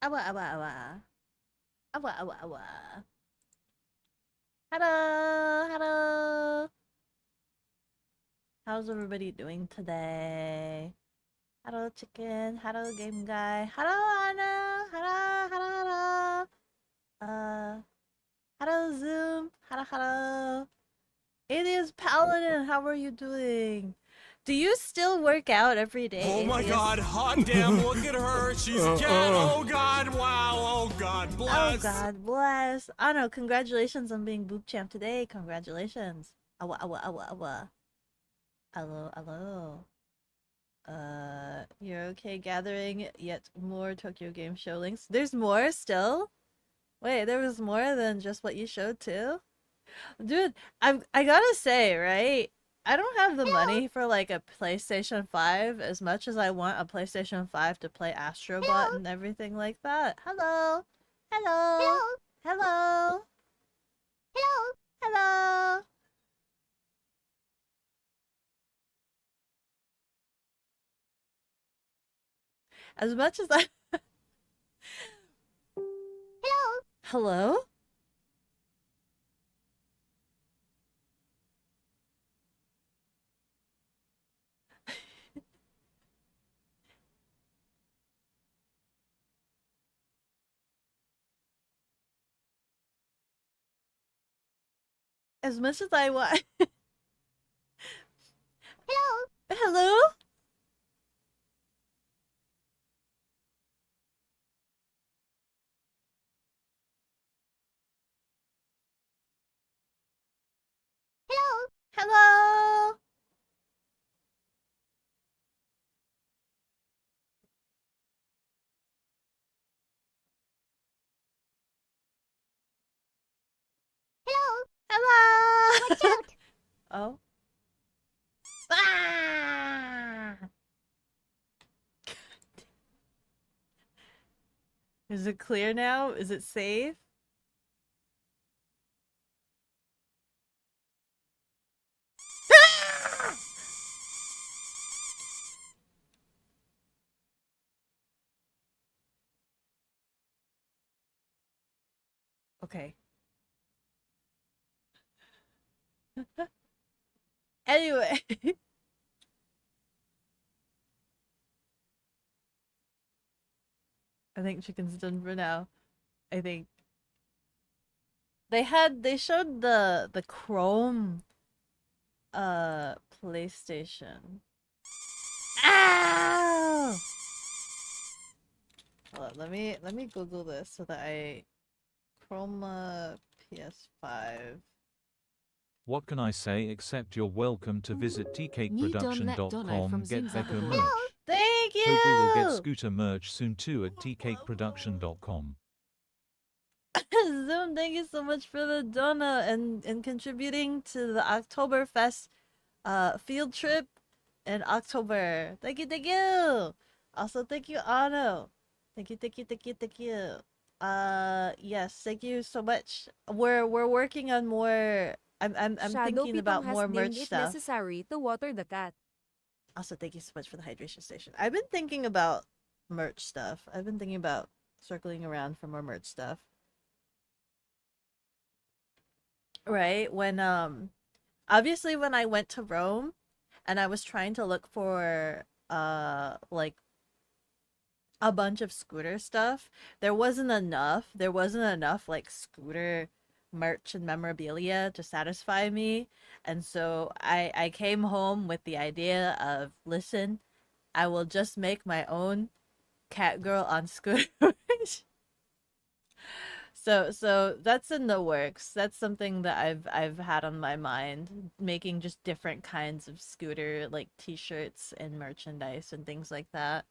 Awa, awa, awa. Awa, awa, awa. Hello, hello. How's everybody doing today? Hello, chicken. Hello, game guy. Hello, Anna. Hello, hello, hello. Hello, Zoom. Hello, hello. Alias Paladin, how are you doing? Do you still work out every day, Oh my Alias? god, hot damn, look at her. She's dead. Oh god, wow. Oh god, bless. Oh god bless. Ano, congratulations on being Boop Champ today. Congratulations. Awa, awa, awa, awa. Hello, hello. You're okay gathering yet more Tokyo Game Show links? There's more still? Wait, there was more than just what you showed too? Dude, I gotta say, right? I don't have the money for like a PlayStation 5 as much as I want a PlayStation 5 to play Astrobot and everything like that. Hello. Hello. Hello. Hello. Hello. As much as I Hello. Hello? As much as I want Hello. Hello? Hello. Hello. Hello. Hello. Watch out. Oh. Ah! Is it clear now? Is it safe? Ah! Okay. Anyway. I think chicken's done for now. I think they showed the Chrome PlayStation. Ow! Hold on, let me Google this so that I Chroma PS5. What can I say except you're welcome to visit New Don let Dono tcakeproduction.com, from get Zoom's Beko Upper merch. Thank you! Hope we will get Scooter merch soon too at tcakeproduction.com. Zoom, thank you so much for the donut and contributing to the Oktoberfest field trip in October. Thank you, thank you. Also, thank you, Ano. Thank you, thank you, thank you, thank you. Yes, thank you so much. We're working on more. I'm Shadow thinking Pitong about has more deemed merch it stuff. necessary to water the cat. Also, thank you so much for the hydration station. I've been thinking about merch stuff. I've been thinking about circling around for more merch stuff. Right? When obviously when I went to Rome and I was trying to look for like a bunch of scooter stuff, there wasn't enough. There wasn't enough like scooter merch and memorabilia to satisfy me. And so I came home with the idea of, listen, I will just make my own cat girl on scooter. So that's in the works. That's something that I've had on my mind, making just different kinds of scooter like t-shirts and merchandise and things like that.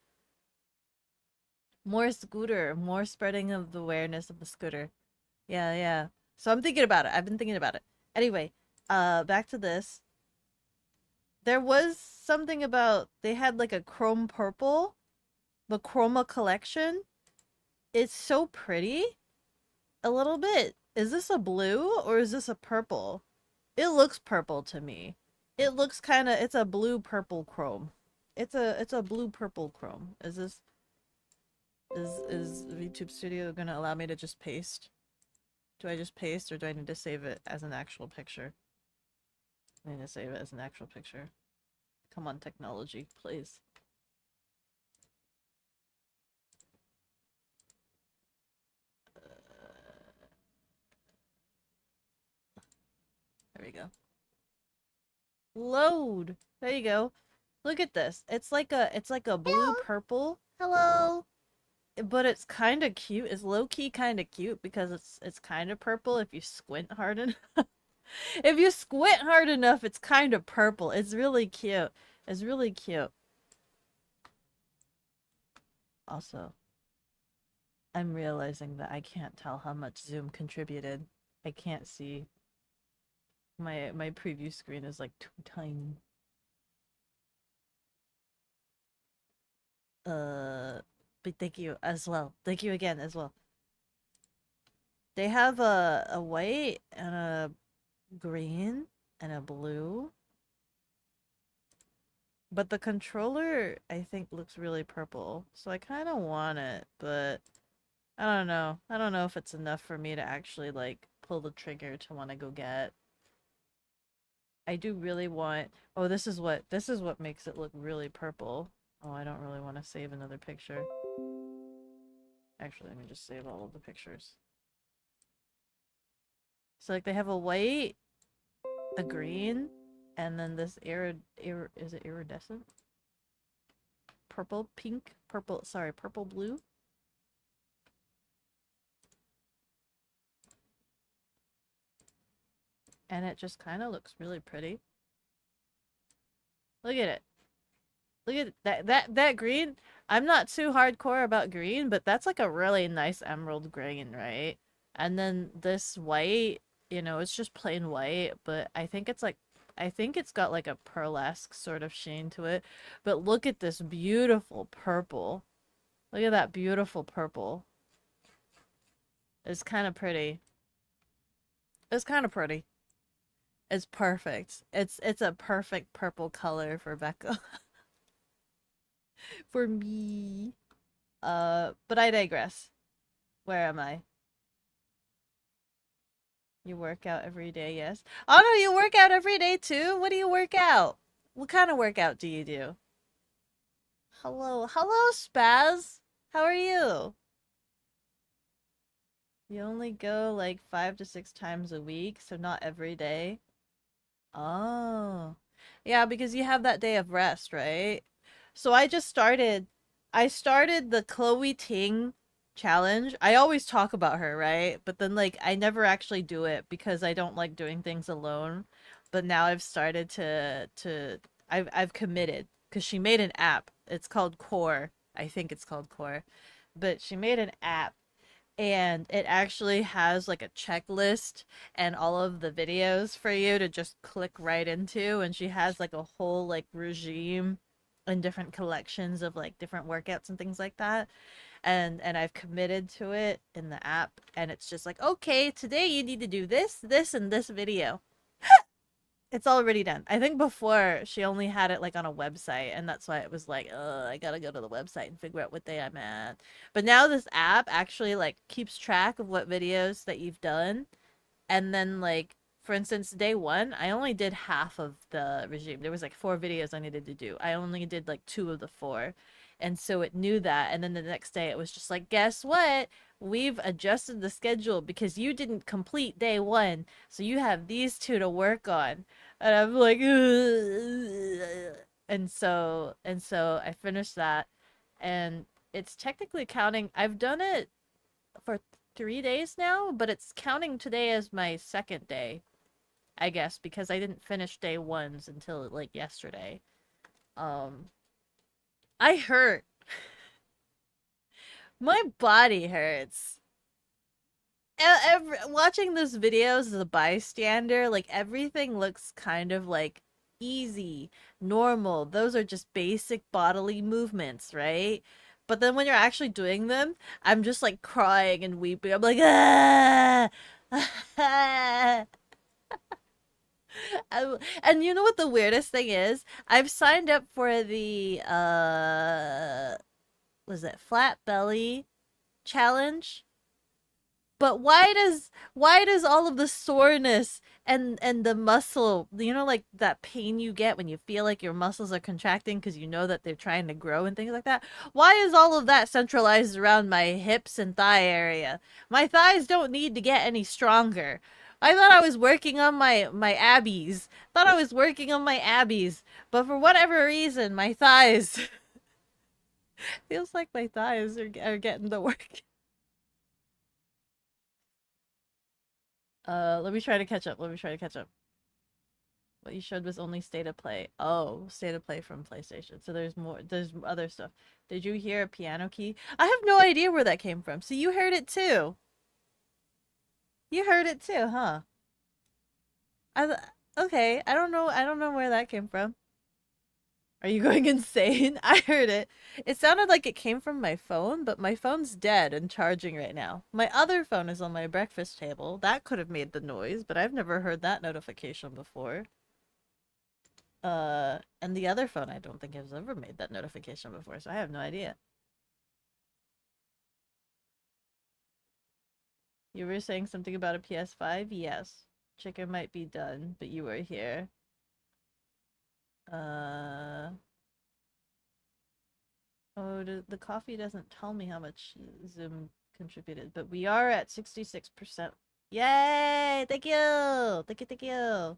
More scooter, more spreading of the awareness of the scooter. Yeah, yeah. So I'm thinking about it. I've been thinking about it. Anyway, back to this. There was something about they had like a chrome purple, the Chroma collection. It's so pretty. A little bit. Is this a blue or is this a purple? It looks purple to me. It looks kind of, it's a blue purple chrome. It's a blue purple chrome. Is this Is VTube Studio gonna allow me to just paste? Do I just paste or do I need to save it as an actual picture? I need to save it as an actual picture. Come on, technology, please. There we go. Load. There you go. Look at this. It's like a blue purple. Hello. But it's kind of cute. It's low key kind of cute because it's kind of purple if you squint hard enough. If you squint hard enough, it's kind of purple. It's really cute. It's really cute. Also, I'm realizing that I can't tell how much Zoom contributed. I can't see. My preview screen is like too tiny. But thank you as well. Thank you again as well. They have a white and a green and a blue. But the controller, I think, looks really purple. So I kind of want it, but I don't know. I don't know if it's enough for me to actually, like, pull the trigger to want to go get. I do really want... Oh, this is what makes it look really purple. Oh, I don't really want to save another picture. Actually, let me just save all of the pictures. So, like, they have a white, a green, and then this is it iridescent? Purple, pink, purple, sorry, purple, blue. And it just kind of looks really pretty. Look at it. Look at that green. I'm not too hardcore about green, but that's like a really nice emerald green, right? And then this white, you know, it's just plain white, but I think it's got like a pearlesque sort of sheen to it. But look at this beautiful purple. Look at that beautiful purple. It's kind of pretty. It's kind of pretty. It's perfect. It's a perfect purple color for Beko. For me. But I digress. Where am I? You work out every day, yes. Oh no, you work out every day too? What do you work out? What kind of workout do you do? Hello. Hello, Spaz. How are you? You only go like 5 to 6 times a week, so not every day. Oh. Yeah, because you have that day of rest, right? So I started the Chloe Ting challenge. I always talk about her, right? But then like I never actually do it because I don't like doing things alone. But now I've started I've committed because she made an app. It's called Core. I think it's called Core. But she made an app and it actually has like a checklist and all of the videos for you to just click right into, and she has like a whole like regime and different collections of like different workouts and things like that, and I've committed to it in the app, and it's just like, okay, today you need to do this and this video. It's already done. I think before she only had it like on a website, and that's why it was like, I gotta go to the website and figure out what day I'm at. But now this app actually like keeps track of what videos that you've done, and then like for instance, day one, I only did half of the regime. There was like 4 videos I needed to do. I only did like 2 of the 4. And so it knew that, and then the next day it was just like, guess what? We've adjusted the schedule because you didn't complete day 1, so you have these 2 to work on. And I'm like, ugh. And so I finished that, and it's technically counting. I've done it for 3 days now, but it's counting today as my second day, I guess, because I didn't finish day 1s until like yesterday. I hurt. My body hurts. Watching those videos as a bystander, like everything looks kind of like easy, normal. Those are just basic bodily movements, right? But then when you're actually doing them, I'm just like crying and weeping. I'm like, ah! And you know what the weirdest thing is? I've signed up for the was it flat belly challenge. But why does all of the soreness and the muscle, like that pain you get when you feel like your muscles are contracting because you know that they're trying to grow and things like that? Why is all of that centralized around my hips and thigh area? My thighs don't need to get any stronger. I thought I was working on my abbies. Thought I was working on my abbies, but for whatever reason, my thighs feels like my thighs are getting the work. Let me try to catch up. Let me try to catch up. What you showed was only state of play. Oh, state of play from PlayStation. So there's more. There's other stuff. Did you hear a piano key? I have no idea where that came from. So you heard it too. You heard it too, huh? Okay. I don't know. I don't know where that came from. Are you going insane? I heard it. It sounded like it came from my phone, but my phone's dead and charging right now. My other phone is on my breakfast table. That could have made the noise, but I've never heard that notification before. And the other phone I don't think has ever made that notification before, so I have no idea. You were saying something about a PS5? Yes. Chicken might be done, but you were here. Oh, the coffee doesn't tell me how much Zoom contributed, but we are at 66%. Yay! Thank you! Thank you, thank you!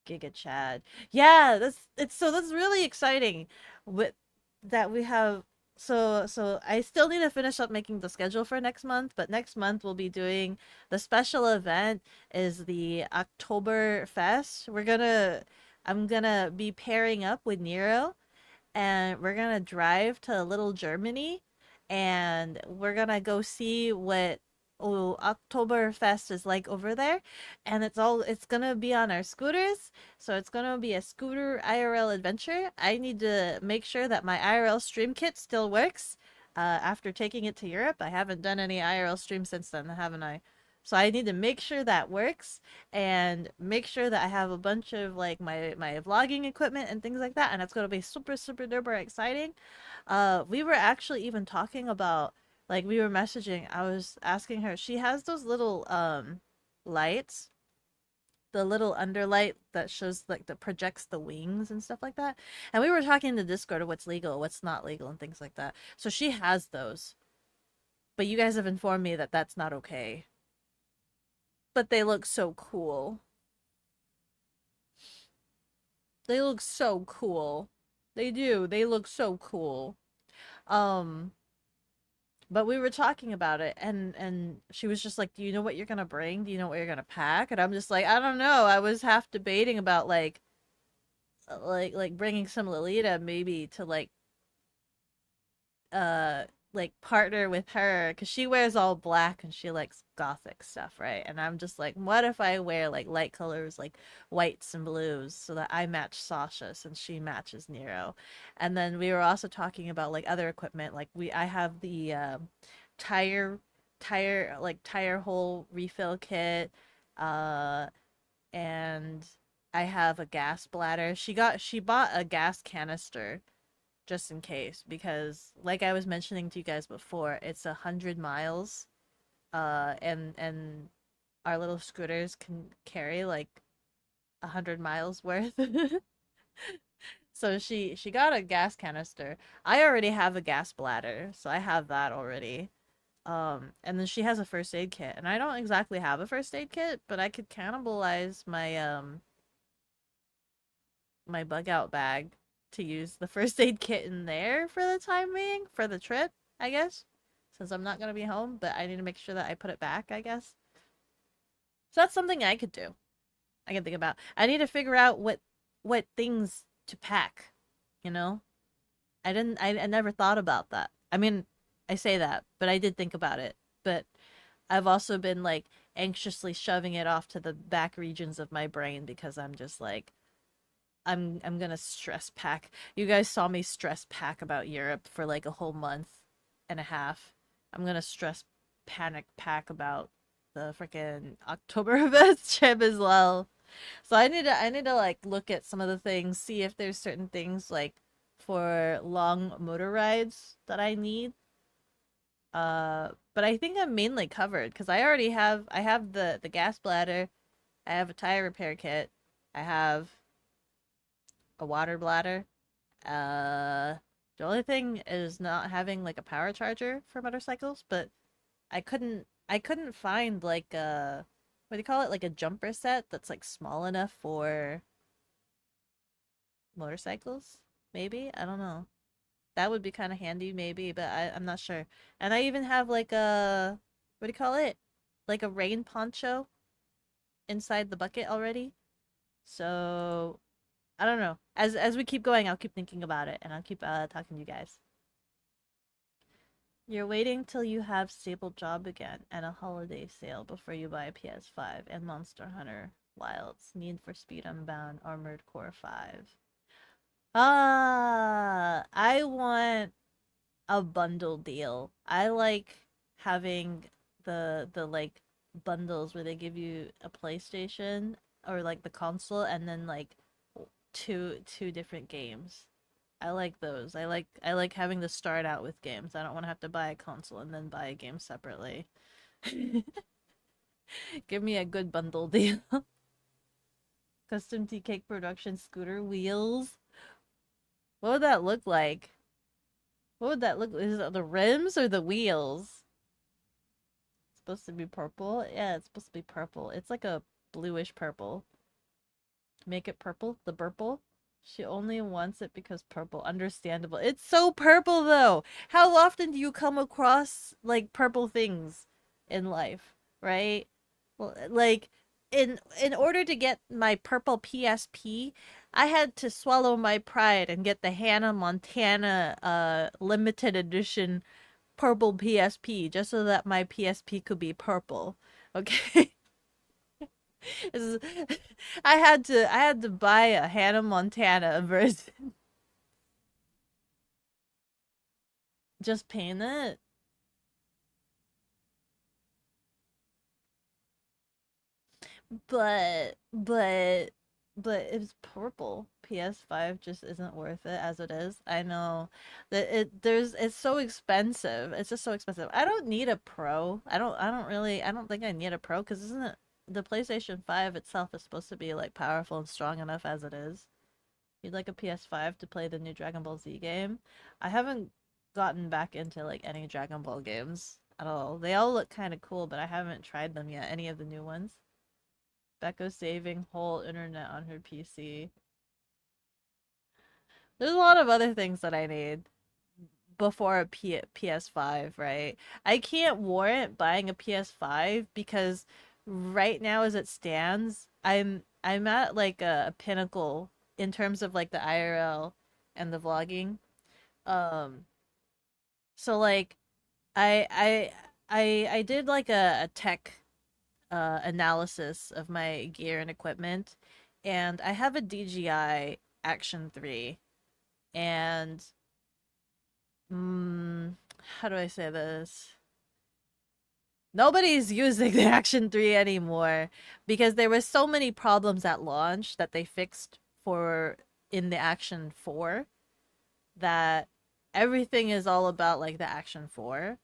Giga Chad. Yeah, that's really exciting with that we have so I still need to finish up making the schedule for next month, but next month we'll be doing the special event is the October Fest. I'm gonna be pairing up with Nero and we're gonna drive to Little Germany and we're gonna go see what Oktoberfest is like over there. And it's gonna be on our scooters. So it's gonna be a scooter IRL adventure. I need to make sure that my IRL stream kit still works. After taking it to Europe, I haven't done any IRL stream since then, haven't I? So I need to make sure that works and make sure that I have a bunch of like my vlogging equipment and things like that, and it's gonna be super super duper exciting. We were actually even talking about like we were messaging. I was asking her. She has those little lights, the little underlight that shows like that projects the wings and stuff like that. And we were talking in the Discord of what's legal, what's not legal, and things like that. So she has those, but you guys have informed me that that's not okay. But they look so cool. They look so cool. They do. They look so cool. Um, but we were talking about it and she was just like, "Do you know what you're gonna bring? Do you know what you're gonna pack?" And I'm just like, "I don't know." I was half debating about like bringing some Lolita maybe to like partner with her because she wears all black and she likes gothic stuff, right? And I'm just like, what if I wear like light colors like whites and blues so that I match Sasha since she matches Nero? And then we were also talking about like other equipment. Like I have the tire tire hole refill kit, uh, and I have a gas bladder. She bought a gas canister just in case because like I was mentioning to you guys before, it's 100 miles and our little scooters can carry like 100 miles worth. So she got a gas canister. I already have a gas bladder, so I have that already. And then she has a first aid kit, and I don't exactly have a first aid kit, but I could cannibalize my bug out bag to use the first aid kit in there for the time being, for the trip, I guess. Since I'm not gonna be home, but I need to make sure that I put it back, I guess. So that's something I could do. I can think about. I need to figure out what things to pack, you know? I never thought about that. I mean, I say that, but I did think about it. But I've also been like anxiously shoving it off to the back regions of my brain because I'm just like I'm gonna stress pack. You guys saw me stress pack about Europe for like a whole month and a half. I'm gonna stress panic pack about the freaking Oktoberfest trip as well. So I need to like look at some of the things, see if there's certain things like for long motor rides that I need. But I think I'm mainly covered because I have the gas bladder, I have a tire repair kit, I have a water bladder. Uh, the only thing is not having like a power charger for motorcycles, but I couldn't find like a what do you call it? Like a jumper set that's like small enough for motorcycles. Maybe? I don't know. That would be kind of handy, maybe, but I'm not sure. And I even have like a what do you call it? Like a rain poncho inside the bucket already. So I don't know. As we keep going, I'll keep thinking about it, and I'll keep talking to you guys. You're waiting till you have stable job again and a holiday sale before you buy a PS5 and Monster Hunter Wilds, Need for Speed Unbound, Armored Core 5. I want a bundle deal. I like having the like bundles where they give you a PlayStation or like the console and then like two different games. I like those. I like having to start out with games. I don't want to have to buy a console and then buy a game separately. Give me a good bundle deal. Custom tea cake production scooter wheels. What would that look like? What would that look like? Is it the rims or the wheels? It's supposed to be purple? Yeah, it's supposed to be purple. It's like a bluish purple. Make it purple? The purple? She only wants it because purple. Understandable. It's so purple though. How often do you come across like purple things in life, right? Well, like in order to get my purple PSP, I had to swallow my pride and get the Hannah Montana limited edition purple PSP just so that my PSP could be purple. Okay? This is- I had to buy a Hannah Montana version. Just paint it. But but but it's purple. PS5 just isn't worth it as it is. I know that it's so expensive. It's just so expensive. I don't need a pro. I don't think I need a pro because isn't it the PlayStation 5 itself is supposed to be like powerful and strong enough as it is. You'd like a PS5 to play the new Dragon Ball Z game. I haven't gotten back into like any Dragon Ball games at all. They all look kind of cool, but I haven't tried them yet, any of the new ones. Beko saving whole internet on her PC. There's a lot of other things that I need before a PS5, right? I can't warrant buying a PS5 because right now as it stands, I'm at like a pinnacle in terms of like the IRL and the vlogging. Um so like I I I did like a tech analysis of my gear and equipment, and I have a DJI Action 3, and how do I say this? Nobody's using the Action 3 anymore because there were so many problems at launch that they fixed for in the Action 4 that everything is all about like the Action 4.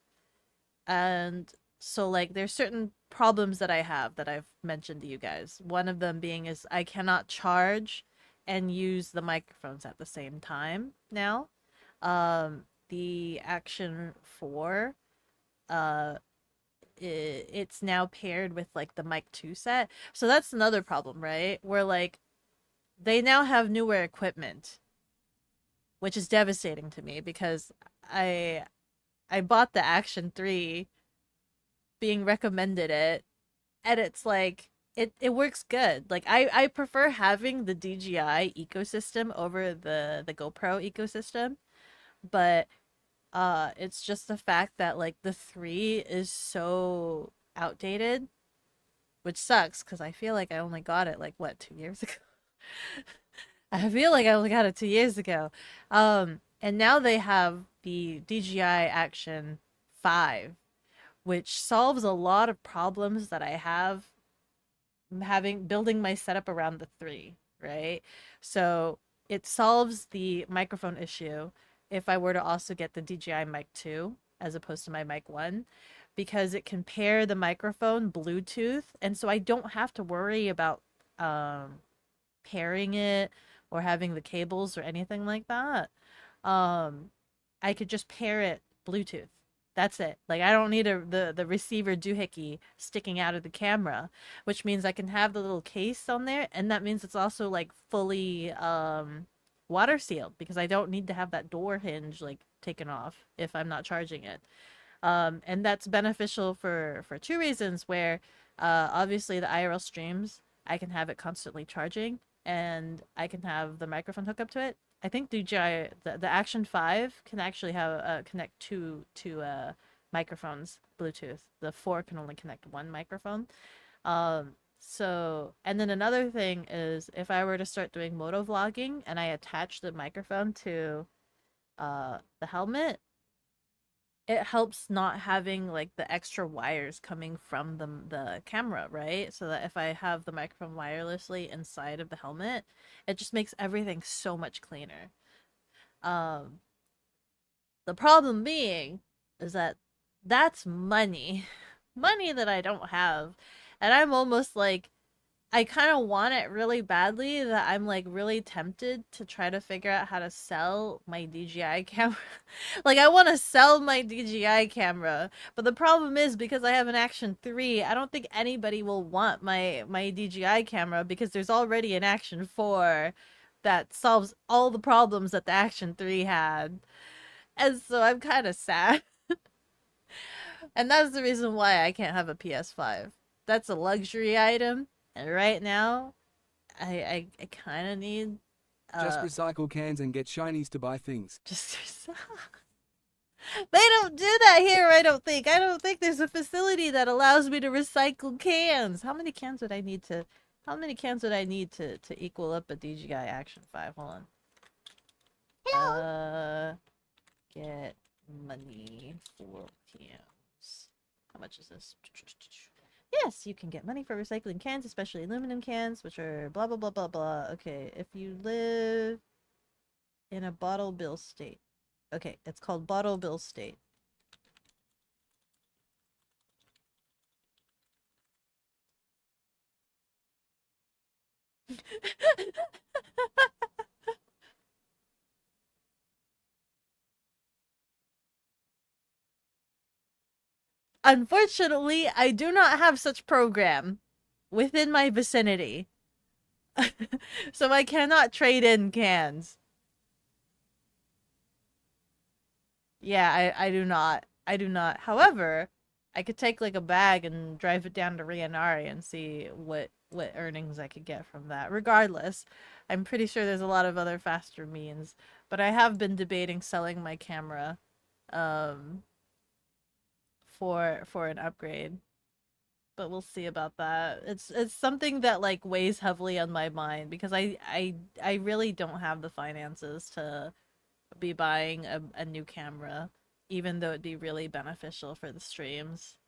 And so like there's certain problems that I have that I've mentioned to you guys. One of them being is I cannot charge and use the microphones at the same time now. The Action 4 uh it's now paired with like the mic 2 set. So that's another problem, right? Where like they now have newer equipment, which is devastating to me because I I bought the Action 3 being recommended it, and it's like it works good. Like I prefer having the DJI ecosystem over the GoPro ecosystem, but it's just the fact that like the 3 is so outdated, which sucks because I feel like I only got it like what 2 years ago. I feel like I only got it 2 years ago. And now they have the DJI Action 5, which solves a lot of problems that I have having building my setup around the 3, right? So it solves the microphone issue if I were to also get the DJI Mic 2 as opposed to my Mic 1, because it can pair the microphone Bluetooth, and so I don't have to worry about um pairing it or having the cables or anything like that. Um, I could just pair it Bluetooth. That's it. Like I don't need the receiver doohickey sticking out of the camera, which means I can have the little case on there, and that means it's also like fully water sealed because I don't need to have that door hinge like taken off if I'm not charging it. And that's beneficial for two reasons. Where obviously the IRL streams, I can have it constantly charging, and I can have the microphone hook up to it. I think the Action 5 can actually have connect two microphones Bluetooth. The 4 can only connect one microphone. So, and then another thing is if I were to start doing moto vlogging and I attach the microphone to the helmet, it helps not having like the extra wires coming from the camera, right? So that if I have the microphone wirelessly inside of the helmet, it just makes everything so much cleaner. Um, the problem being is that that's money, money that I don't have, and I'm almost like I kind of want it really badly that I'm like really tempted to try to figure out how to sell my DJI camera. Like I want to sell my DJI camera, but the problem is because I have an Action 3, I don't think anybody will want my DJI camera because there's already an Action 4 that solves all the problems that the Action 3 had. And so I'm kind of sad. And that's the reason why I can't have a PS5. That's a luxury item, and right now I kind of need Just uh recycle cans and get shinies to buy things. just they don't do that here. I don't think there's a facility that allows me to recycle cans. How many cans would I need to equal up a DJI Action 5? Hold on. Get money for cans. How much is this? Yes, you can get money for recycling cans, especially aluminum cans, which are blah blah blah blah blah. Okay, if you live in a bottle bill state. Okay, it's called bottle bill state. Unfortunately, I do not have such program within my vicinity. So I cannot trade in cans. Yeah, I do not. I do not. However, I could take like a bag and drive it down to Rianari and see what earnings I could get from that. Regardless, I'm pretty sure there's a lot of other faster means, but I have been debating selling my camera um for an upgrade. But we'll see about that. It's something that like weighs heavily on my mind because I really don't have the finances to be buying a new camera, even though it'd be really beneficial for the streams.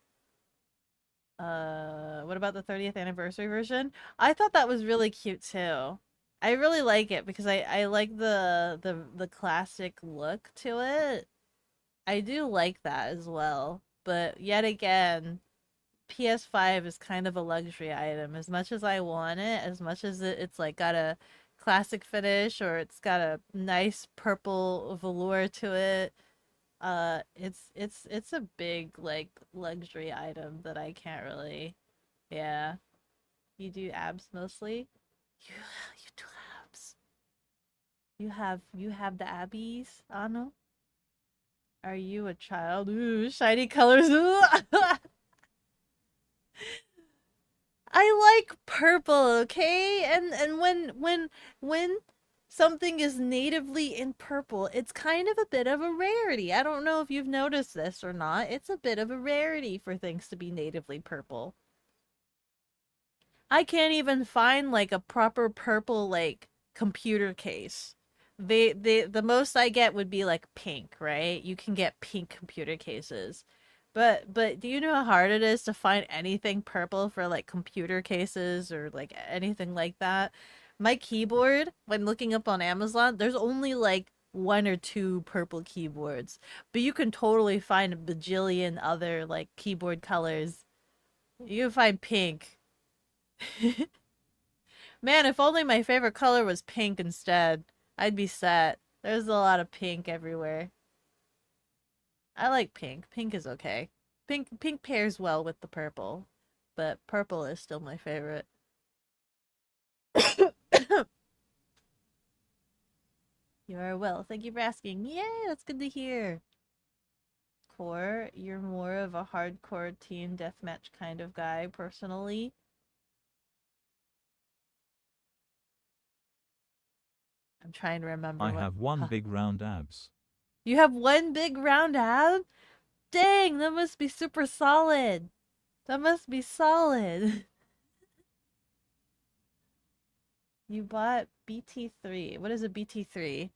What about the 30th anniversary version? I thought that was really cute too. I really like it because I like the classic look to it. I do like that as well. But yet again, PS5 is kind of a luxury item. As much as I want it, as much as it's like got a classic finish or it's got a nice purple velour to it, it's a big like luxury item that I can't really. Yeah, you do abs mostly. You do abs. You have the abbies, Anu. Are you a child? Ooh, shiny colors. Ooh. I like purple, okay? And when something is natively in purple, it's kind of a bit of a rarity. I don't know if you've noticed this or not. It's a bit of a rarity for things to be natively purple. I can't even find like a proper purple like computer case. The most I get would be like pink, right? You can get pink computer cases. But do you know how hard it is to find anything purple for like computer cases or like anything like that? My keyboard, when looking up on Amazon, there's only like one or two purple keyboards, but you can totally find a bajillion other like keyboard colors. You can find pink. Man, if only my favorite color was pink instead, I'd be set. There's a lot of pink everywhere. I like pink. Pink is okay. Pink pairs well with the purple, but purple is still my favorite. You are well. Thank you for asking. Yay, that's good to hear. Core, you're more of a hardcore team deathmatch kind of guy, personally. I'm trying to remember I what. have one big round abs. You have one big round ab? Dang, that must be super solid. That must be solid. You bought BT3. What is a BT3?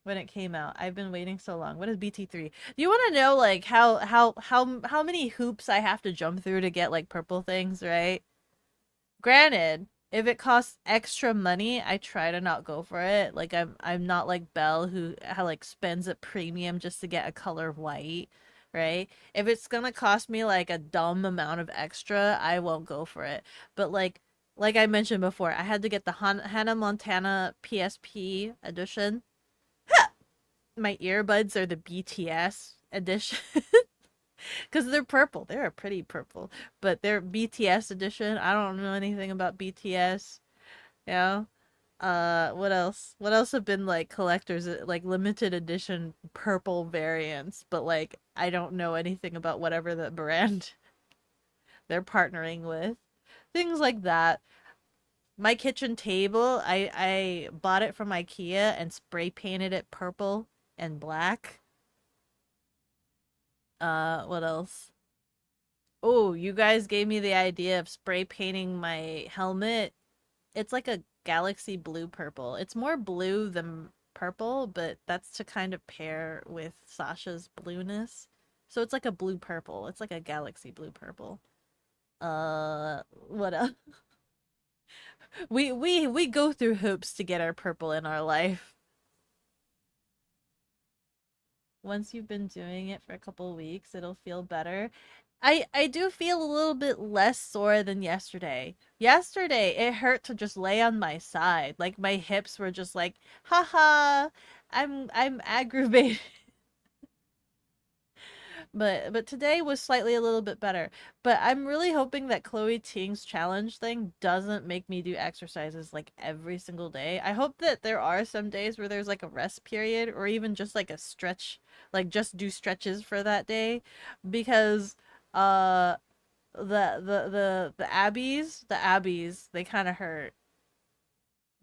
When it came out. I've been waiting so long. What is BT3? Do you want to know like how many hoops I have to jump through to get like purple things, right? Granted, if it costs extra money, I try to not go for it. Like I'm not like Belle who like spends a premium just to get a color white, right? If it's gonna cost me like a dumb amount of extra, I won't go for it. But like I mentioned before, I had to get the Hannah Montana PSP edition. My earbuds are the BTS edition because they're purple. They're a pretty purple, but they're BTS edition. I don't know anything about BTS. You know? What else? What else have been like collectors like limited edition purple variants, but like I don't know anything about whatever the brand they're partnering with. Things like that. My kitchen table, I bought it from IKEA and spray painted it purple and black. What else? Oh, you guys gave me the idea of spray painting my helmet. It's like a galaxy blue purple. It's more blue than purple, but that's to kind of pair with Sasha's blueness. So it's like a blue purple. It's like a galaxy blue purple. What else? We go through hoops to get our purple in our life. Once you've been doing it for a couple weeks, it'll feel better. I do feel a little bit less sore than yesterday. Yesterday, it hurt to just lay on my side. Like my hips were just like, haha, I'm aggravated. But today was slightly a little bit better. But I'm really hoping that Chloe Ting's challenge thing doesn't make me do exercises like every single day. I hope that there are some days where there's like a rest period or even just like a stretch, like just do stretches for that day because uh the abbies they kind of hurt.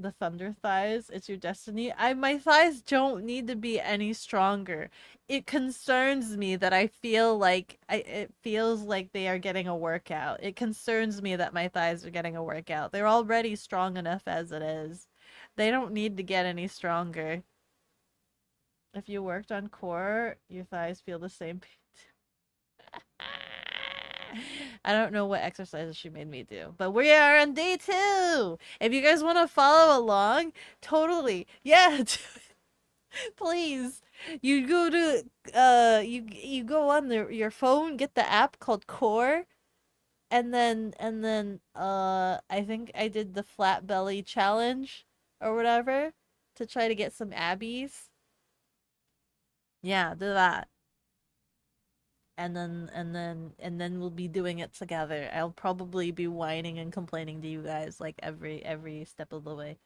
The thunder thighs, it's your destiny. My thighs don't need to be any stronger. It concerns me that I feel like it feels like they are getting a workout. It concerns me that my thighs are getting a workout. They're already strong enough as it is. They don't need to get any stronger. If you worked on core, your thighs feel the same. I don't know what exercises she made me do, but we are on day 2. If you guys want to follow along, totally, yeah, please. You go to you go on your phone, get the app called Core, and then I think I did the flat belly challenge or whatever to try to get some abbies. Yeah, do that. And then we'll be doing it together. I'll probably be whining and complaining to you guys like every step of the way.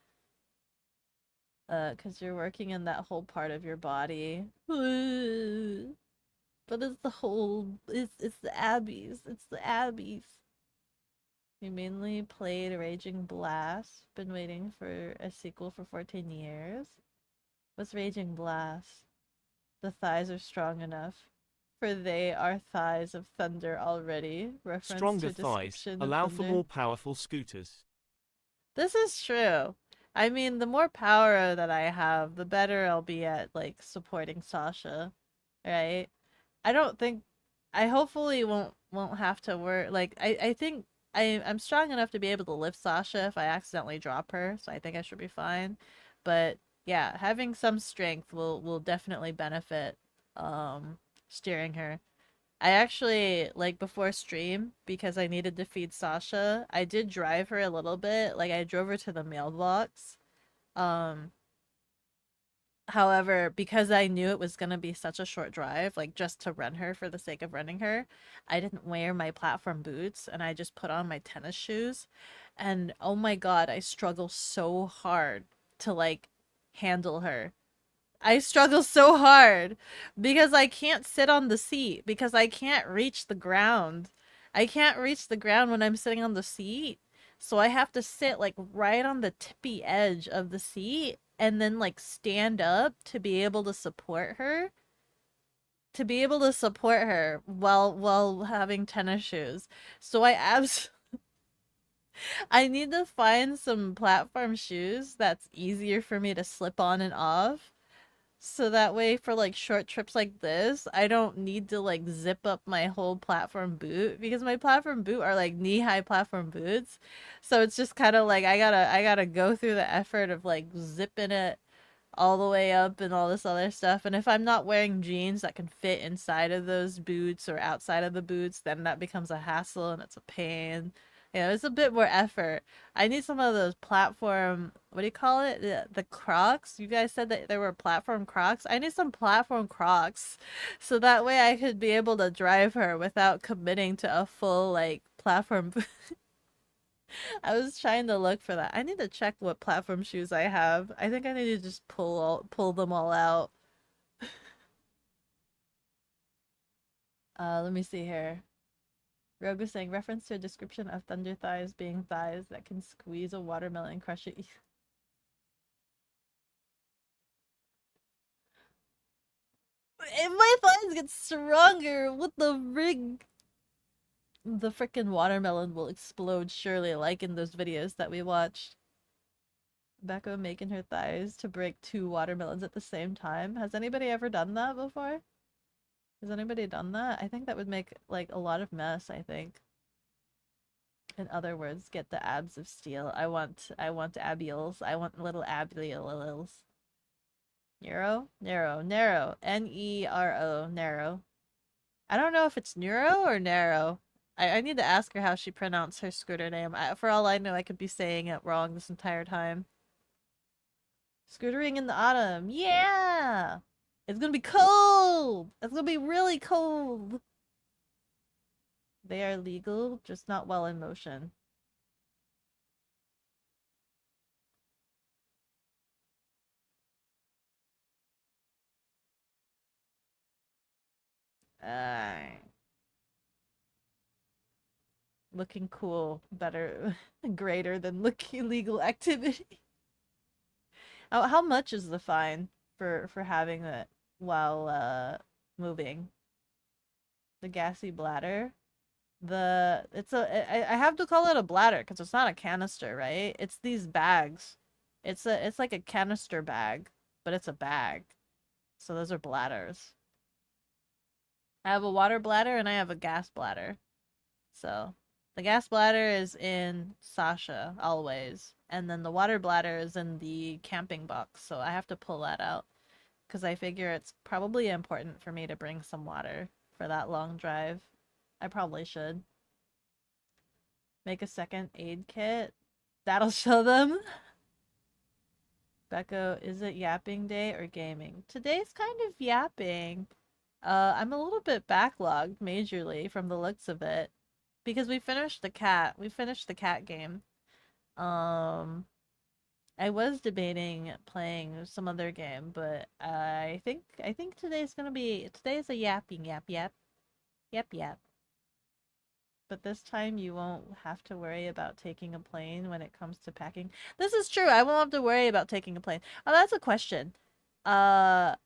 'Cause you're working in that whole part of your body. But it's the whole it's the abbies. It's the abbies. We mainly played Raging Blast. Been waiting for a sequel for 14 years. What's Raging Blast? The thighs are strong enough. For they are thighs of thunder already. Reference Stronger to thighs description of allow for thunder. more powerful scooters. This is true. I mean, the more power that I have, the better I'll be at like supporting Sasha, right? I don't think I hopefully won't have to work like I think I'm strong enough to be able to lift Sasha if I accidentally drop her, so I think I should be fine. But yeah, having some strength will definitely benefit steering her. I actually, like, before stream, because I needed to feed Sasha, I did drive her a little bit. Like, I drove her to the mailbox. Um, However, because I knew it was gonna be such a short drive, like just to run her for the sake of running her, I didn't wear my platform boots and I just put on my tennis shoes. And oh my God, I struggle so hard to like handle her. I struggle so hard because I can't sit on the seat because I can't reach the ground. I can't reach the ground when I'm sitting on the seat. So I have to sit like right on the tippy edge of the seat and then like stand up to be able to support her. To be able to support her while having tennis shoes. So I need to find some platform shoes that's easier for me to slip on and off. So that way for like short trips like this, I don't need to like zip up my whole platform boot because my platform boot are like knee-high platform boots. So it's just kind of like I gotta go through the effort of like zipping it all the way up and all this other stuff. And if I'm not wearing jeans that can fit inside of those boots or outside of the boots, then that becomes a hassle and it's a pain. You know, it's a bit more effort. I need some of those platform, what do you call it? The Crocs. You guys said that there were platform Crocs. I need some platform Crocs. So that way I could be able to drive her without committing to a full like platform. I was trying to look for that. I need to check what platform shoes I have. I think I need to just pull them all out. Let me see here. Rogue was saying reference to a description of thunder thighs being thighs that can squeeze a watermelon and crush it. And my thighs get stronger with the rig. The frickin' watermelon will explode surely, like in those videos that we watched. Beko making her thighs to break 2 watermelons at the same time. Has anybody ever done that before? Has anybody done that? I think that would make like a lot of mess, I think. In other words, get the abs of steel. I want abiels. I want little abiels. Nero? Nero. N-E-R-O. Nero. I don't know if it's Neuro or Narrow. I need to ask her how she pronounced her scooter name. For all I know, I could be saying it wrong this entire time. Scootering in the autumn. Yeah! It's gonna be cold! It's gonna be really cold! They are legal, just not well in motion. Looking cool. Better. Greater than looking illegal activity. How much is the fine for having it while moving? The gassy bladder? I have to call it a bladder because it's not a canister, right? It's these bags. It's like a canister bag, but it's a bag. So those are bladders. I have a water bladder and I have a gas bladder. So the gas bladder is in Sasha always, and then the water bladder is in the camping box. So I have to pull that out because I figure it's probably important for me to bring some water for that long drive. I probably should. Make a second aid kit. That'll show them. Beko, is it yapping day or gaming? Today's kind of yapping. I'm a little bit backlogged majorly from the looks of it. Because we finished the cat. We finished the cat game. I was debating playing some other game, but I think today's a yapping yap. Yep, yep. But this time you won't have to worry about taking a plane when it comes to packing. This is true. I won't have to worry about taking a plane. Oh, that's a question. So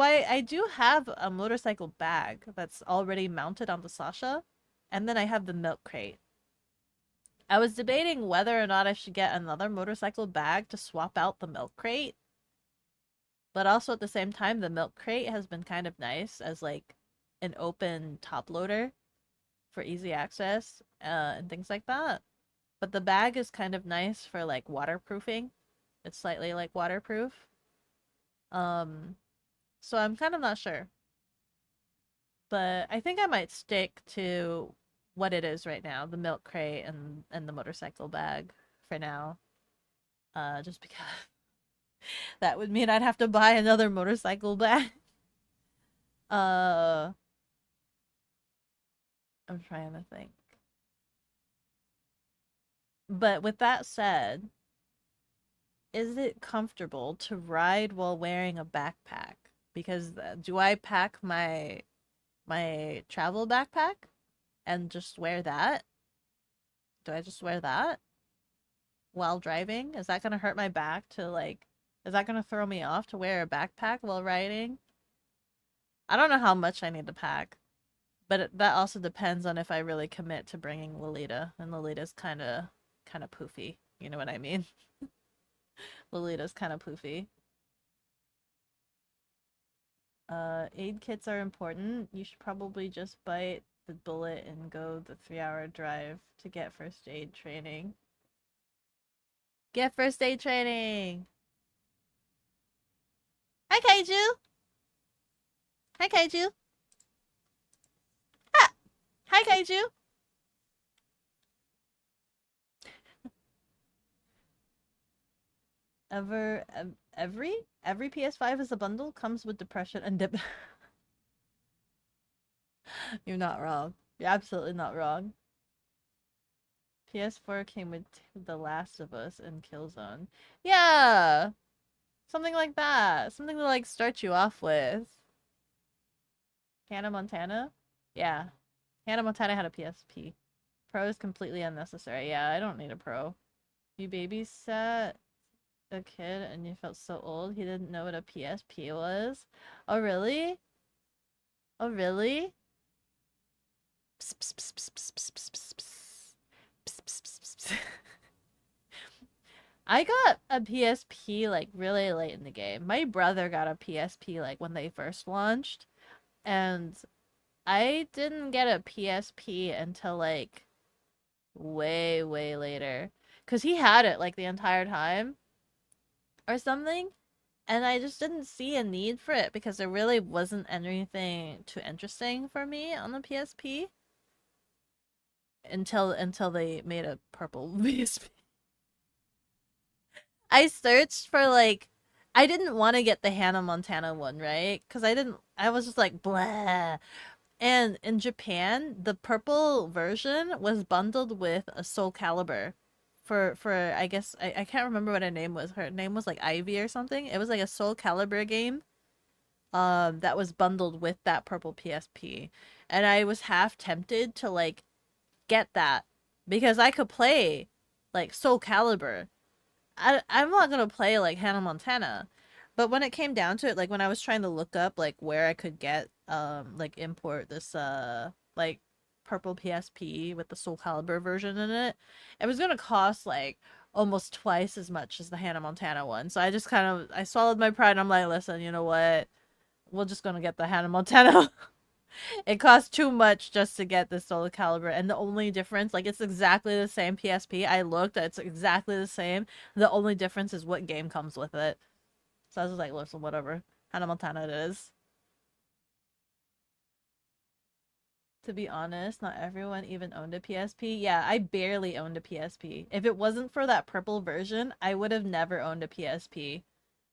I do have a motorcycle bag that's already mounted on the Sasha, and then I have the milk crate. I was debating whether or not I should get another motorcycle bag to swap out the milk crate. But also at the same time, the milk crate has been kind of nice as like an open top loader for easy access and things like that. But the bag is kind of nice for like waterproofing. It's slightly like waterproof. Um, so I'm kind of not sure. But I think I might stick to what it is right now, the milk crate and the motorcycle bag for now. Just because that would mean I'd have to buy another motorcycle bag. Uh, I'm trying to think. But with that said, is it comfortable to ride while wearing a backpack? Because do I pack my travel backpack and just wear that? Do I just wear that while driving? Is that gonna hurt my back to like, is that gonna throw me off to wear a backpack while riding? I don't know how much I need to pack, but that also depends on if I really commit to bringing Lolita, and Lolita's kind of poofy. You know what I mean? Lolita's kind of poofy. Aid kits are important. You should probably just bite the bullet and go the 3-hour drive to get first aid training. Get first aid training! Hi, Kaiju! Hi, Kaiju! Ah! Hi, Kaiju! Every PS5 is a bundle comes with depression and dip. You're not wrong. You're absolutely not wrong. PS4 came with The Last of Us and Killzone. Yeah, something like that. Something to like start you off with. Hannah Montana? Yeah. Hannah Montana had a PSP. Pro is completely unnecessary. Yeah, I don't need a pro. You babysat a kid and you felt so old he didn't know what a PSP was? Oh, really? Oh, really? Psst, psst, psst, psst, psst, psst, psst, psst, psst. Psst, psst, psst, psst, psst. I got a PSP like really late in the game. My brother got a PSP like when they first launched, and I didn't get a PSP until like way, way later. Because he had it like the entire time or something, and I just didn't see a need for it because there really wasn't anything too interesting for me on the PSP until they made a purple PSP. I searched for like I didn't want to get the Hannah Montana one, right? Because I was just like blah. And in Japan, the purple version was bundled with a Soul Calibur for I guess I can't remember what her name was. Her name was like Ivy or something. It was like a Soul Calibur game that was bundled with that purple PSP. And I was half tempted to like get that because I could play like Soul Calibur. I'm not gonna play like Hannah Montana, but when it came down to it, like when I was trying to look up like where I could get like import this like purple PSP with the Soul Calibur version in it, it was gonna cost like almost twice as much as the Hannah Montana one. So I just kind of I swallowed my pride and I'm like, listen, you know what? We're just gonna get the Hannah Montana. It costs too much just to get the Soul Calibur, and the only difference, like it's exactly the same PSP. I looked, it's exactly the same. The only difference is what game comes with it. So I was just like, listen, whatever. Hannah Montana it is. To be honest, not everyone even owned a PSP. Yeah, I barely owned a PSP. If it wasn't for that purple version, I would have never owned a PSP.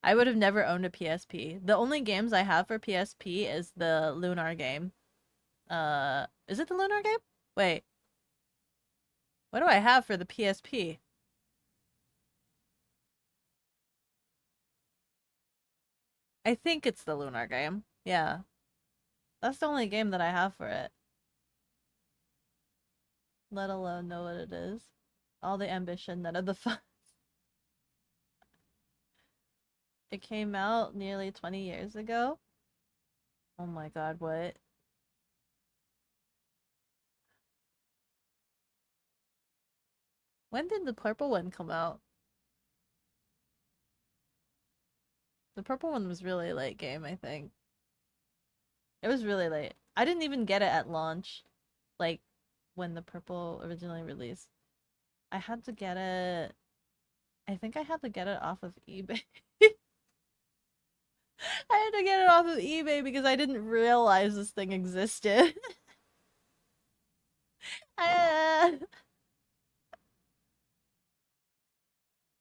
I would have never owned a PSP. The only games I have for PSP is the Lunar game. Is it the Lunar game? Wait. What do I have for the PSP? I think it's the Lunar game. Yeah. That's the only game that I have for it. Let alone know what it is. All the ambition, none of the fun. It came out nearly 20 years ago. Oh my god, what? When did the purple one come out? The purple one was really late game, I think. It was really late. I didn't even get it at launch. Like, when the purple originally released. I had to get it. I think I had to get it off of eBay. I had to get it off of eBay because I didn't realize this thing existed. Ah.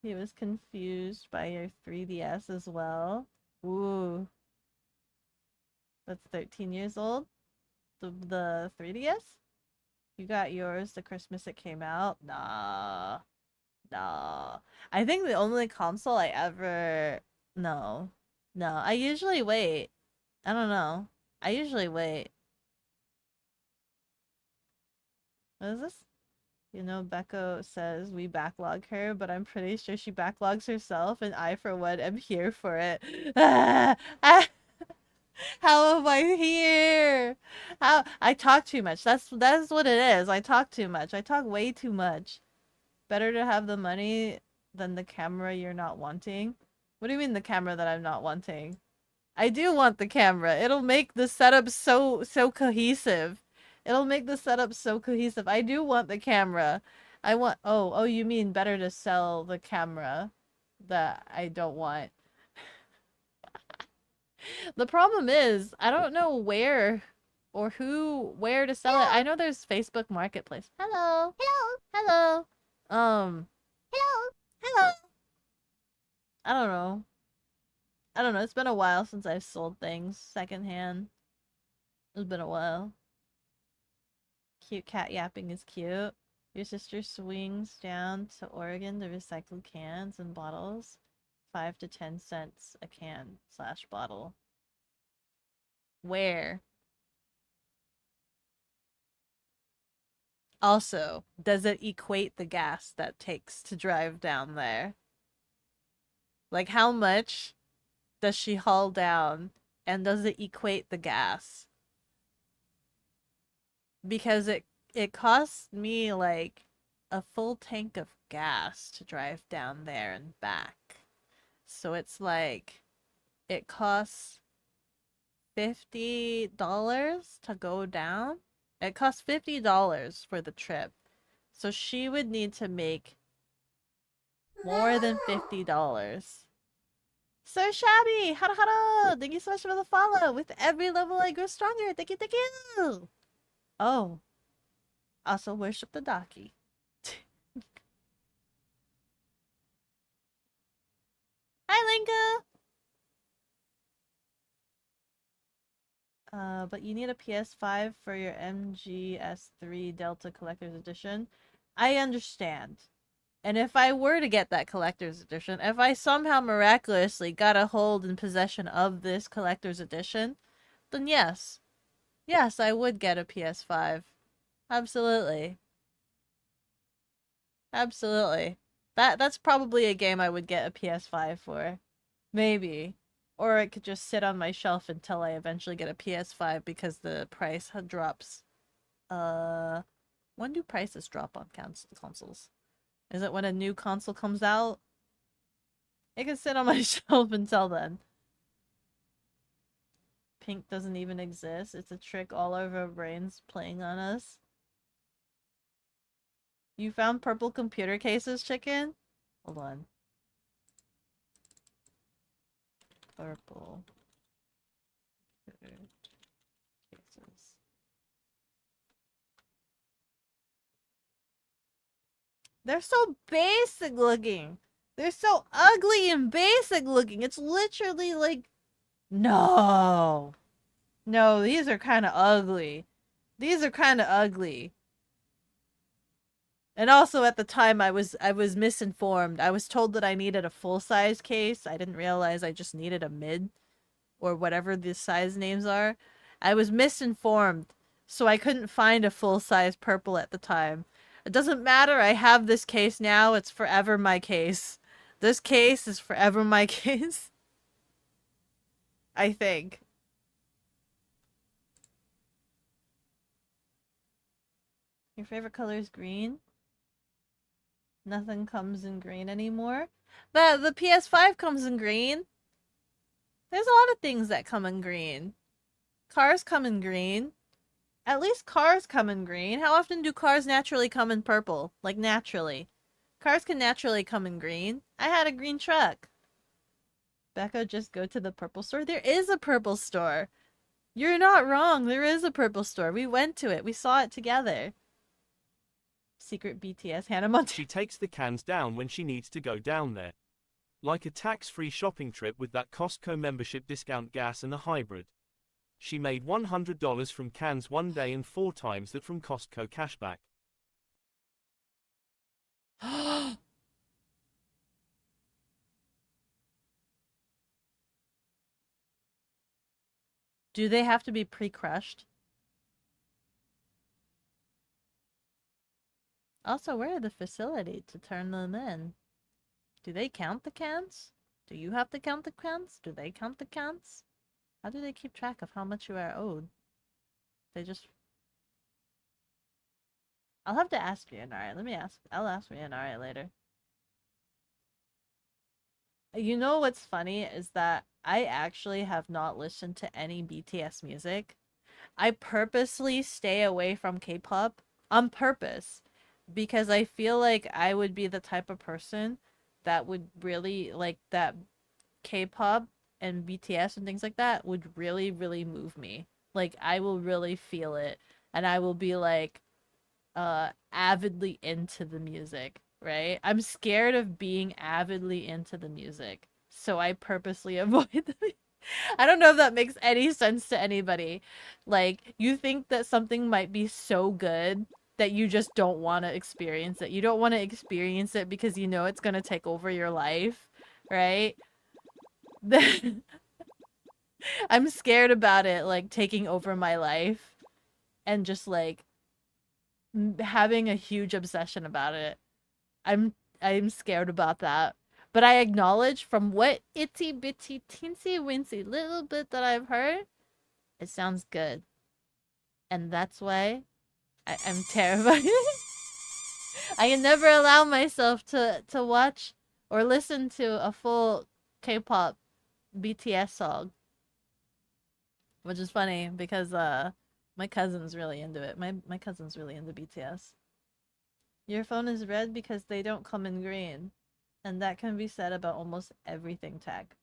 He was confused by your 3DS as well. Ooh. That's 13 years old? The 3DS? You got yours the Christmas it came out? Nah. Nah. I think the only console I ever... No. No. I usually wait. I don't know. I usually wait. What is this? You know, Beko says we backlog her, but I'm pretty sure she backlogs herself, and I, for one, am here for it. Ah, ah, how am I here? How I talk too much. That's what it is. I talk too much. I talk way too much. Better to have the money than the camera you're not wanting. What do you mean the camera that I'm not wanting? I do want the camera. It'll make the setup so cohesive. It'll make the setup so cohesive. I do want the camera. I want oh, you mean better to sell the camera that I don't want. The problem is, I don't know where or where to sell it. I know there's Facebook Marketplace. Hello. Hello. Hello. Hello. Hello. I don't know. I don't know. It's been a while since I've sold things secondhand. It's been a while. Cute cat yapping is cute. Your sister swings down to Oregon to recycle cans and bottles. 5 to 10 cents a can / bottle. Where? Also, does it equate the gas that takes to drive down there? Like, how much does she haul down, and does it equate the gas? Because it costs me like a full tank of gas to drive down there and back. So it's like it costs $50 to go down. It costs $50 for the trip. So she would need to make more than $50. So shabby! Hara hara! Thank you so much for the follow! With every level I grow stronger! Thank you, thank you! Oh. Also worship the Daki. Hi, Linka! But you need a PS5 for your MGS3 Delta Collector's Edition. I understand. And if I were to get that Collector's Edition, if I somehow miraculously got a hold in possession of this Collector's Edition, then yes. Yes, I would get a PS5. Absolutely. Absolutely. That's probably a game I would get a PS5 for. Maybe. Or it could just sit on my shelf until I eventually get a PS5 because the price drops. When do prices drop on consoles? Is it when a new console comes out? It can sit on my shelf until then. Pink doesn't even exist. It's a trick all over our brains playing on us. You found purple computer cases, chicken? Hold on. Purple computer cases. They're so basic looking. They're so ugly and basic looking. It's literally like... No. No, these are kind of ugly. These are kind of ugly. And also at the time I was misinformed. I was told that I needed a full-size case. I didn't realize I just needed a mid or whatever the size names are. I was misinformed, so I couldn't find a full-size purple at the time. It doesn't matter. I have this case now. It's forever my case. This case is forever my case. I think. Your favorite color is green? Nothing comes in green anymore. The PS5 comes in green. There's a lot of things that come in green. Cars come in green. At least cars come in green. How often do cars naturally come in purple? Like naturally. Cars can naturally come in green. I had a green truck. Beko, just go to the purple store. There is a purple store. You're not wrong. There is a purple store. We went to it. We saw it together. Secret BTS Hannah Montana. She takes the cans down when she needs to go down there. Like a tax-free shopping trip with that Costco membership discount gas and a hybrid. She made $100 from cans one day and 4 times that from Costco cashback. Do they have to be pre-crushed? Also, where are the facility to turn them in? Do they count the cans? Do you have to count the cans? Do they count the cans? How do they keep track of how much you are owed? They just... I'll have to ask Rianari. I'll ask Rianari later. You know what's funny is that I actually have not listened to any BTS music. I purposely stay away from K-pop on purpose because I feel like I would be the type of person that would really like that K-pop and BTS and things like that would really, really move me. Like I will really feel it and I will be like avidly into the music, right? I'm scared of being avidly into the music. So I purposely avoid the I don't know if that makes any sense to anybody. Like, you think that something might be so good that you just don't want to experience it. You don't want to experience it because you know it's going to take over your life, right? I'm scared about it, like, taking over my life and just, like, having a huge obsession about it. I'm scared about that. But I acknowledge from what itsy bitsy teensy wincy little bit that I've heard, it sounds good. And that's why I'm terrified. I can never allow myself to watch or listen to a full K-pop BTS song. Which is funny because my cousin's really into it. My cousin's really into BTS. Your phone is red because they don't come in green. And that can be said about almost everything tech.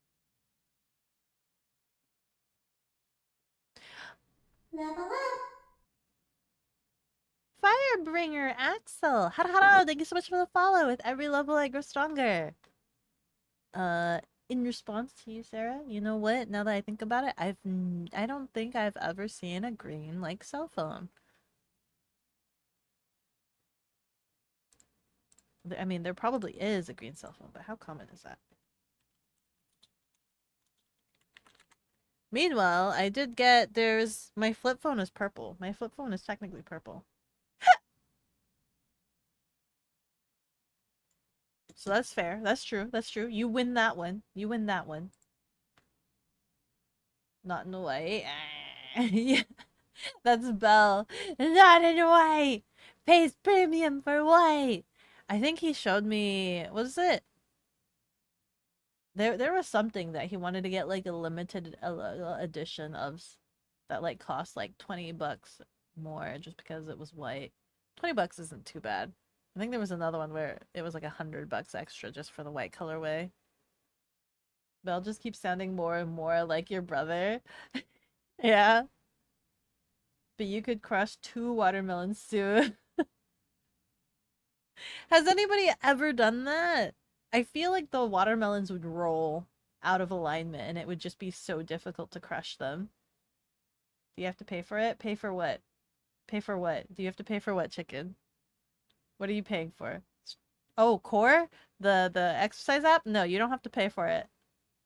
Level up! Firebringer Axel! Hello, thank you so much for the follow. With every level I grow stronger. In response to you, Sarah, you know what? Now that I think about it, I don't think I've ever seen a green, like, cell phone. I mean, there probably is a green cell phone, but how common is that? Meanwhile, I did get, my flip phone is purple. My flip phone is technically purple. So that's fair. That's true. That's true. You win that one. You win that one. Not in a way. Yeah. That's Belle. Not in a way. Pays premium for white. I think he showed me, what is it? There was something that he wanted to get like a limited edition of that like cost like $20 more just because it was white. $20 isn't too bad. I think there was another one where it was like $100 extra just for the white colorway. Belle just keeps sounding more and more like your brother. Yeah. But you could crush 2 watermelons too. Has anybody ever done that? I feel like the watermelons would roll out of alignment and it would just be so difficult to crush them. Do you have to pay for it? Pay for what? Pay for what? Do you have to pay for what, chicken? What are you paying for? Oh, Core? The exercise app? No, you don't have to pay for it.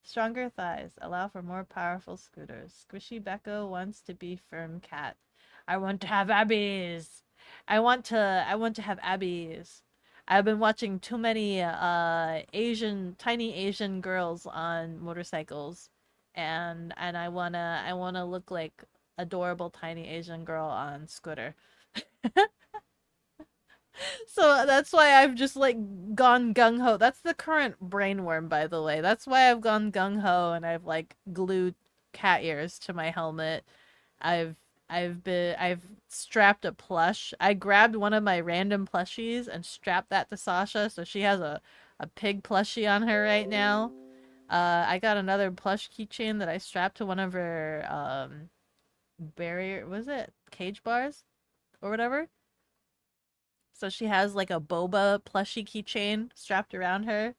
Stronger thighs allow for more powerful scooters. Squishy Beko wants to be firm cat. I want to have abbies. I want to have abbies. I've been watching too many tiny Asian girls on motorcycles, and I wanna look like adorable tiny Asian girl on scooter. So that's why I've just like gone gung ho. That's the current brainworm, by the way. That's why I've gone gung ho and I've like glued cat ears to my helmet. I've I've strapped a plush. I grabbed one of my random plushies and strapped that to Sasha, so she has a pig plushie on her right now. I got another plush keychain that I strapped to one of her barrier, was it cage bars or whatever? So she has like a boba plushie keychain strapped around her.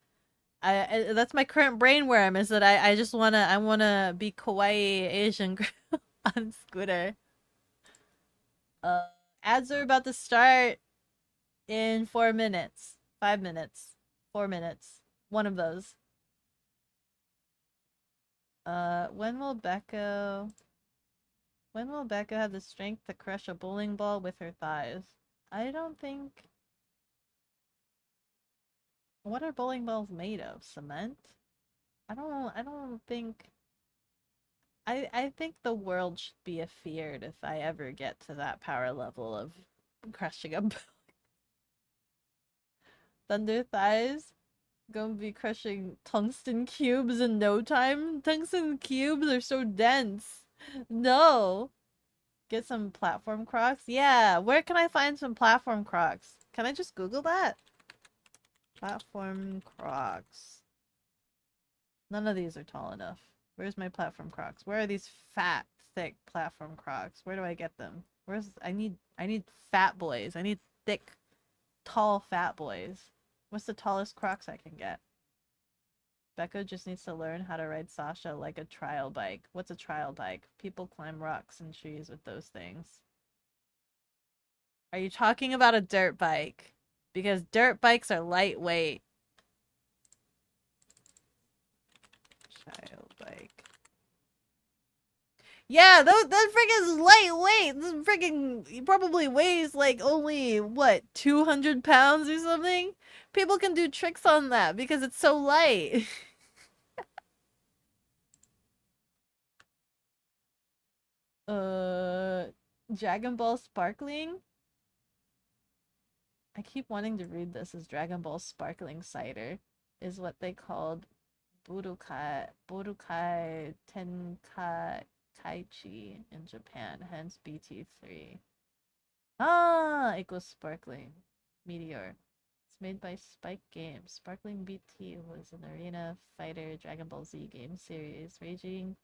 That's my current brainworm, is that I just wanna be kawaii Asian girl on scooter. Uh, Ads are about to start in 4 minutes, 5 minutes, 4 minutes. One of those. When will Beko have the strength to crush a bowling ball with her thighs? I don't think. What are bowling balls made of? Cement? I don't think. I think the world should be afeared if I ever get to that power level of crushing a Thunder thighs. Gonna be crushing tungsten cubes in no time. Tungsten cubes are so dense. No. Get some platform crocs. Yeah, where can I find some platform crocs? Can I just Google that? Platform crocs. None of these are tall enough. Where's my platform crocs? Where are these fat, thick platform crocs? Where do I get them? I need fat boys. I need thick, tall fat boys. What's the tallest crocs I can get? Beko just needs to learn how to ride Sasha like a trial bike. What's a trial bike? People climb rocks and trees with those things. Are you talking about a dirt bike? Because dirt bikes are lightweight. Child bike. Yeah, that freaking is lightweight. This freaking probably weighs like only, what, 200 pounds or something? People can do tricks on that because it's so light. Dragon Ball Sparkling? I keep wanting to read this as Dragon Ball Sparkling Cider, is what they called Budokai Tenkaichi in Japan, hence BT3. Ah, equals Sparkling. Meteor. It's made by Spike Games. Sparkling BT was an arena fighter Dragon Ball Z game series. Raging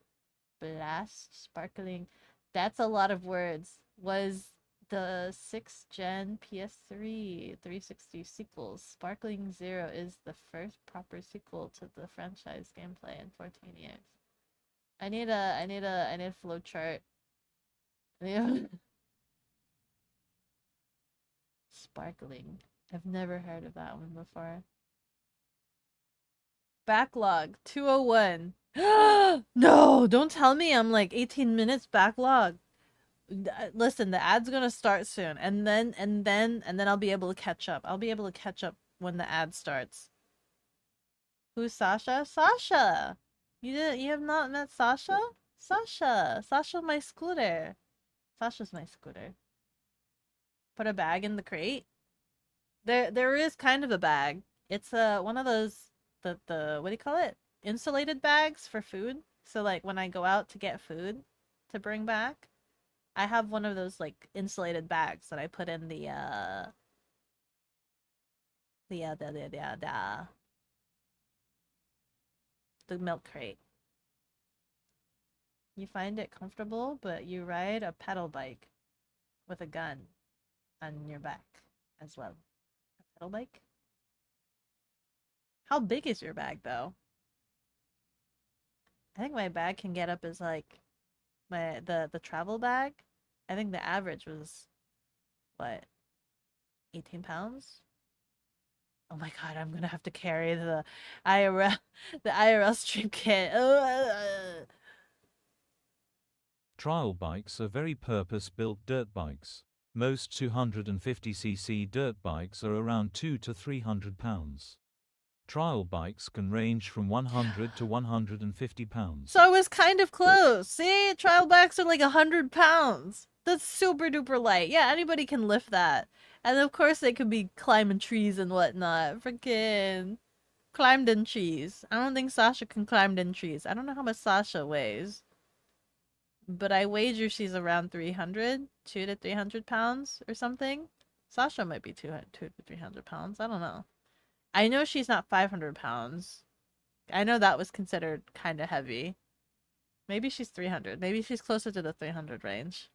Blast Sparkling. That's a lot of words. Was the 6th gen PS3 360 sequels. Sparkling Zero is the first proper sequel to the franchise gameplay in 14 years. I need a flowchart. Sparkling. I've never heard of that one before. Backlog 201. No, don't tell me I'm like 18 minutes backlog. Listen, the ad's gonna start soon, and then I'll be able to catch up. I'll be able to catch up when the ad starts. Who's Sasha? Sasha! You have not met Sasha? Sasha my scooter. Sasha's my scooter. Put a bag in the crate. There is kind of a bag. It's one of those the what do you call it? Insulated bags for food. So like when I go out to get food to bring back, I have one of those like insulated bags that I put in the milk crate. You find it comfortable, but you ride a pedal bike with a gun on your back as well. A pedal bike? How big is your bag though? I think my bag can get up as like the travel bag. I think the average was what, 18 pounds? Oh my god, I'm gonna have to carry the IRL stream kit. Trial bikes are very purpose-built dirt bikes. Most 250cc dirt bikes are around 200 to 300 pounds. Trial bikes can range from 100 to 150 pounds. So I was kind of close. See, trial bikes are like 100 pounds. That's super duper light. Yeah, anybody can lift that. And of course they could be climbing trees and whatnot. Freaking climbed in trees. I don't think Sasha can climb in trees. I don't know how much Sasha weighs. but I wager she's around 300, 2 to 300 pounds or something. Sasha might be 2 to 300 pounds. I don't know. I know she's not 500 pounds. I know that was considered kind of heavy. Maybe she's 300. Maybe she's closer to the 300 range.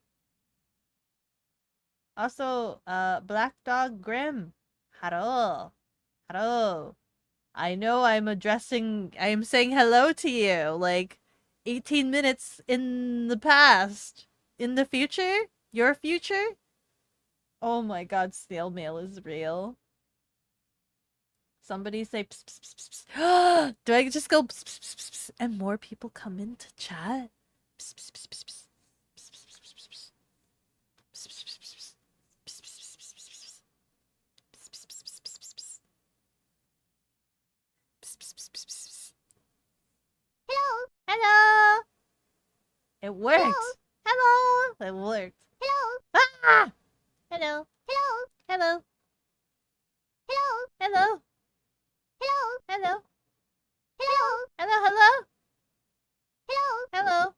Also, Black Dog Grim. Hello. Hello. I know I am saying hello to you like 18 minutes in the past. In the future? Your future? Oh my god, snail mail is real. Somebody say pss, pss, pss, pss, pss. Do I just go pss, pss, pss, pss, pss, and more people come into chat? Pss, pss, pss, pss, pss. Pss, pss, pss, pss, pss. Pss, pss, pss, pss, pss. Pss, pss, pss, pss, pss, pss. Pss, pss, pss, pss, pss, pss. Pss, pss, pss, pss, pss. Hello. Hello. It worked. Hello. It worked. Hello. Ah! Hello. Hello. Hello. Hello. Hello. Hello. Hello. Hello. Hello. Hello. Hello. Hello.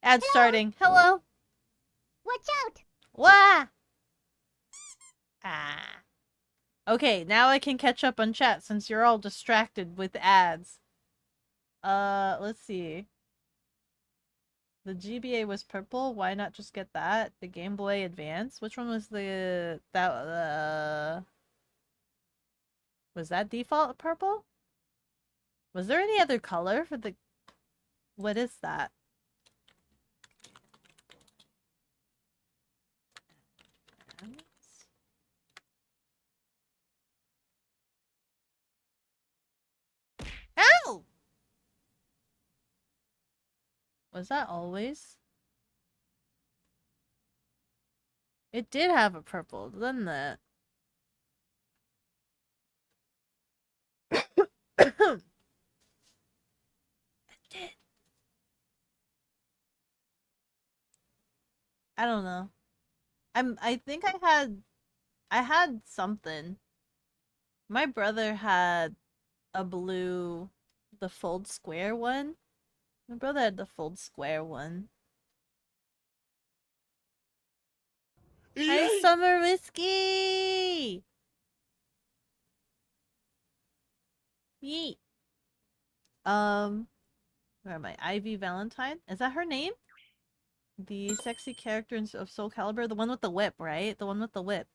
Ad starting. Hello. Watch out. Wah. Ah. Okay, now I can catch up on chat since you're all distracted with ads. Let's see. The GBA was purple. Why not just get that? The Game Boy Advance. Which one was was that default purple? Was there any other color for the... What is that? Ow! Was that always? It did have a purple, didn't it? It did. I don't know. I think I had something. My brother had a blue, the fold square one. My brother had the fold square one. Hi, Summer Whiskey! Yeet. Where am I? Ivy Valentine? Is that her name? The sexy character of Soul Calibur? The one with the whip, right? The one with the whip.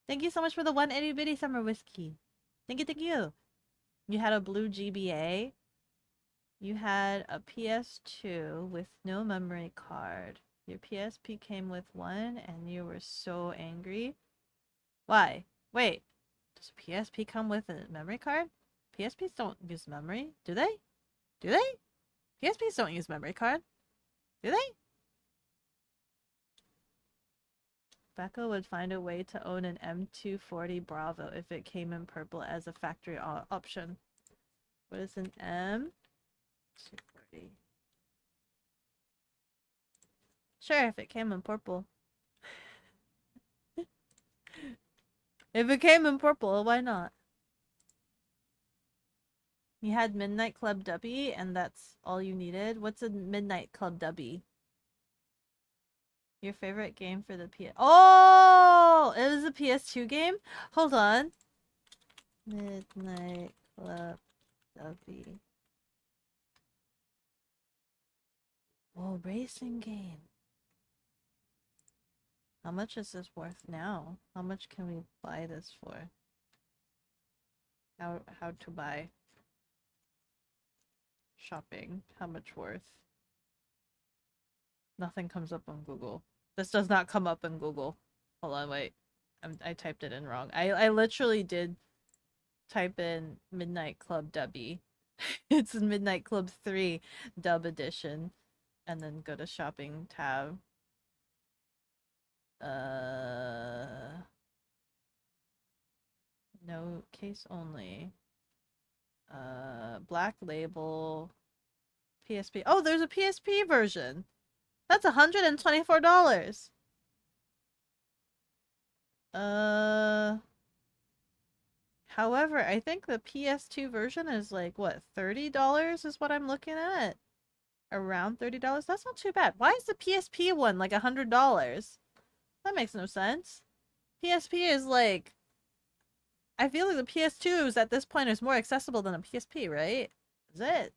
Thank you so much for the one itty bitty Summer Whiskey. Thank you, thank you. You had a blue GBA. You had a PS2 with no memory card. Your PSP came with one and you were so angry. Why? Wait. Does a PSP come with a memory card? PSPs don't use memory, do they? Do they? PSPs don't use memory card. Do they? Beko would find a way to own an M240 Bravo if it came in purple as a factory option. What is an M240? Sure, if it came in purple. If it came in purple, why not? You had Midnight Club Dubby, and that's all you needed? What's a Midnight Club Dubby? Your favorite game for the PS... Oh! It was a PS2 game? Hold on. Midnight Club Dubby. Oh, racing game. How much is this worth now? How much can we buy this for? How to buy? Shopping. How much worth? Nothing comes up on Google. This does not come up in Google. Hold on, wait. I typed it in wrong. I literally did type in Midnight Club Dubby. It's Midnight Club 3 Dub Edition. And then go to shopping tab. No, case only. Black label. PSP. Oh, there's a PSP version. That's $124. However, I think the PS2 version is like, what, $30 is what I'm looking at? Around $30. That's not too bad. Why is the PSP one like $100? That makes no sense. PSP is like, I feel like the PS2s at this point is more accessible than a PSP, right? Is it?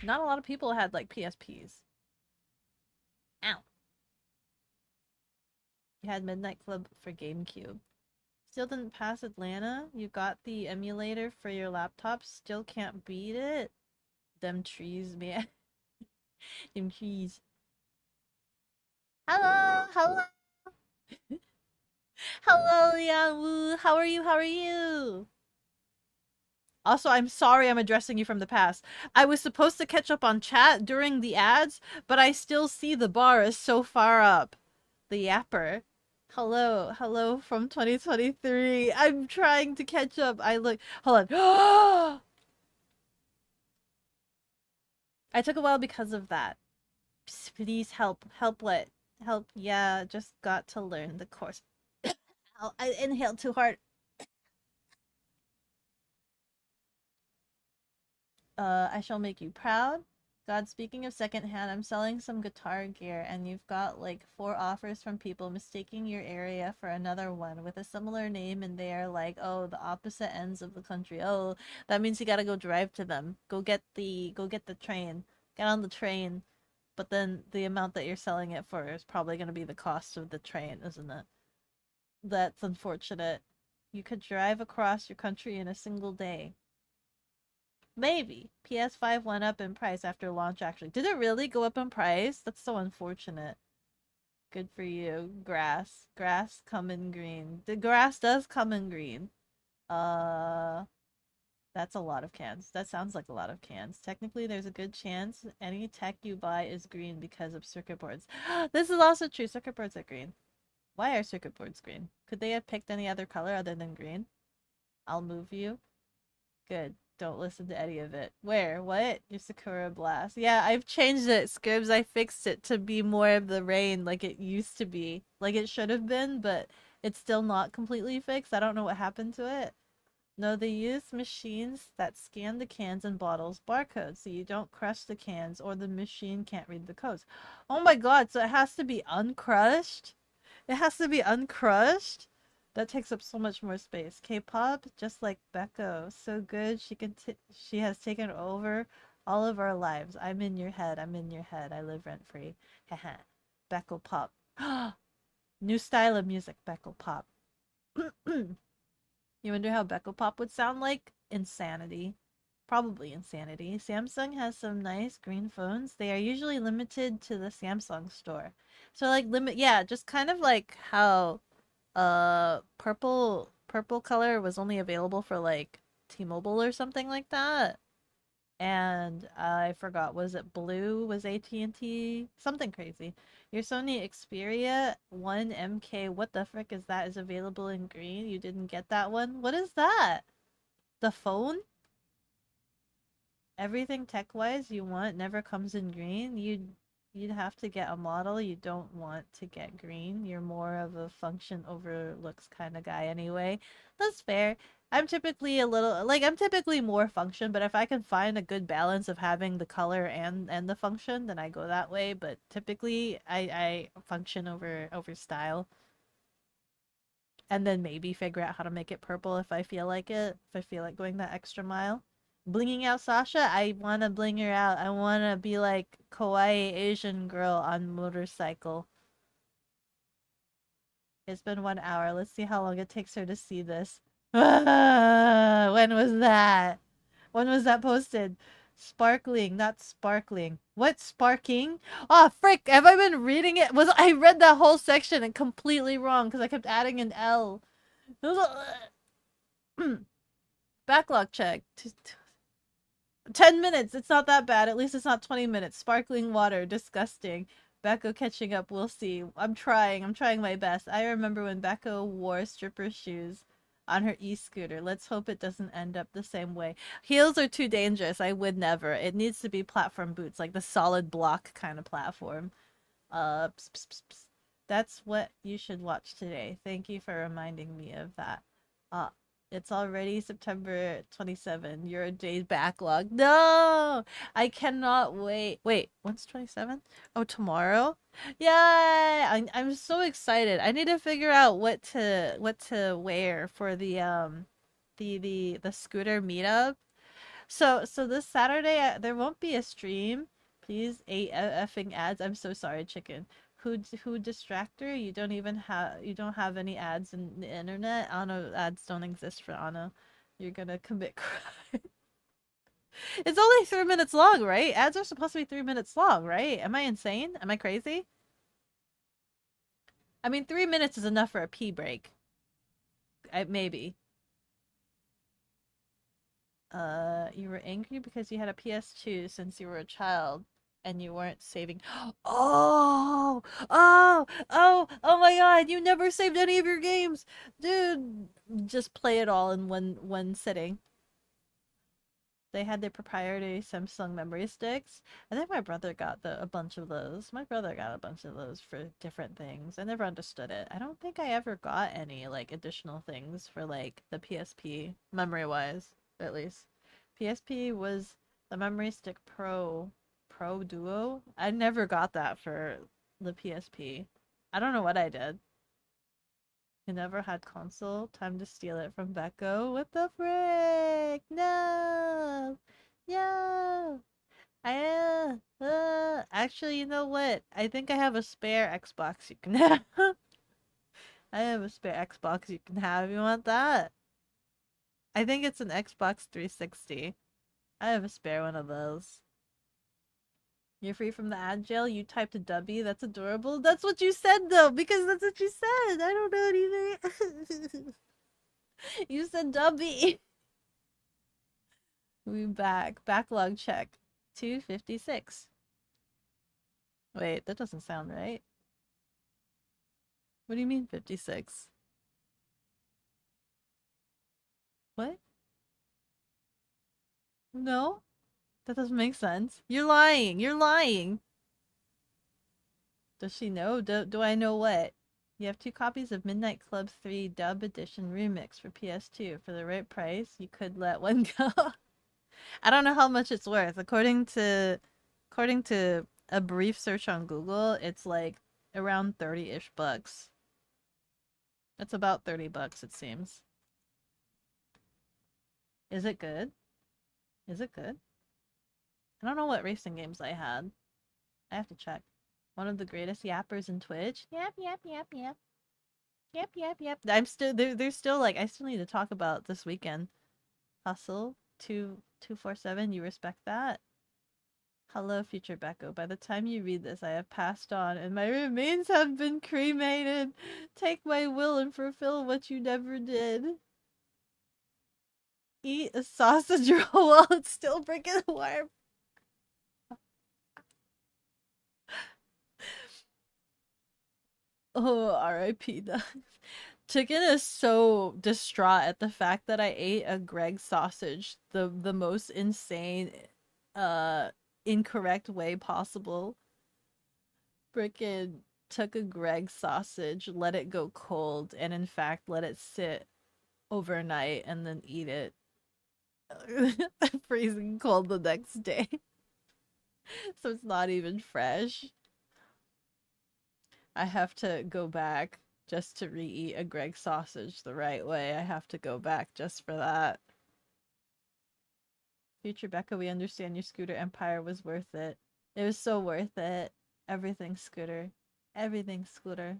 Not a lot of people had like PSPs. Ow. You had Midnight Club for GameCube. Still didn't pass Atlanta? You got the emulator for your laptop? Still can't beat it? Them trees, man. Them trees. Hello! Hello! Hello, Lianwu! How are you? How are you? Also, I'm sorry I'm addressing you from the past. I was supposed to catch up on chat during the ads, but I still see the bar is so far up. The yapper. Hello, hello from 2023. I'm trying to catch up. I look. Hold on. I took a while because of that. Please help. Help what? Help. Yeah, just got to learn the course. I inhaled too hard. I shall make you proud. God, speaking of secondhand, I'm selling some guitar gear, and you've got like 4 offers from people mistaking your area for another one with a similar name, and they are like, oh, the opposite ends of the country. Oh, that means you gotta go drive to them. Go get the train. Get on the train. But then the amount that you're selling it for is probably gonna be the cost of the train, isn't it? That's unfortunate. You could drive across your country in a single day. Maybe. PS5 went up in price after launch, actually. Did it really go up in price? That's so unfortunate. Good for you. Grass. Grass come in green. The grass does come in green. Uh, that's a lot of cans. That sounds like a lot of cans. Technically, there's a good chance any tech you buy is green because of circuit boards. This is also true. Circuit boards are green. Why are circuit boards green? Could they have picked any other color other than green? I'll move you. Good. Don't listen to any of it. Where? What? Your Sakura Blast. Yeah, I've changed it, Scribs. I fixed it to be more of the rain like it used to be. Like it should have been, but it's still not completely fixed. I don't know what happened to it. No, they use machines that scan the cans and bottles barcodes so you don't crush the cans or the machine can't read the codes. Oh my god, so it has to be uncrushed? It has to be uncrushed? That takes up so much more space. K-pop, just like Beko, so good. She has taken over all of our lives. I'm in your head. I'm in your head. I live rent free. Haha. Beko pop. New style of music. Beko pop. You wonder how Beko pop would sound like? Insanity. Probably insanity. Samsung has some nice green phones. They are usually limited to the Samsung store. So like yeah, just kind of like how purple color was only available for like T-Mobile or something like that. And I forgot, was it blue? Was AT&T? Something crazy. Your Sony Xperia 1 MK, what the frick is that? Is available in green? You didn't get that one? What is that? The phone? Everything tech-wise you want never comes in green. You'd have to get a model you don't want to get green. You're more of a function over looks kind of guy anyway. That's fair. I'm typically I'm typically more function, but if I can find a good balance of having the color and the function, then I go that way. But typically I function over style. And then maybe figure out how to make it purple if I feel like it. If I feel like going that extra mile. Blinging out Sasha? I wanna bling her out. I wanna be like kawaii Asian girl on motorcycle. It's been 1 hour. Let's see how long it takes her to see this. When was that? When was that posted? Sparkling, not sparkling. What sparking? Oh frick! Have I been reading it? I read that whole section and completely wrong because I kept adding an L. Backlog check. 10 minutes. It's not that bad. At least it's not 20 minutes. Sparkling water. Disgusting. Beko catching up. We'll see. I'm trying. I'm trying my best. I remember when Beko wore stripper shoes on her e-scooter. Let's hope it doesn't end up the same way. Heels are too dangerous. I would never. It needs to be platform boots, like the solid block kind of platform. Pss, pss, pss, pss. That's what you should watch today. Thank you for reminding me of that. It's already September 27. You're a day's backlog. No! I cannot wait. Wait, when's 27? Oh, tomorrow? Yay! I'm so excited. I need to figure out what to wear for the scooter meetup. So this Saturday there won't be a stream. Please, eight effing ads. I'm so sorry, chicken. Who distractor? You don't have any ads in the internet. Anno ads don't exist for Anno. You're gonna commit crime. It's only 3 minutes long, right? Ads are supposed to be 3 minutes long, right? Am I insane? Am I crazy? I mean, 3 minutes is enough for a pee break. Maybe. You were angry because you had a PS2 since you were a child and you weren't saving. Oh, oh my God! You never saved any of your games, dude. Just play it all in one sitting. They had their proprietary Samsung memory sticks. I think my brother got a bunch of those. My brother got a bunch of those for different things. I never understood it. I don't think I ever got any like additional things for like the PSP memory wise, at least. PSP was the Memory Stick Pro Duo. I never got that for the PSP. I don't know what I did. You never had console. Time to steal it from Beko. What the frick? No! No! Actually, you know what? I think I have a spare Xbox you can have. I have a spare Xbox you can have. You want that? I think it's an Xbox 360. I have a spare one of those. You're free from the ad jail. You typed a W. That's adorable. That's what you said, though, because that's what you said. I don't know anything. You said W. We back. Backlog check. 256. Wait, that doesn't sound right. What do you mean 56? What? No? That doesn't make sense. You're lying. You're lying. Does she know? Do I know what? You have 2 copies of Midnight Club 3 Dub Edition Remix for PS2. For the right price, you could let one go. I don't know how much it's worth. According to a brief search on Google, it's like around 30-ish bucks. It's about 30 bucks, it seems. Is it good? Is it good? I don't know what racing games I had. I have to check. One of the greatest yappers in Twitch. Yap, yap, yap, yap. Yep, yep, yep. I'm still there's still like I still need to talk about this weekend. Hustle 247. You respect that? Hello, future Beko. By the time you read this, I have passed on, and my remains have been cremated. Take my will and fulfill what you never did. Eat a sausage roll while it's still freaking warm. Oh, R.I.P. Chicken is so distraught at the fact that I ate a Greg sausage the most insane, incorrect way possible. Frickin' took a Greg sausage, let it go cold, and in fact let it sit overnight and then eat it freezing cold the next day. So it's not even fresh. I have to go back just to re-eat a Greg sausage the right way. I have to go back just for that. Future Becca, we understand your scooter empire was worth it. It was so worth it. Everything scooter. Everything scooter.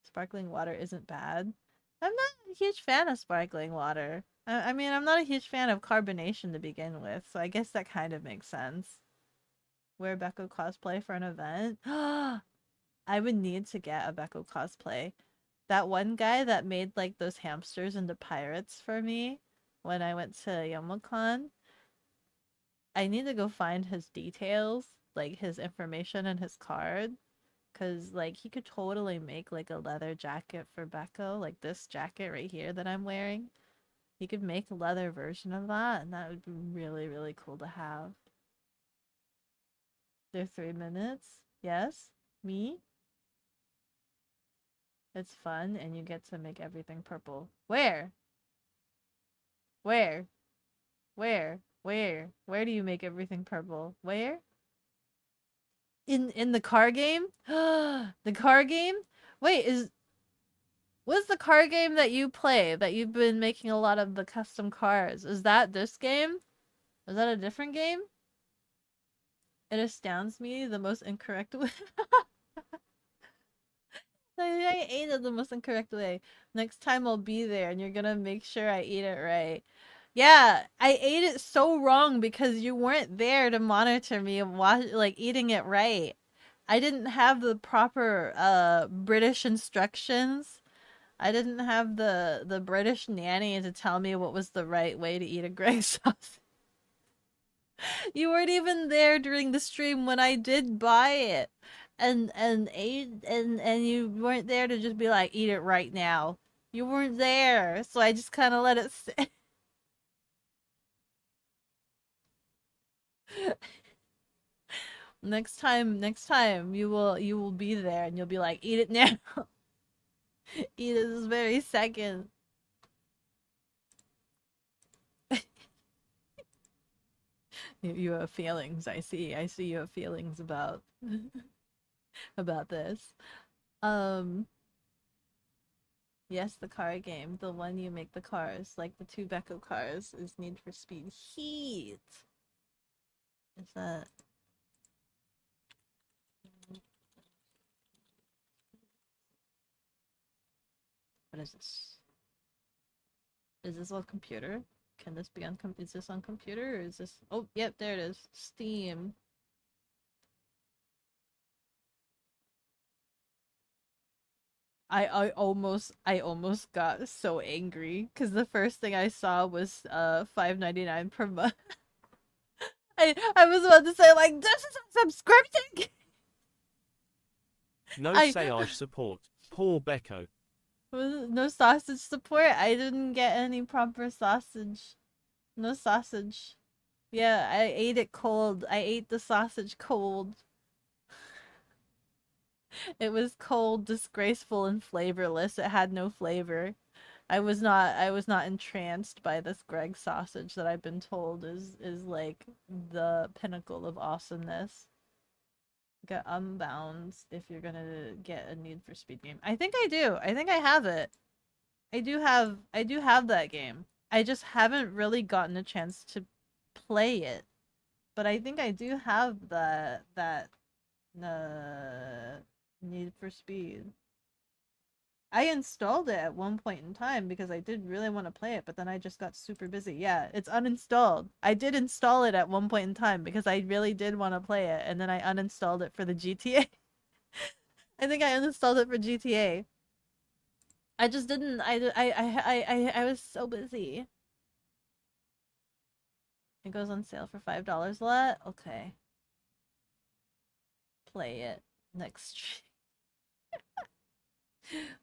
Sparkling water isn't bad. I'm not a huge fan of sparkling water. I mean, I'm not a huge fan of carbonation to begin with, so I guess that kind of makes sense. Wear Beko cosplay for an event? I would need to get a Beko cosplay. That one guy that made like those hamsters into pirates for me when I went to Yomocon, I need to go find his details, like his information and his card. Cause like he could totally make like a leather jacket for Beko, like this jacket right here that I'm wearing. He could make a leather version of that, and that would be really, really cool to have. They're 3 minutes. Yes? Me? It's fun, and you get to make everything purple. Where? Where? Where? Where? Where do you make everything purple? Where? In the car game? The car game? Wait, what's the car game that you play that you've been making a lot of the custom cars? Is that this game? Is that a different game? It astounds me the most incorrect way. I ate it the most incorrect way. Next time I'll be there and you're gonna make sure I eat it right. Yeah, I ate it so wrong because you weren't there to monitor me and watch, like, eating it right. I didn't have the proper British instructions. I didn't have the British nanny to tell me what was the right way to eat a Greg sauce. You weren't even there during the stream when I did buy it. And ate and you weren't there to just be like, eat it right now. You weren't there, so I just kind of let it sit. Next time you will be there and you'll be like, eat it now. Eat it this very second. You have feelings. I see you have feelings about about this. Um yes, the car game, the one you make the cars, like the two Beko cars, is Need for Speed Heat. Is that what is this? Is this on computer? Can this be on is this on computer or is this oh yep, there it is. Steam. I almost got so angry because the first thing I saw was $5.99 per month. I was about to say like this is a subscription. No I Sayage support. Poor Beko. no sausage support. I didn't get any proper sausage. No sausage. Yeah, I ate it cold. I ate the sausage cold. It was cold, disgraceful, and flavorless. It had no flavor. I was not entranced by this Greg sausage that I've been told is like the pinnacle of awesomeness. Get Unbound if you're gonna get a Need for Speed game. I think I do. I think I have it. I do have that game. I just haven't really gotten a chance to play it. But I think I do have that Need for Speed. I installed it at one point in time because I did really want to play it, but then I just got super busy. Yeah, it's uninstalled. I did install it at one point in time because I really did want to play it, and then I uninstalled it for the GTA. I think I uninstalled it for GTA. I just didn't. I was so busy. It goes on sale for $5 a lot. Okay. Play it next stream.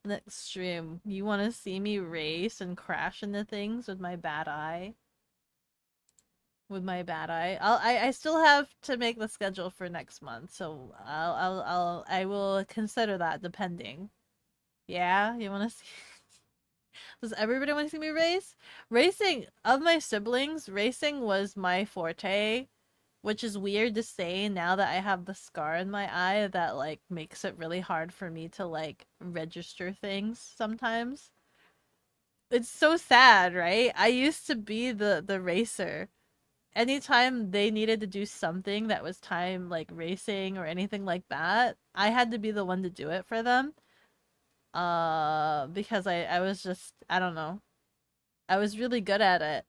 Next stream. You want to see me race and crash into things with my bad eye? With my bad eye. I still have to make the schedule for next month, so I will consider that depending. Yeah, you want to see? Does everybody want to see me race? Racing, of my siblings, racing was my forte, which is weird to say now that I have the scar in my eye that like makes it really hard for me to like register things sometimes. It's so sad, right? I used to be the racer. Anytime they needed to do something that was time like racing or anything like that, I had to be the one to do it for them. Because I was just I don't know. I was really good at it.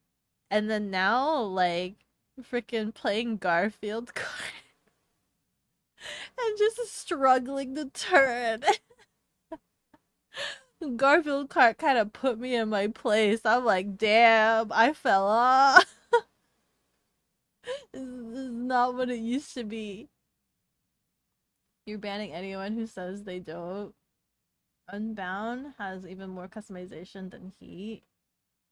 And then now like freaking playing Garfield card and just struggling to turn. Garfield cart kind of put me in my place. I'm like, damn, I fell off. This is not what it used to be. You're banning anyone who says they don't. Unbound has even more customization than Heat.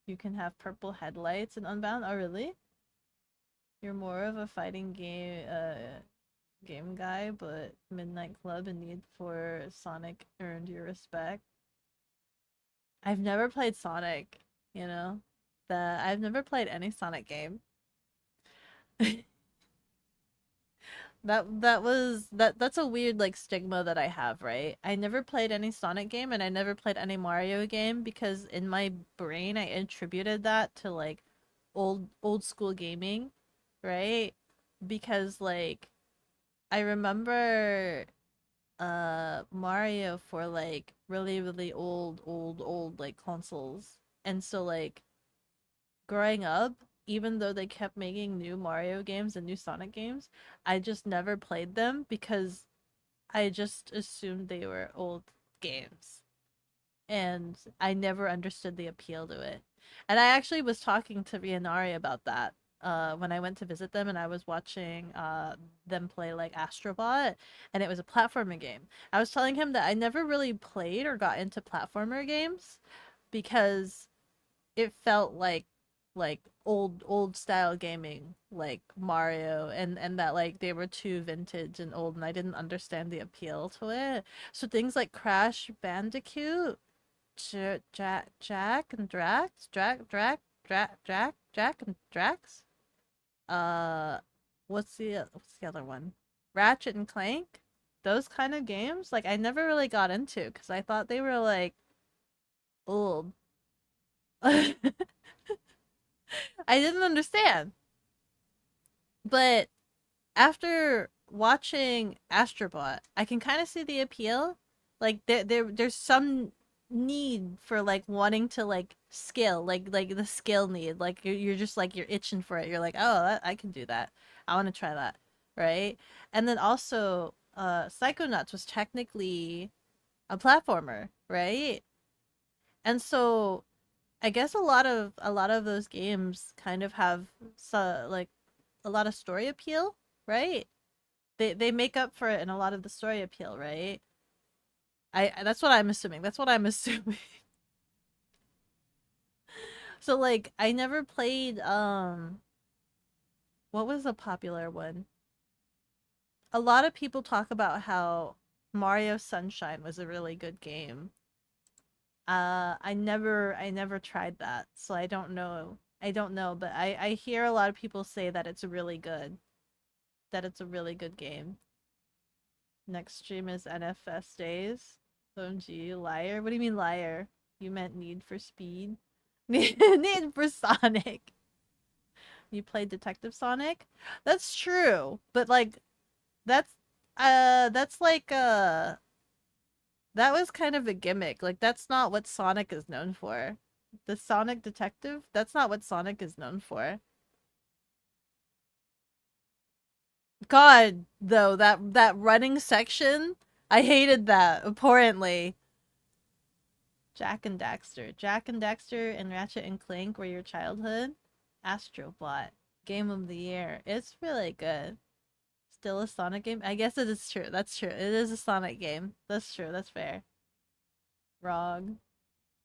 You can have purple headlights in Unbound. Oh, really? You're more of a fighting game guy, but Midnight Club and Need for Sonic earned your respect. I've never played Sonic, you know? I've never played any Sonic game. That's a weird like stigma that I have, right? I never played any Sonic game and I never played any Mario game because in my brain I attributed that to like old school gaming, right? Because like I remember Mario for like really old like consoles. And so like growing up, even though they kept making new Mario games and new Sonic games, I just never played them because I just assumed they were old games. And I never understood the appeal to it. And I actually was talking to Rianari about that when I went to visit them and I was watching them play like Astrobot and it was a platformer game. I was telling him that I never really played or got into platformer games because it felt like old style gaming like Mario and that like they were too vintage and old and I didn't understand the appeal to it. So things like Crash Bandicoot, Jack and Drax, Jack and Drax. Uh what's the other one? Ratchet and Clank? Those kind of games like I never really got into because I thought they were like old. I didn't understand. But after watching Astrobot, I can kind of see the appeal. Like there's some need for like wanting to like skill, like the skill need. Like you're just like you're itching for it. You're like, "Oh, I can do that. I want to try that." Right? And then also Psychonauts was technically a platformer, right? And so I guess a lot of those games kind of have like a lot of story appeal, right? They make up for it in a lot of the story appeal, right? That's what I'm assuming. That's what I'm assuming. So like I never played what was a popular one? A lot of people talk about how Mario Sunshine was a really good game. I never tried that, so I don't know. I don't know, but I hear a lot of people say that it's really good. That it's a really good game. Next stream is NFS days. OMG, liar. What do you mean liar? You meant Need for Speed? Need for Sonic. You played Detective Sonic? That's true, but like that's that's like that was kind of a gimmick. Like that's not what Sonic is known for. The Sonic Detective? That's not what Sonic is known for. God, though, that running section, I hated that abhorrently. Jack and Daxter. Jack and Daxter and Ratchet and Clank were your childhood? Astrobot. Game of the year. It's really good. Still a Sonic game? I guess it is true. That's true. It is a Sonic game. That's true. That's fair. Rog.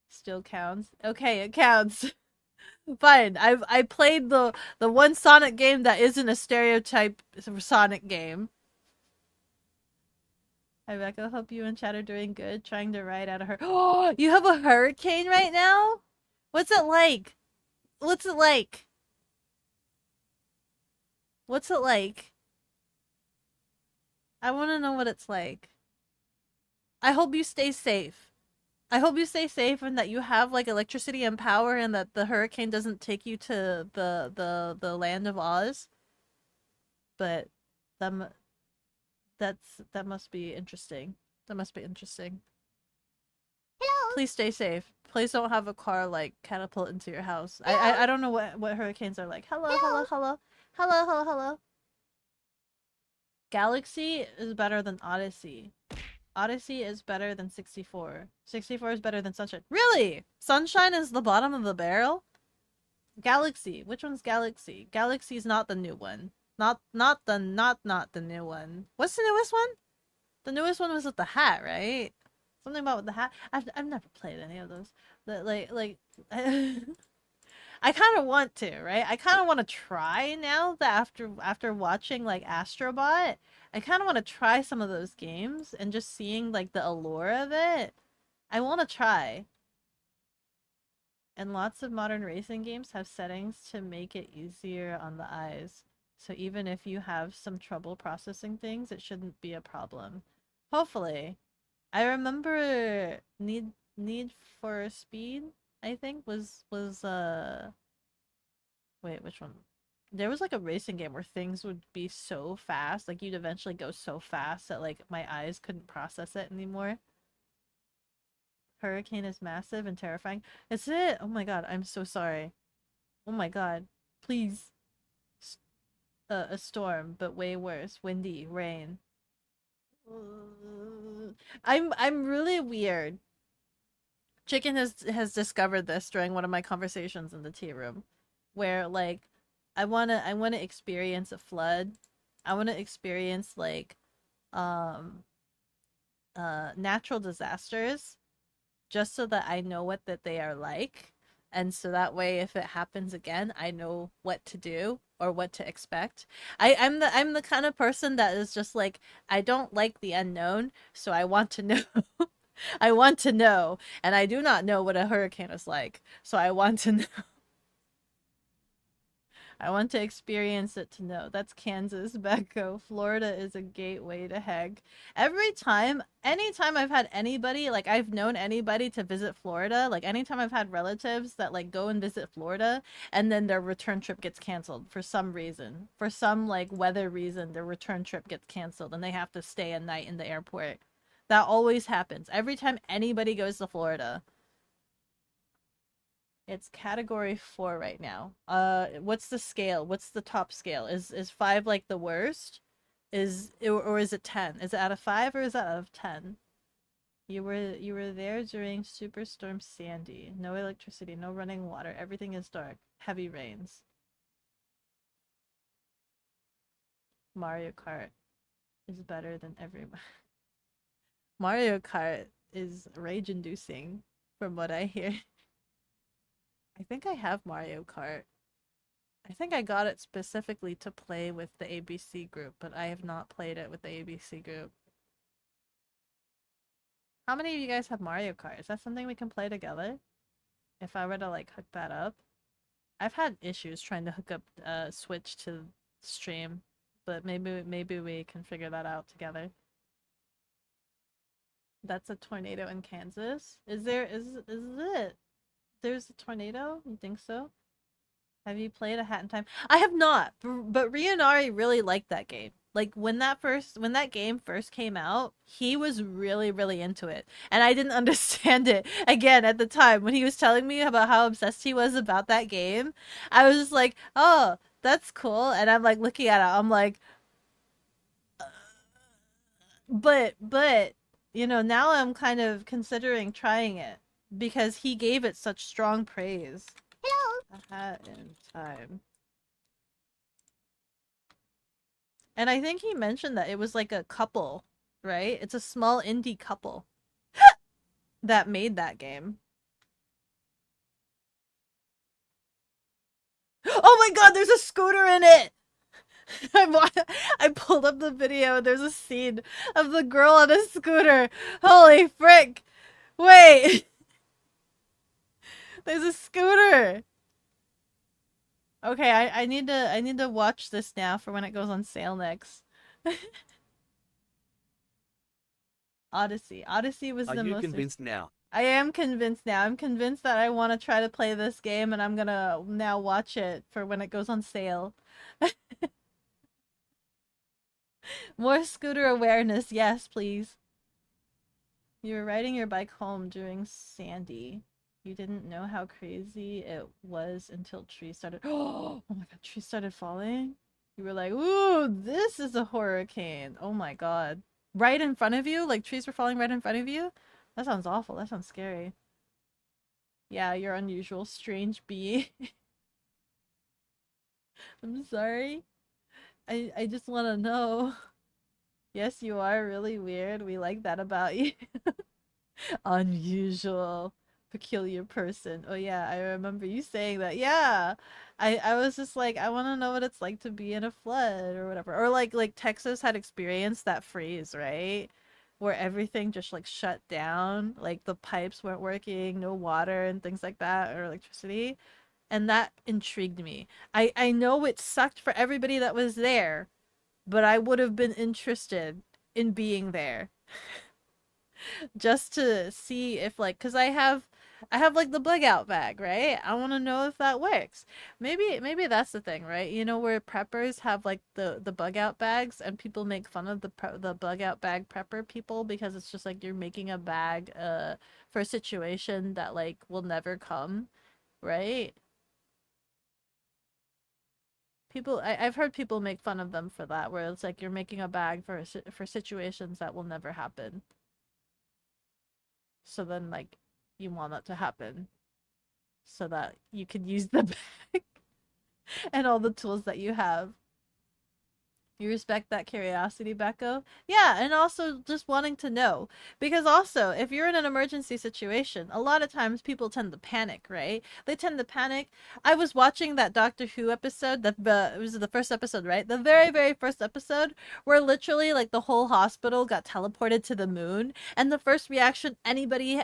Still counts. Okay, it counts. Fine. I played the one Sonic game that isn't a stereotype Sonic game. Hi Becca, hope you and Chad are doing good. Trying to ride out of her. Oh, you have a hurricane right now? What's it like? What's it like? What's it like? I want to know what it's like. I hope you stay safe. I hope you stay safe and that you have like electricity and power and that the hurricane doesn't take you to the land of Oz. But that that must be interesting. That must be interesting. Hello. Please stay safe. Please don't have a car like catapult into your house. I don't know what hurricanes are like. Hello, hello, hello. Hello, hello, hello. Galaxy is better than Odyssey. Odyssey is better than 64. 64 is better than Sunshine. Really? Sunshine is the bottom of the barrel? Galaxy. Which one's Galaxy? Galaxy's not the new one. Not the new one. What's the newest one? The newest one was with the hat, right? Something about with the hat. I've never played any of those. Like I kind of want to, right? I kind of want to try now that after watching like Astrobot, I kind of want to try some of those games and just seeing like the allure of it. I want to try. And lots of modern racing games have settings to make it easier on the eyes. So even if you have some trouble processing things, it shouldn't be a problem. Hopefully. I remember Need for Speed, I think was wait, which one? There was like a racing game where things would be so fast, like you'd eventually go so fast that like my eyes couldn't process it anymore. Hurricane is massive and terrifying. Is it? Oh my god, I'm so sorry. Oh my god. Please. A storm, but way worse. Windy, rain. I'm really weird. Chicken has discovered this during one of my conversations in the tea room, where like I wanna experience a flood. I wanna experience like um natural disasters just so that I know what that they are like. And so that way if it happens again, I know what to do or what to expect. I'm the kind of person that is just like I don't like the unknown, so I want to know. I want to know, and I do not know what a hurricane is like, so I want to know. I want to experience it to know. That's Kansas, Beko. Florida is a gateway to heck. Every time, anytime I've had anybody, like I've known anybody to visit Florida, like anytime I've had relatives that like go and visit Florida and then their return trip gets canceled for some reason. For some like weather reason, their return trip gets canceled and they have to stay a night in the airport. That always happens. Every time anybody goes to Florida. It's category 4 right now. What's the scale? What's the top scale? Is 5 like the worst? Or is it 10? Is it out of 5 or is it out of 10? You were there during Superstorm Sandy. No electricity, no running water. Everything is dark. Heavy rains. Mario Kart is better than everyone. Mario Kart is rage-inducing from what I hear. I think I have Mario Kart. I think I got it specifically to play with the ABC group, but I have not played it with the ABC group. How many of you guys have Mario Kart? Is that something we can play together? If I were to like hook that up? I've had issues trying to hook up Switch to stream, but maybe we can figure that out together. That's a tornado in Kansas. Is it? There's a tornado? You think so? Have you played A Hat in Time? I have not, but Rionari really liked that game. Like when that game first came out, he was really, really into it. And I didn't understand it again at the time when he was telling me about how obsessed he was about that game. I was just like, "Oh, that's cool." And I'm like looking at it, I'm like, but now I'm kind of considering trying it because he gave it such strong praise. Hello. A Hat in Time. And I think he mentioned that it was like a couple, right? It's a small indie couple that made that game. Oh my god, there's a scooter in it! I pulled up the video. There's a scene of the girl on a scooter. Holy frick! Wait! There's a scooter! Okay, I need to watch this now for when it goes on sale next. Odyssey. Odyssey was Are the you most. convinced now? I am convinced now. I'm convinced that I want to try to play this game, and I'm gonna now watch it for when it goes on sale. More scooter awareness, yes, please. You were riding your bike home during Sandy. You didn't know how crazy it was until trees started. Oh my god, trees started falling. You were like, "Ooh, this is a hurricane." Oh my god. Right in front of you? Like trees were falling right in front of you? That sounds awful. That sounds scary. Yeah, you're unusual, strange bee. I'm sorry. I just want to know. Yes, you are really weird. We like that about you. Unusual, peculiar person. Oh yeah, I remember you saying that. Yeah. I was just like, I want to know what it's like to be in a flood or whatever. Or like Texas had experienced that freeze, right? where everything just like shut down, like the pipes weren't working, no water and things like that, or electricity. And that intrigued me. I know it sucked for everybody that was there, but I would have been interested in being there just to see if like, cuz I have like the bug out bag, right? I want to know if that works. Maybe that's the thing, right? You know, where preppers have like the bug out bags and people make fun of the bug out bag prepper people because it's just like you're making a bag for a situation that like will never come, right? I've heard people make fun of them for that, where it's like you're making a bag for situations that will never happen. So then, like, you want that to happen so that you can use the bag and all the tools that you have. You respect that curiosity, Beko? Yeah, and also just wanting to know. Because also, if you're in an emergency situation, a lot of times people tend to panic, right? They tend to panic. I was watching that Doctor Who episode, it was the first episode, right? The very, very first episode, where literally, like, the whole hospital got teleported to the moon, and the first reaction everybody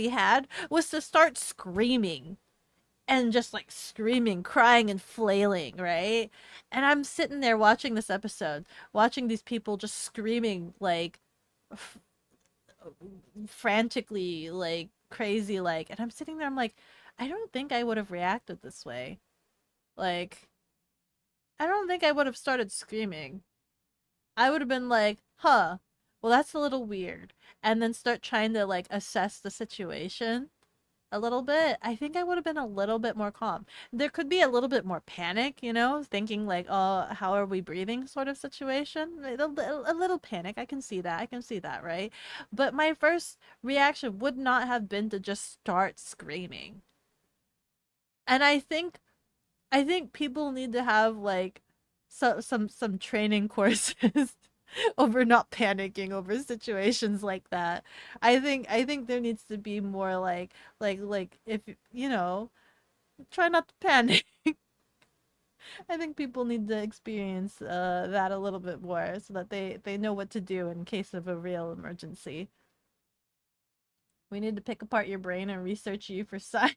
had was to start screaming and just like screaming, crying, and flailing, right? And I'm sitting there watching this episode, watching these people just screaming like f- frantically, like crazy, like, and I'm sitting there, I'm like, I don't think I would have reacted this way. Like, I don't think I would have started screaming. I would have been like, huh, well, that's a little weird. And then start trying to like assess the situation a little bit. I think I would have been a little bit more calm. There could be a little bit more panic, you know, thinking like, oh, how are we breathing sort of situation. A little panic. I can see that. I can see that, right? But my first reaction would not have been to just start screaming. And I think people need to have like some training courses over not panicking over situations like that. I think there needs to be more like if you know, try not to panic. I think people need to experience that a little bit more so that they know what to do in case of a real emergency. We need to pick apart your brain and research you for science.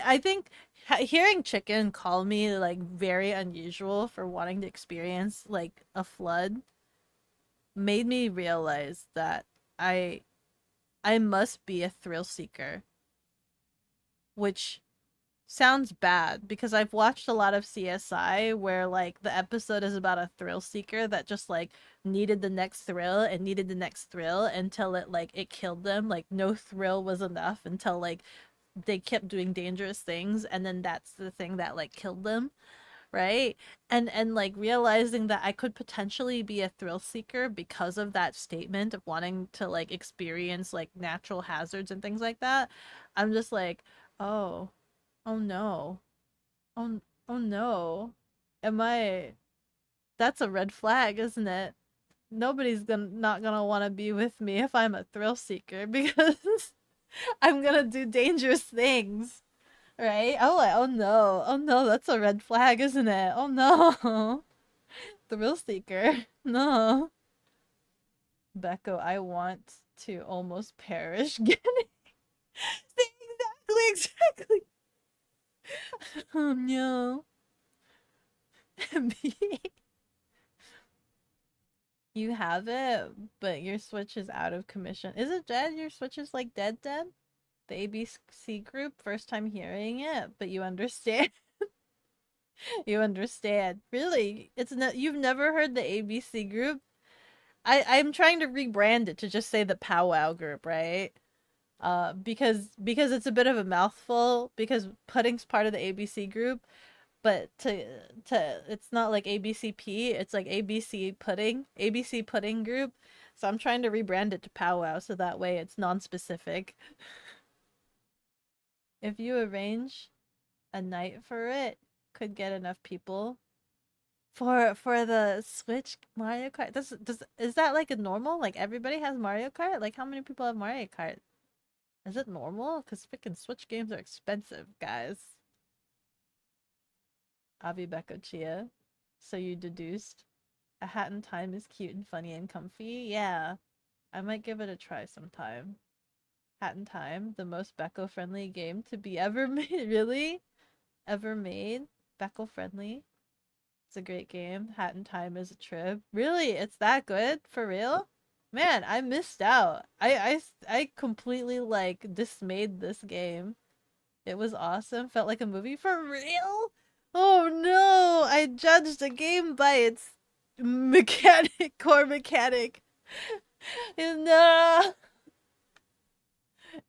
I think hearing Chicken call me like very unusual for wanting to experience like a flood made me realize that I I must be a thrill seeker, which sounds bad because I've watched a lot of CSI where like the episode is about a thrill seeker that just like needed the next thrill and needed the next thrill until it killed them. Like no thrill was enough until like they kept doing dangerous things and then that's the thing that like killed them, right? And like realizing that I could potentially be a thrill seeker because of that statement of wanting to like experience like natural hazards and things like that. I'm just like, oh, oh no. Oh, oh no. Am I That's a red flag, isn't it? Nobody's gonna not gonna want to be with me if I'm a thrill seeker because I'm gonna do dangerous things, right? Oh, oh no. Oh no, that's a red flag, isn't it? Oh no. Thrill seeker. No. Beko, I want to almost perish getting exactly. Oh no. You have it, but your Switch is out of commission. Is it dead? Your Switch is like dead dead? The ABC group, first time hearing it, but you understand. You understand. Really? It's not you've never heard the ABC group? I'm trying to rebrand it to just say the powwow group, right? Because it's a bit of a mouthful because pudding's part of the ABC group, but to it's not like ABCP, it's like ABC pudding group. So I'm trying to rebrand it to powwow so that way it's non-specific. If you arrange a night for it, could get enough people for the Switch Mario Kart. Is that like a normal? Like everybody has Mario Kart? Like how many people have Mario Kart? Is it normal? Because freaking Switch games are expensive, guys. Avi Beko Chia. So you deduced A Hat in Time is cute and funny and comfy? Yeah. I might give it a try sometime. Hat in Time, the most Beko friendly game to be ever made. Really? Ever made? Beko friendly? It's a great game. Hat in Time is a trip. Really? It's that good? For real? Man, I missed out. I completely like dismayed this game. It was awesome. Felt like a movie. For real? Oh no! I judged a game by its core mechanic. No!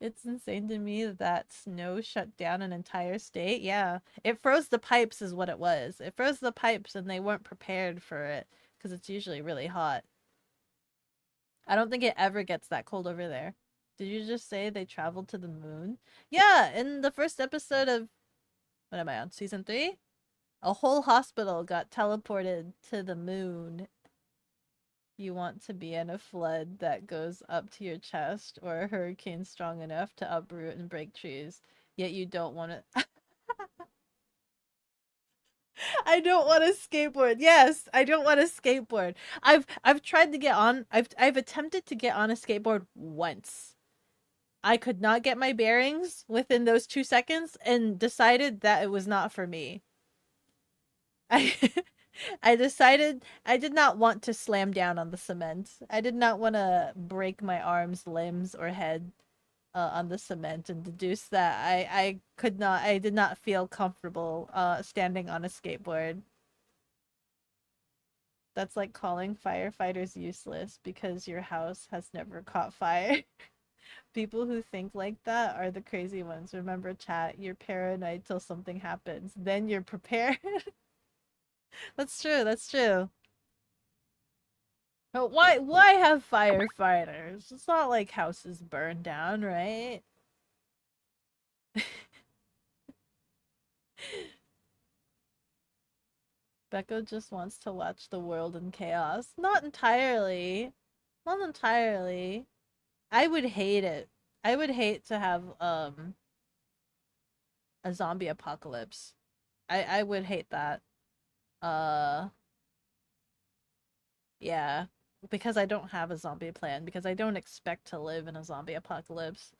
It's insane to me that snow shut down an entire state. Yeah. It froze the pipes is what it was. It froze the pipes and they weren't prepared for it because it's usually really hot. I don't think it ever gets that cold over there. Did you just say they traveled to the moon? Yeah, in the first episode of what am I on? Season 3? A whole hospital got teleported to the moon. You want to be in a flood that goes up to your chest or a hurricane strong enough to uproot and break trees, yet you don't want to. I don't want to skateboard. Yes, I don't want to skateboard. I've tried to get on. I've attempted to get on a skateboard once. I could not get my bearings within those 2 seconds and decided that it was not for me. I I decided I did not want to slam down on the cement. I did not want to break my arms, limbs, or head on the cement and deduce that I did not feel comfortable standing on a skateboard. That's like calling firefighters useless because your house has never caught fire. People who think like that are the crazy ones. Remember, chat, you're paranoid till something happens. Then you're prepared. That's true, that's true. But why have firefighters? It's not like houses burn down, right? Beko just wants to watch the world in chaos. Not entirely. Not entirely. I would hate it. I would hate to have a zombie apocalypse. I would hate that. Uh yeah, because I don't have a zombie plan because I don't expect to live in a zombie apocalypse.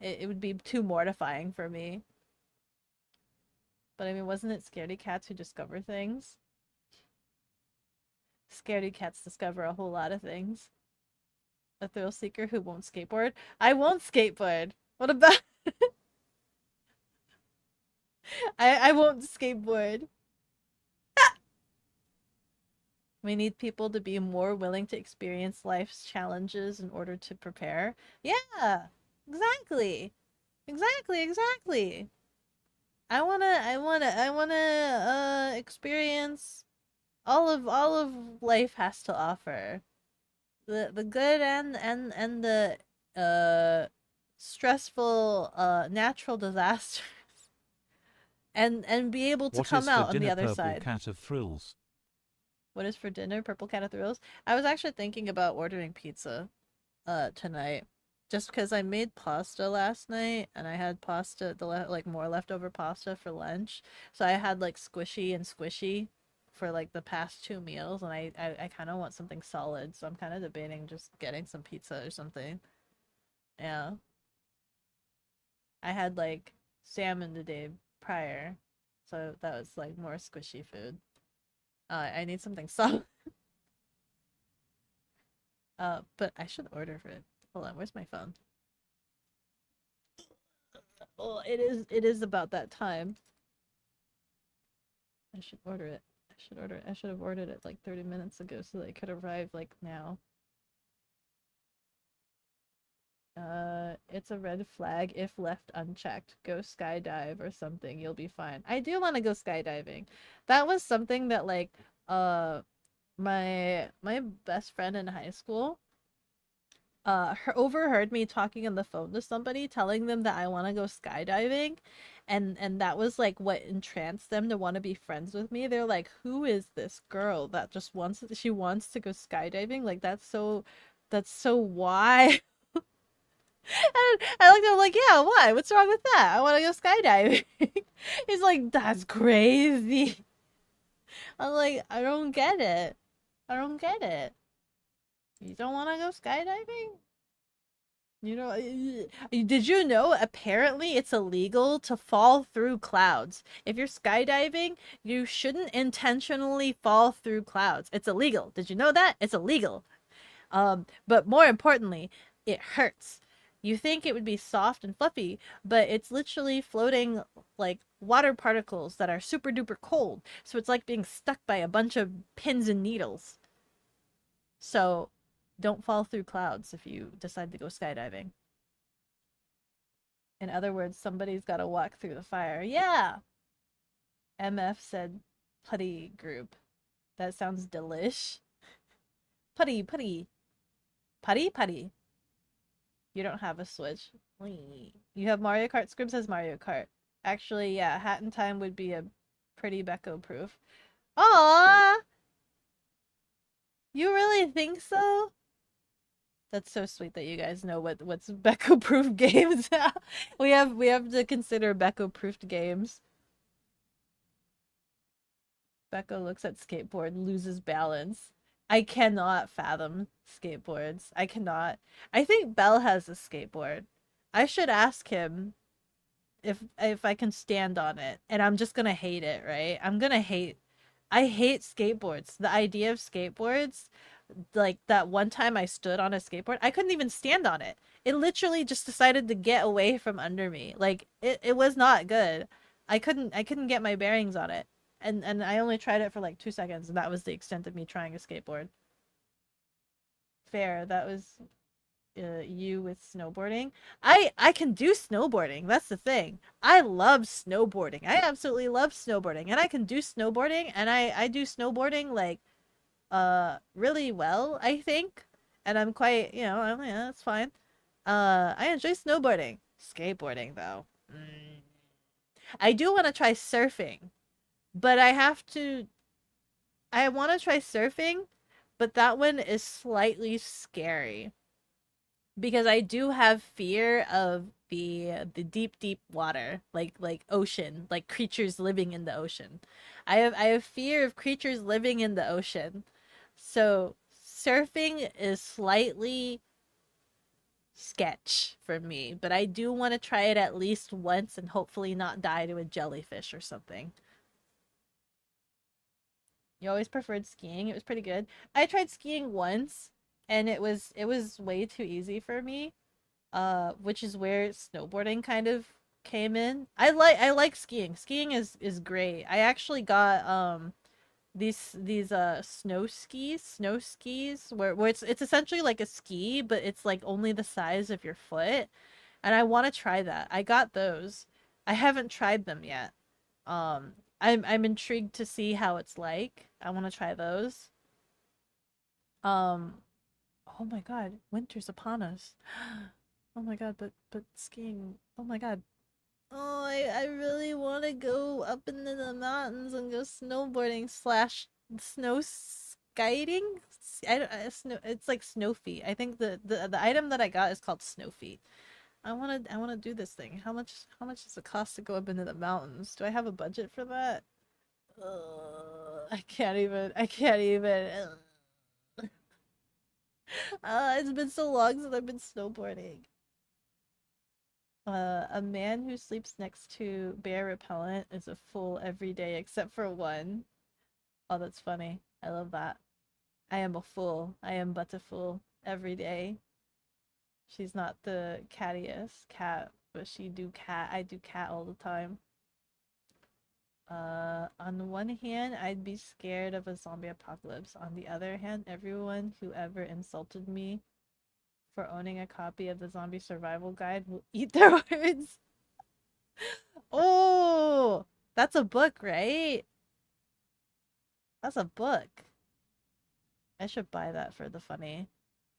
It would be too mortifying for me. But I mean, wasn't it scaredy cats who discover things? Scaredy cats discover a whole lot of things. A thrill seeker who won't skateboard? I won't skateboard. What about I won't skateboard. We need people to be more willing to experience life's challenges in order to prepare. Yeah, exactly. Exactly. I wanna experience all of life has to offer. The good and the stressful natural disasters and be able to What come is for out on the dinner, other Purple side. Cat of Thrills? What is for dinner? Purple Cat of Thrills. I was actually thinking about ordering pizza tonight. Just because I made pasta last night and I had pasta like more leftover pasta for lunch. So I had like squishy and squishy for like the past 2 meals and I kind of want something solid. So I'm kind of debating just getting some pizza or something. Yeah. I had like salmon the day prior. So that was like more squishy food. I need something solid. But I should order for it. Hold on, where's my phone? Oh, it is about that time. I should order it. I should order it. I should have ordered it like 30 minutes ago so that it could arrive like now. It's a red flag if left unchecked. Go skydive or something. You'll be fine. I do want to go skydiving. That was something that like my best friend in high school overheard me talking on the phone to somebody telling them that I want to go skydiving and that was like what entranced them to want to be friends with me. They're like, who is this girl that just wants to go skydiving? Like that's so why. And I looked at him like, yeah, why? What's wrong with that? I want to go skydiving. He's like, that's crazy. I'm like, I don't get it. I don't get it. You don't want to go skydiving? You know, did you know apparently it's illegal to fall through clouds? If you're skydiving, you shouldn't intentionally fall through clouds. It's illegal. Did you know that? It's illegal. But more importantly, it hurts. You think it would be soft and fluffy, but it's literally floating like water particles that are super duper cold. So it's like being stuck by a bunch of pins and needles. So don't fall through clouds if you decide to go skydiving. In other words, somebody's got to walk through the fire. Yeah. MF said putty group. That sounds delish. Putty, putty. Putty, putty. You don't have a Switch. You have Mario Kart? Scrib says Mario Kart. Actually, yeah, Hat in Time would be a pretty Beko proof. Aww! You really think so? That's so sweet that you guys know what's Beko proof games. we have to consider Beko proofed games. Beko looks at skateboard, loses balance. I cannot fathom skateboards. I cannot. I think Bell has a skateboard. I should ask him if I can stand on it, and I'm just gonna hate it, right? I hate skateboards. The idea of skateboards, like that one time I stood on a skateboard, I couldn't even stand on it. It literally just decided to get away from under me. Like it was not good. I couldn't get my bearings on it. And I only tried it for like 2 seconds, and that was the extent of me trying a skateboard. Fair. That was you with snowboarding. I can do snowboarding. That's the thing. I love snowboarding. I absolutely love snowboarding, and I can do snowboarding, and I do snowboarding like really well, I think. And I'm quite, yeah, that's fine. I enjoy snowboarding. Skateboarding though. I do want to try surfing, but I want to try surfing, but that one is slightly scary because I do have fear of the deep water, like ocean, like creatures living in the ocean. I have fear of creatures living in the ocean. So surfing is slightly sketch for me, but I do want to try it at least once and hopefully not die to a jellyfish or something. You always preferred skiing. It was pretty good. I tried skiing once and it was way too easy for me. Which is where snowboarding kind of came in. I like skiing. Skiing is great. I actually got these snow skis where it's essentially like a ski, but it's like only the size of your foot. And I want to try that. I got those. I haven't tried them yet. I'm intrigued to see how it's like. I want to try those. Um, oh my God, winter's upon us. Oh my God, but skiing. Oh my God. Oh, I really want to go up into the mountains and go snowboarding slash snow skiing. I don't snow. It's like snow feet. I think the item that I got is called snow feet. I wanna do this thing. How much does it cost to go up into the mountains? Do I have a budget for that? I can't even. I can't even. It's been so long since I've been snowboarding. A man who sleeps next to bear repellent is a fool every day except for one. Oh, that's funny. I love that. I am a fool. I am but a fool every day. She's not the cattiest cat, but she do cat. I do cat all the time. On the one hand, I'd be scared of a zombie apocalypse. On the other hand, everyone who ever insulted me for owning a copy of the Zombie Survival Guide will eat their words. Oh, that's a book, right? That's a book. I should buy that for the funny.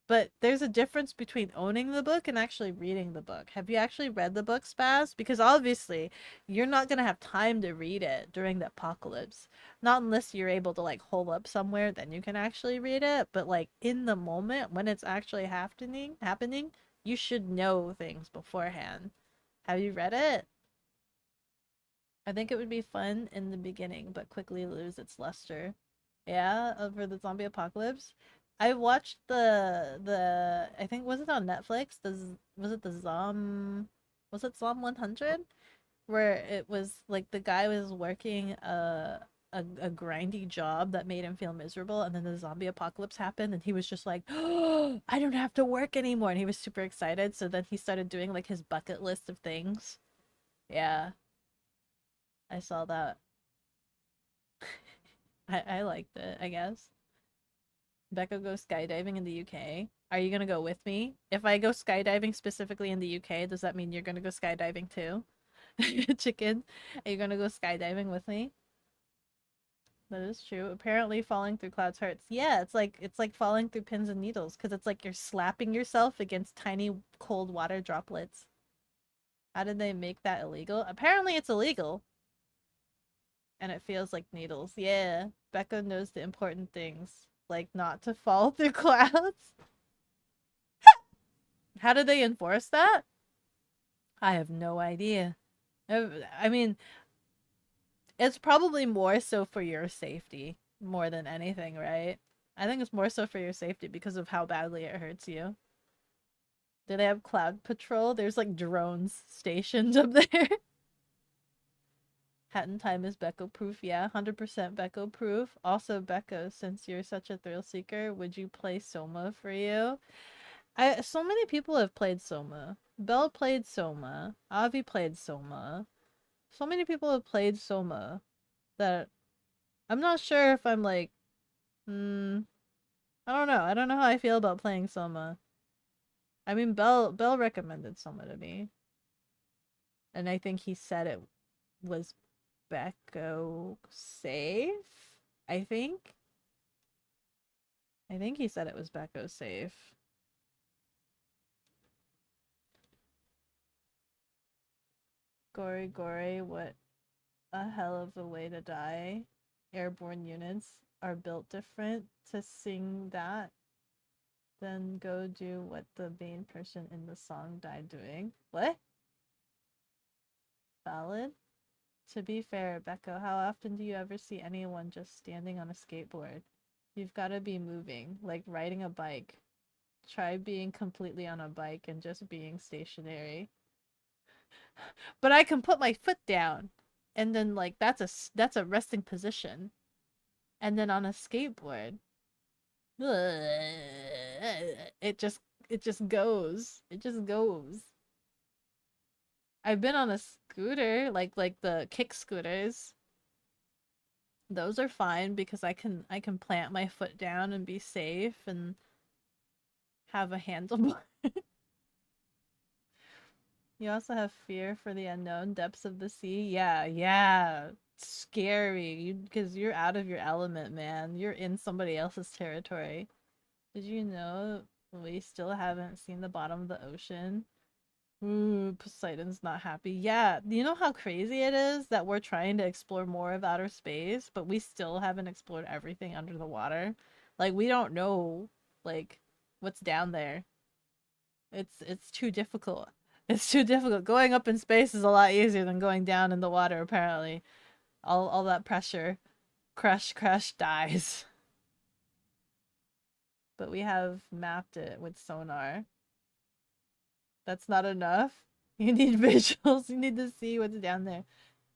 But there's a difference between owning the book and actually reading the book. Have you actually read the book, Spaz? Because obviously, you're not gonna have time to read it during the apocalypse. Not unless you're able to like hole up somewhere, then you can actually read it. But like in the moment when it's actually happening, you should know things beforehand. Have you read it? I think it would be fun in the beginning, but quickly lose its luster. Yeah, over the zombie apocalypse. I watched the I think was it on Netflix? Was it the was it Zom 100? Where it was like the guy was working a grindy job that made him feel miserable, and then the zombie apocalypse happened and he was just like, oh, I don't have to work anymore, and he was super excited, so then he started doing like his bucket list of things. Yeah, I saw that. I liked it, I guess. Beko goes skydiving in the UK. Are you gonna go with me? If I go skydiving specifically in the UK, does that mean you're gonna go skydiving too? Chicken, are you gonna go skydiving with me? That is true. Apparently falling through clouds hurts. Yeah, it's like falling through pins and needles because it's like you're slapping yourself against tiny cold water droplets. How did they make that illegal? Apparently it's illegal. And it feels like needles. Yeah, Becca knows the important things, like not to fall through clouds. How do they enforce that? I have no idea. I mean, it's probably more so for your safety more than anything, right? I think it's more so for your safety because of how badly it hurts you. Do they have cloud patrol? There's like drones stationed up there. Hatton time is Beko proof. Yeah, 100% Beko proof. Also, Beko, since you're such a thrill seeker, would you play Soma for you? So many people have played Soma. Belle played Soma. Avi played Soma. So many people have played Soma that I'm not sure if I'm like, I don't know. I don't know how I feel about playing Soma. I mean, Belle recommended Soma to me, and I think he said it was Beko safe. I think he said it was Beko safe. Gory, gory, what a hell of a way to die. Airborne units are built different to sing that. Then go do what the main person in the song died doing. What? Valid? To be fair, Beko, how often do you ever see anyone just standing on a skateboard? You've got to be moving, like riding a bike. Try being completely on a bike and just being stationary. But I can put my foot down, and then like that's a resting position, and then on a skateboard, it just goes. It just goes. I've been on a scooter, like the kick scooters. Those are fine because I can plant my foot down and be safe and have a handlebar. You also have fear for the unknown depths of the sea. Yeah, yeah. Scary. Because you're out of your element, man. You're in somebody else's territory. Did you know we still haven't seen the bottom of the ocean? Ooh, Poseidon's not happy. Yeah, you know how crazy it is that we're trying to explore more of outer space, but we still haven't explored everything under the water. Like, we don't know, like, what's down there. It's too difficult. It's too difficult. Going up in space is a lot easier than going down in the water, apparently. All that pressure. Crash, crash, dies. But we have mapped it with sonar. That's not enough. You need visuals. You need to see what's down there.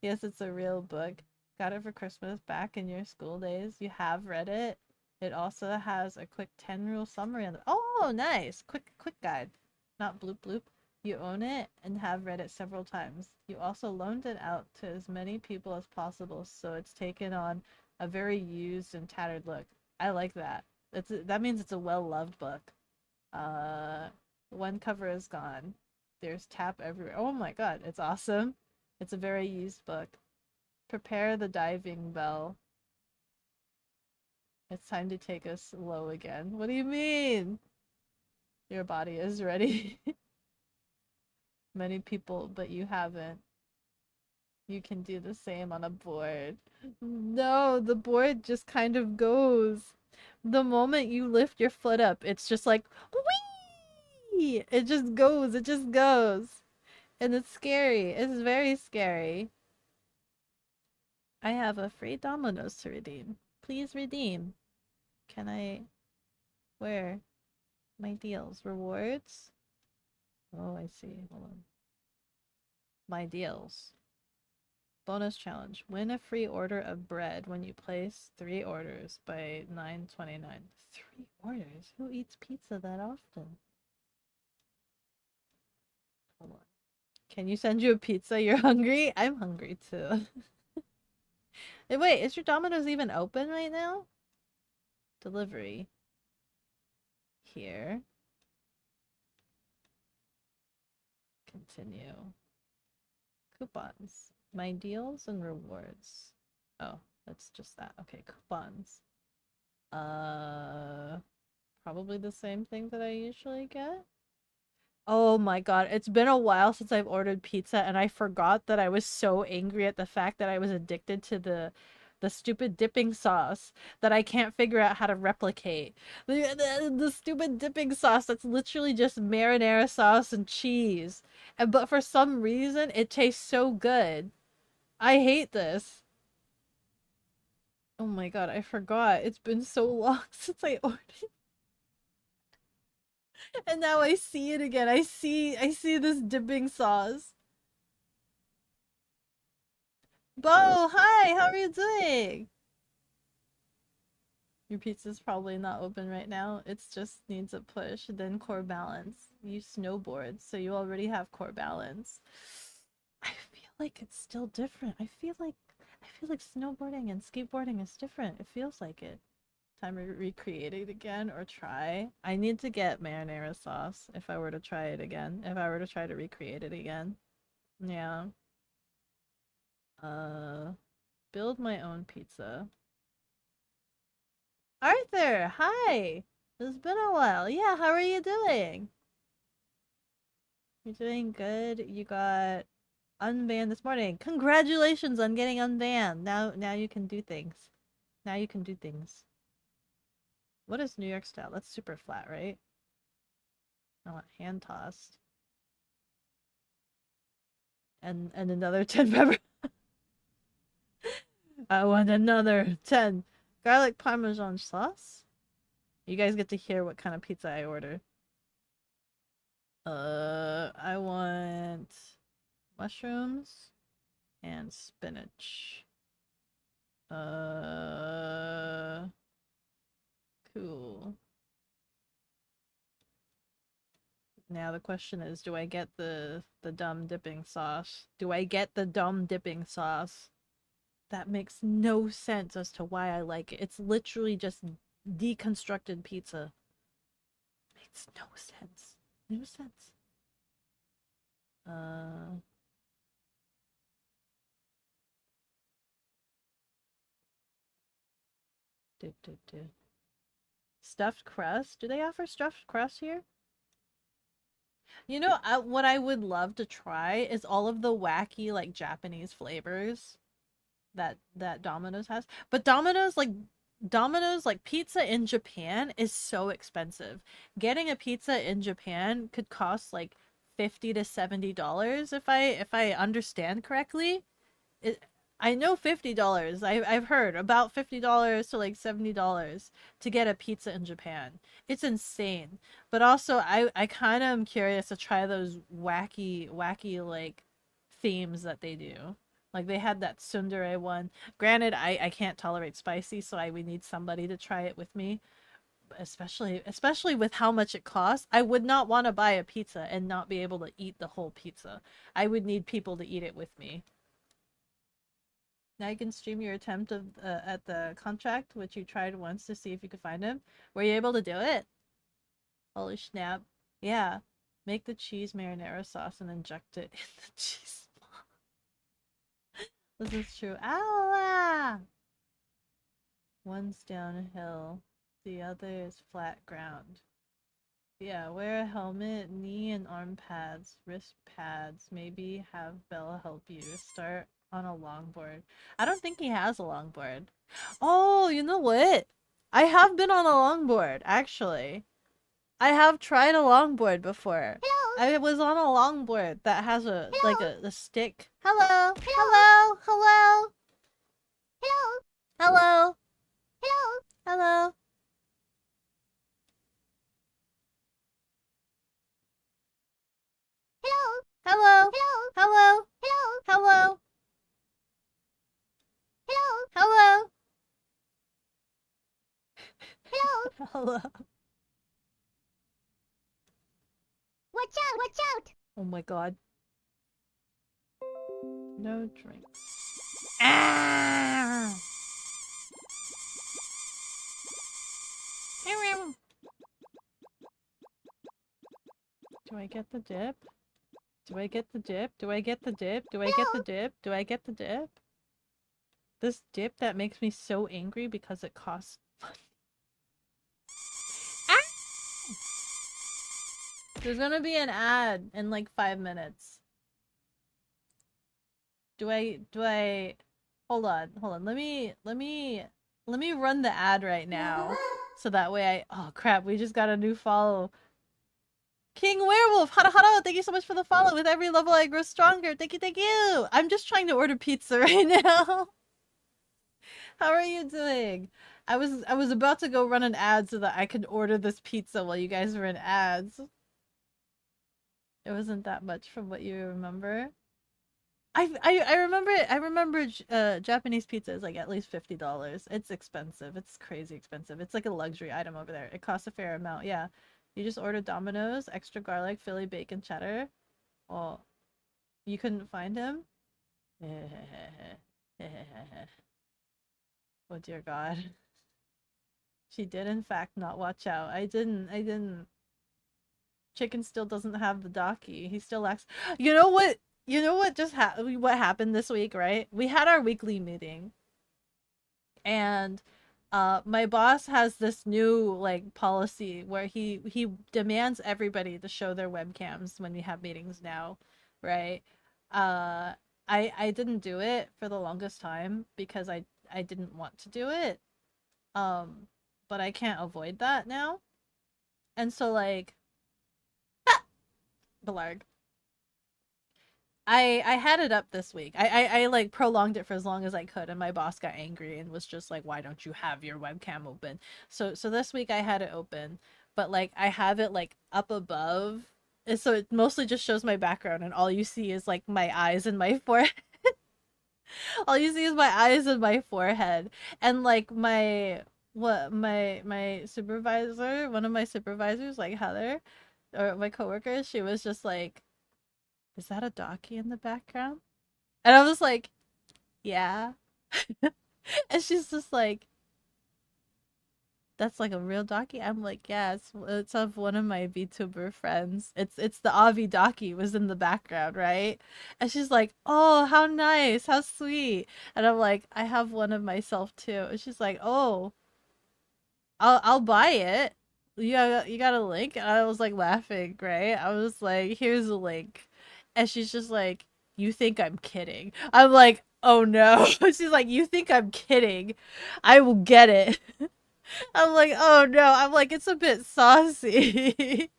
Yes, it's a real book. Got it for Christmas back in your school days. You have read it. It also has a quick 10-rule summary on the— Oh, nice. Quick guide. Not bloop bloop. You own it and have read it several times. You also loaned it out to as many people as possible, so it's taken on a very used and tattered look. I like that. That means it's a well-loved book. One cover is gone. There's tap everywhere. Oh my god, it's awesome. It's a very used book. Prepare the diving bell. It's time to take us low again. What do you mean? Your body is ready. Many people, but you haven't. You can do the same on a board. No, the board just kind of goes. The moment you lift your foot up, it's just like, whee! It just goes. It just goes. And it's scary. It's very scary. I have a free Domino's to redeem. Please redeem. Can I... Where? My deals. Rewards? Oh, I see. Hold on. My deals. Bonus challenge. Win a free order of bread when you place 3 orders by 9/29. 3 orders? Who eats pizza that often? Hold on. Can you send you a pizza? You're hungry? I'm hungry too. Hey, wait, is your Domino's even open right now? Delivery. Here. Continue. Coupons. My deals and rewards. Oh, that's just that. Okay, coupons. Probably the same thing that I usually get. Oh my god, it's been a while since I've ordered pizza and I forgot that I was so angry at the fact that I was addicted to the stupid dipping sauce that I can't figure out how to replicate. The stupid dipping sauce that's literally just marinara sauce and cheese. But for some reason it tastes so good. I hate this. Oh my god, I forgot. It's been so long since I ordered. And now I see it again. I see this dipping sauce. Bo, hi, how are you doing? Your pizza's probably not open right now. It's just needs a push, then core balance. You snowboard, so you already have core balance. I feel like it's still different. I feel like snowboarding and skateboarding is different. It feels like it. Time to recreate it again or try. I need to get marinara sauce if I were to try it again. If I were to try to recreate it again. Yeah. Build my own pizza. Arthur, hi! It's been a while. Yeah, how are you doing? You're doing good. You got unbanned this morning. Congratulations on getting unbanned. Now you can do things. Now you can do things. What is New York style? That's super flat, right? I want hand tossed. And another 10 pepper. I want another 10 garlic parmesan sauce. You guys get to hear what kind of pizza I order. I want mushrooms and spinach. Cool. Now the question is, do I get the dumb dipping sauce? Do I get the dumb dipping sauce? That makes no sense as to why I like it. It's literally just deconstructed pizza. Makes no sense. No sense. Stuffed crust? Do they offer stuffed crust here? You know, what I would love to try is all of the wacky, like, Japanese flavors that Domino's has. But Domino's, like, pizza in Japan is so expensive. Getting a pizza in Japan could cost, like, $50 to $70 if I understand correctly. I know $50. I've heard about $50 to like $70 to get a pizza in Japan. It's insane. But also I kind of am curious to try those wacky like themes that they do. Like they had that tsundere one. Granted, I can't tolerate spicy, so I would need somebody to try it with me. Especially with how much it costs. I would not want to buy a pizza and not be able to eat the whole pizza. I would need people to eat it with me. Now you can stream your attempt of at the contract, which you tried once to see if you could find him. Were you able to do it? Holy snap. Yeah. Make the cheese marinara sauce and inject it in the cheese. This is true. Ow! One's downhill. The other is flat ground. Yeah, wear a helmet, knee and arm pads, wrist pads. Maybe have Bella help you. Start on a longboard. I don't think he has a longboard. Oh, you know what? I have been on a longboard, actually. I have tried a longboard before. Hello. I was on a longboard that has a like a stick. Hello. Hello. Hello. Hello. Hello. Hello. Hello. Hello. Hello. Hello. Hello. Hello. Hello. Hello. Hello. Watch out! Watch out! Oh my god. No drink. Ah! Do I get the dip? Do I get the dip? Do I get the dip? Do I get the dip? Do I get the dip? This dip that makes me so angry because it costs money. Ah! There's gonna be an ad in like 5 minutes. Do I hold on. Let me run the ad right now. So that way oh crap, we just got a new follow. King Werewolf, hara hara, thank you so much for the follow. With every level I grow stronger. Thank you, thank you. I'm just trying to order pizza right now. How are you doing? I was about to go run an ad so that I could order this pizza while you guys were in ads. It wasn't that much from what you remember. I remember it. I remember Japanese pizza is like at least $50. It's expensive. It's crazy expensive. It's like a luxury item over there. It costs a fair amount. Yeah. You just order Domino's, extra garlic, Philly bacon cheddar. Oh, you couldn't find him? Oh dear God. She did in fact not watch out. I didn't. Chicken still doesn't have the docky. He still lacks. You know what? You know what just what happened this week, right? We had our weekly meeting. And my boss has this new like policy where he demands everybody to show their webcams when we have meetings now, right? I didn't do it for the longest time because I didn't want to do it. But I can't avoid that now. And so like Belarg. I had it up this week. I like prolonged it for as long as I could, and my boss got angry and was just like, "Why don't you have your webcam open?" So this week I had it open, but like I have it like up above, and so it mostly just shows my background, and all you see is like my eyes and my forehead. All you see is my eyes and my forehead, and like my supervisor, one of my supervisors, like Heather, or my coworker, she was just like, is that a docky in the background? And I was like, yeah. And she's just like, that's like a real docky? I'm like, yeah, it's of one of my Vtuber friends. It's the Avi docky was in the background, right? And she's like, oh, how nice, how sweet. And I'm like, I have one of myself too. And she's like, oh, I'll buy it. You got a link? And I was like laughing, right? I was like, here's a link. And she's just like, you think I'm kidding? I'm like, oh no. She's like, you think I'm kidding? I will get it. I'm like, oh no. I'm like, it's a bit saucy.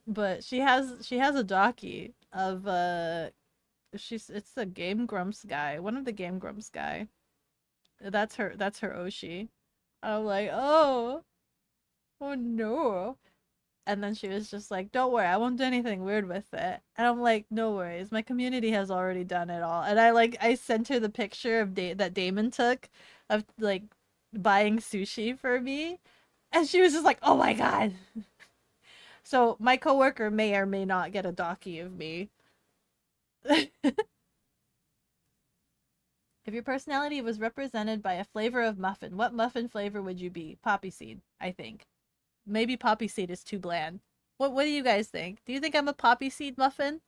But she has a docky of it's the Game Grumps guy. One of the Game Grumps guy. That's her Oshi. I'm like, oh no. And then she was just like, don't worry, I won't do anything weird with it. And I'm like, no worries, my community has already done it all. And I sent her the picture of that Damon took of like buying sushi for me. And she was just like, oh my god. So my coworker may or may not get a docky of me. If your personality was represented by a flavor of muffin, what muffin flavor would you be? Poppy seed, I think. Maybe poppy seed is too bland. What do you guys think? Do you think I'm a poppy seed muffin?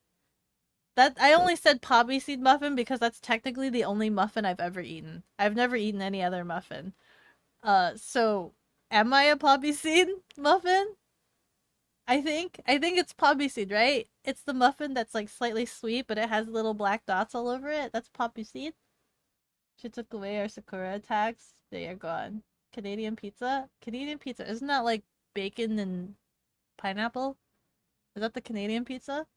That I only said poppy seed muffin because that's technically the only muffin I've ever eaten. I've never eaten any other muffin. So am I a poppy seed muffin? I think it's poppy seed, right? It's the muffin that's like slightly sweet, but it has little black dots all over it. That's poppy seed. She took away our Sakura tags. They are gone. Canadian pizza? Canadian pizza. Isn't that like bacon and pineapple? Is that the Canadian pizza?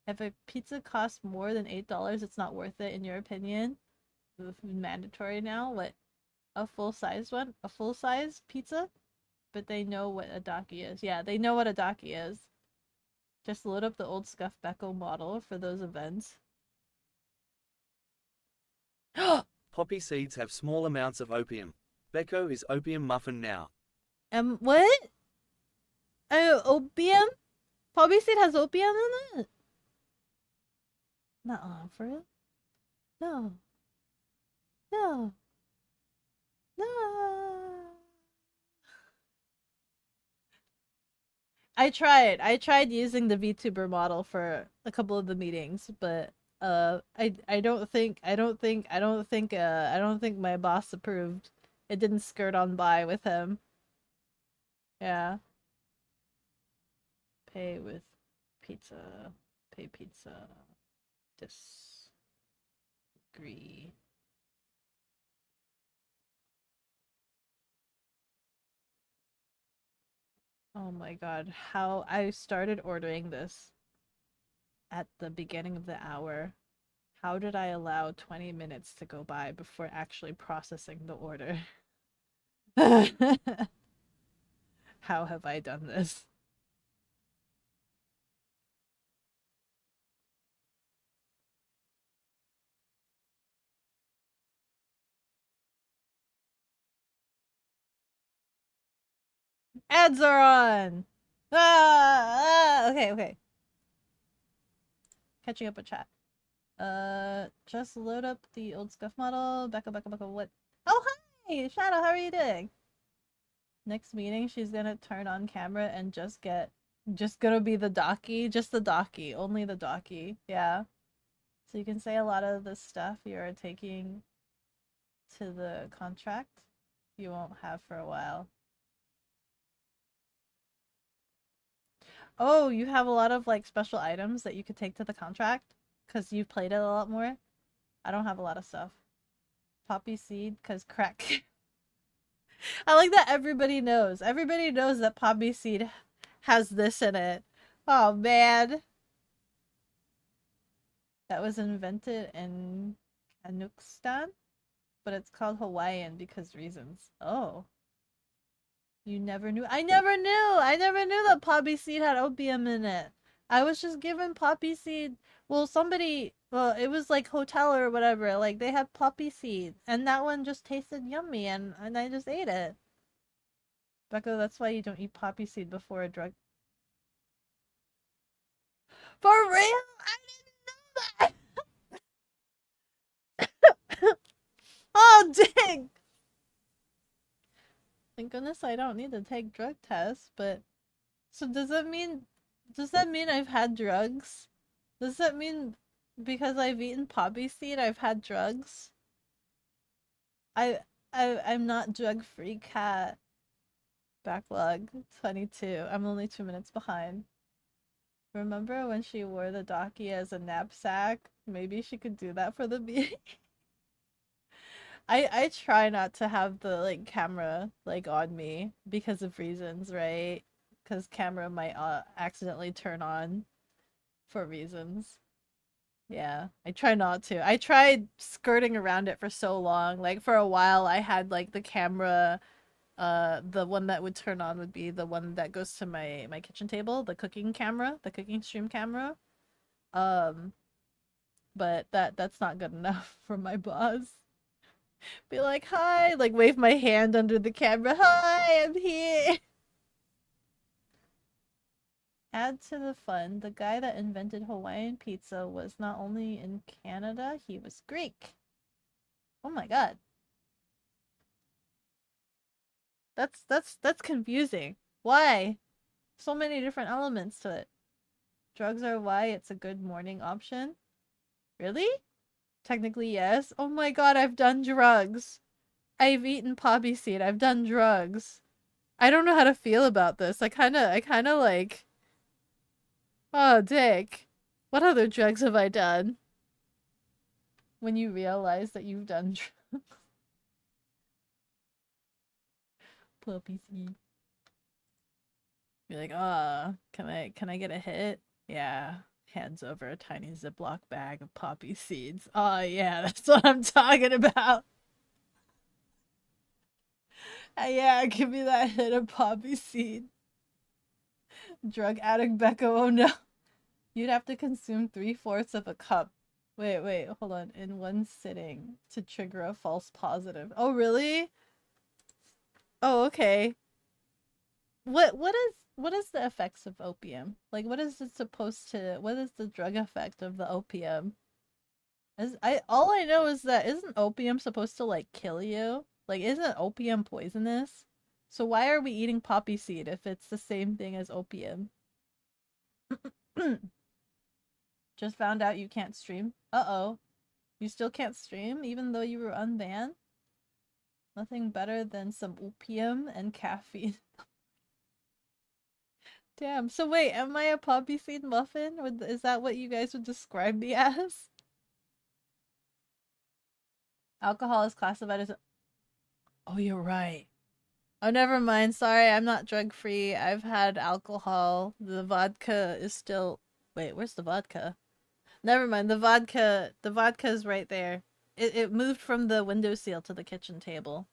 If a pizza costs more than $8, it's not worth it in your opinion. mandatory now. What, a full size one? A full size pizza? But they know what a daki is. Yeah, they know what a daki is. Just load up the old Scuff Beko model for those events. Poppy seeds have small amounts of opium. Beko is opium muffin now. What? Opium? Poppy seed has opium in it? Nuh-uh, for real? No. No. No. I tried using the Vtuber model for a couple of the meetings, but I don't think my boss approved. It didn't skirt on by with him. Yeah. Pay with pizza. Pay pizza. Disagree. Oh my god, how I started ordering this at the beginning of the hour. How did I allow 20 minutes to go by before actually processing the order? How have I done this? Ads are on! Okay, okay. Catching up with chat. Just load up the old Scuff model. Beko, what? Oh, hi! Shadow, how are you doing? Next meeting, she's gonna turn on camera and just gonna be the daki. Just the daki. Only the daki. Yeah. So you can say a lot of the stuff you're taking to the contract you won't have for a while. Oh, you have a lot of like special items that you could take to the contract because you've played it a lot more. I don't have a lot of stuff. Poppy seed, because crack. I like that everybody knows. Everybody knows that poppy seed has this in it. Oh man. That was invented in Kazakhstan, but it's called Hawaiian because reasons. Oh. You never knew? I never knew! I never knew that poppy seed had opium in it. I was just given poppy seed. Well, it was like hotel or whatever. Like, they had poppy seed. And that one just tasted yummy, and I just ate it. Becca, that's why you don't eat poppy seed before a drug. For real? I didn't know that! Oh, dang! Thank goodness I don't need to take drug tests, but... So does that mean I've had drugs? Does that mean because I've eaten poppy seed I've had drugs? I'm not drug free, cat. Backlog 22. I'm only 2 minutes behind. Remember when she wore the daki as a knapsack? Maybe she could do that for the meeting. I try not to have the like camera like on me because of reasons, right? Because camera might accidentally turn on for reasons. Yeah, I try not to. I tried skirting around it for so long. Like for a while I had like the camera, the one that would turn on would be the one that goes to my kitchen table, the cooking camera, the cooking stream camera. Um, but that's not good enough for my boss. Be like, "Hi," like wave my hand under the camera. "Hi, I'm here." Add to the fun, the guy that invented Hawaiian pizza was not only in Canada, he was Greek. Oh my god. That's confusing. Why? So many different elements to it. Drugs are why it's a good morning option. Really? Technically, yes. Oh my god, I've done drugs. I've eaten poppy seed. I've done drugs. I don't know how to feel about this. I kinda like... Oh, dick. What other drugs have I done? When you realize that you've done drugs. Poppy seed. Be like, can I get a hit? Yeah. hands over a tiny Ziploc bag of poppy seeds. Oh yeah, that's what I'm talking about. Yeah, give me that hit of poppy seed. Drug addict Beko, oh no. You'd have to consume 3/4 of a cup. Wait, hold on. In one sitting to trigger a false positive. Oh really? Oh, okay. What is the effects of opium? Like what is it supposed to what is the drug effect of the opium? All I know is that isn't opium supposed to like kill you? Like isn't opium poisonous? So why are we eating poppy seed if it's the same thing as opium? Just found out you can't stream. Uh-oh. You still can't stream even though you were unbanned? Nothing better than some opium and caffeine. Damn. So wait, am I a poppy seed muffin? Is that what you guys would describe me as? Alcohol is classified as... Oh, you're right. Oh, never mind. Sorry, I'm not drug-free. I've had alcohol. The vodka is still... Wait, where's the vodka? Never mind. The vodka is right there. It moved from the windowsill to the kitchen table.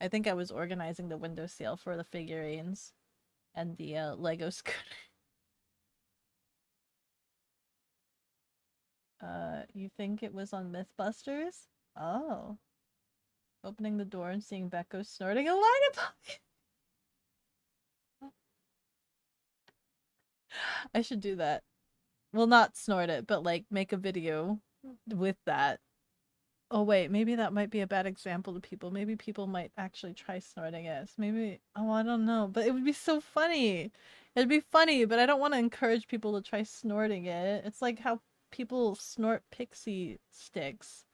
I think I was organizing the windowsill for the figurines and the Lego scooter. You think it was on Mythbusters? Oh. Opening the door and seeing Beko snorting a line of puppies. I should do that. Well, not snort it, but like make a video with that. Oh wait, maybe that might be a bad example to people. Maybe people might actually try snorting it. Maybe, oh, I don't know. But it would be so funny. It'd be funny, but I don't want to encourage people to try snorting it. It's like how people snort pixie sticks.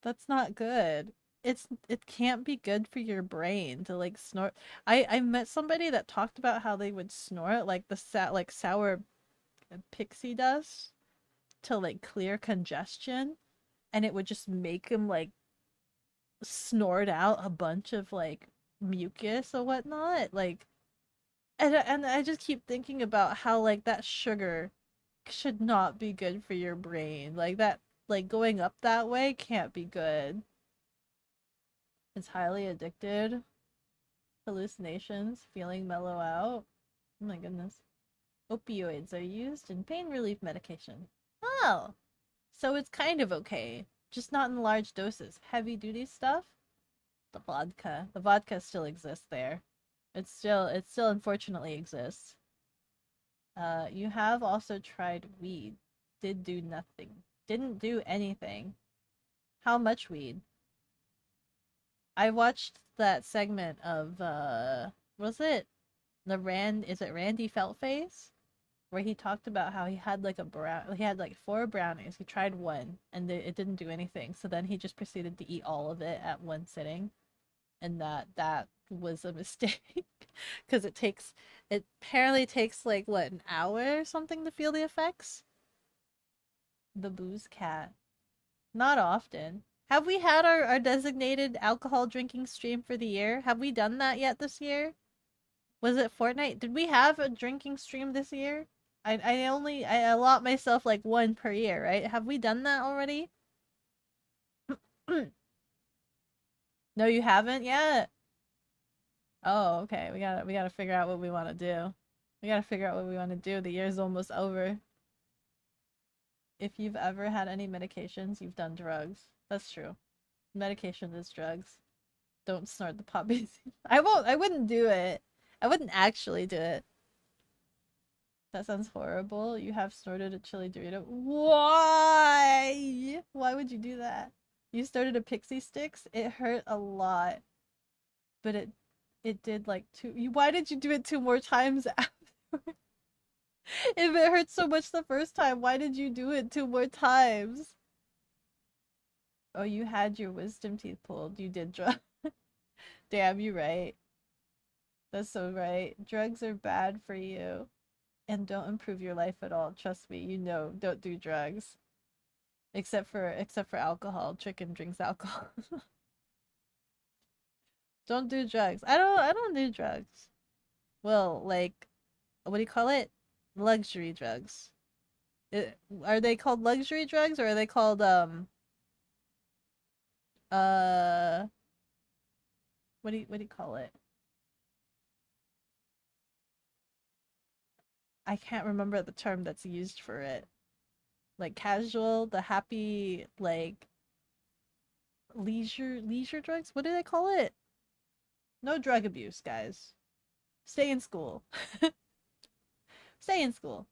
That's not good. It can't be good for your brain to like snort. I met somebody that talked about how they would snort like the sour pixie dust to like clear congestion, and it would just make him like snort out a bunch of like mucus or whatnot. Like, and I just keep thinking about how like that sugar should not be good for your brain. Like that, like going up that way can't be good. It's highly addicted. Hallucinations, feeling mellow out. Oh my goodness. Opioids are used in pain relief medication. Oh, so it's kind of okay. Just not in large doses. Heavy duty stuff? The vodka. The vodka still exists there. It still unfortunately exists. You have also tried weed. Did do nothing. Didn't do anything. How much weed? I watched that segment of was it is it Randy Feltface? Where he talked about how he had like he had like 4 brownies. He tried one and it didn't do anything. So then he just proceeded to eat all of it at one sitting. And that was a mistake because it apparently takes like what, an hour or something to feel the effects. The booze cat. Not often. Have we had our designated alcohol drinking stream for the year? Have we done that yet this year? Was it Fortnite? Did we have a drinking stream this year? I allot myself like one per year, right? Have we done that already? No, you haven't yet? Oh, okay. We gotta figure out what we want to do. We gotta figure out what we want to do. The year's almost over. If you've ever had any medications, you've done drugs. That's true. Medication is drugs. Don't snort the poppies. I wouldn't do it. I wouldn't actually do it. That sounds horrible. You have snorted a chili Dorito. Why? Why would you do that? You started a pixie sticks? It hurt a lot. But it did like 2. Why did you do it 2 more times after? If it hurt so much the first time, why did you do it 2 more times? Oh, you had your wisdom teeth pulled. You did drugs. Damn, you right. That's so right. Drugs are bad for you. And don't improve your life at all. Trust me, you know, don't do drugs. Except for alcohol. Chicken drinks alcohol. Don't do drugs. I don't do drugs. Well, like, what do you call it? Luxury drugs. Are they called luxury drugs or are they called uh what do you call it? I can't remember the term that's used for it. Like casual, the happy, like leisure drugs? What do they call it? No drug abuse, guys. Stay in school. Stay in school.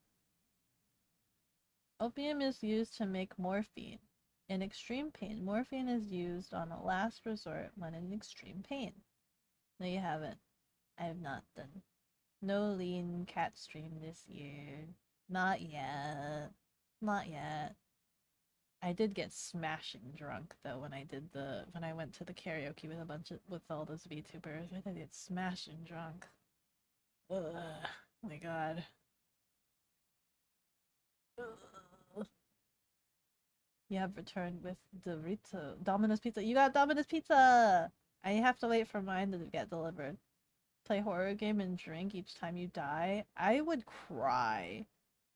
Opium is used to make morphine. In extreme pain, morphine is used on a last resort when in extreme pain. No, you haven't. I have not done. No lean cat stream this year. Not yet. Not yet. I did get smashing drunk though when I went to the karaoke with all those VTubers. I did get smashing drunk. Ugh. Oh my god. Ugh. You have returned with Dorito. Domino's Pizza. You got Domino's Pizza! I have to wait for mine to get delivered. Play horror game and drink each time you die. I would cry.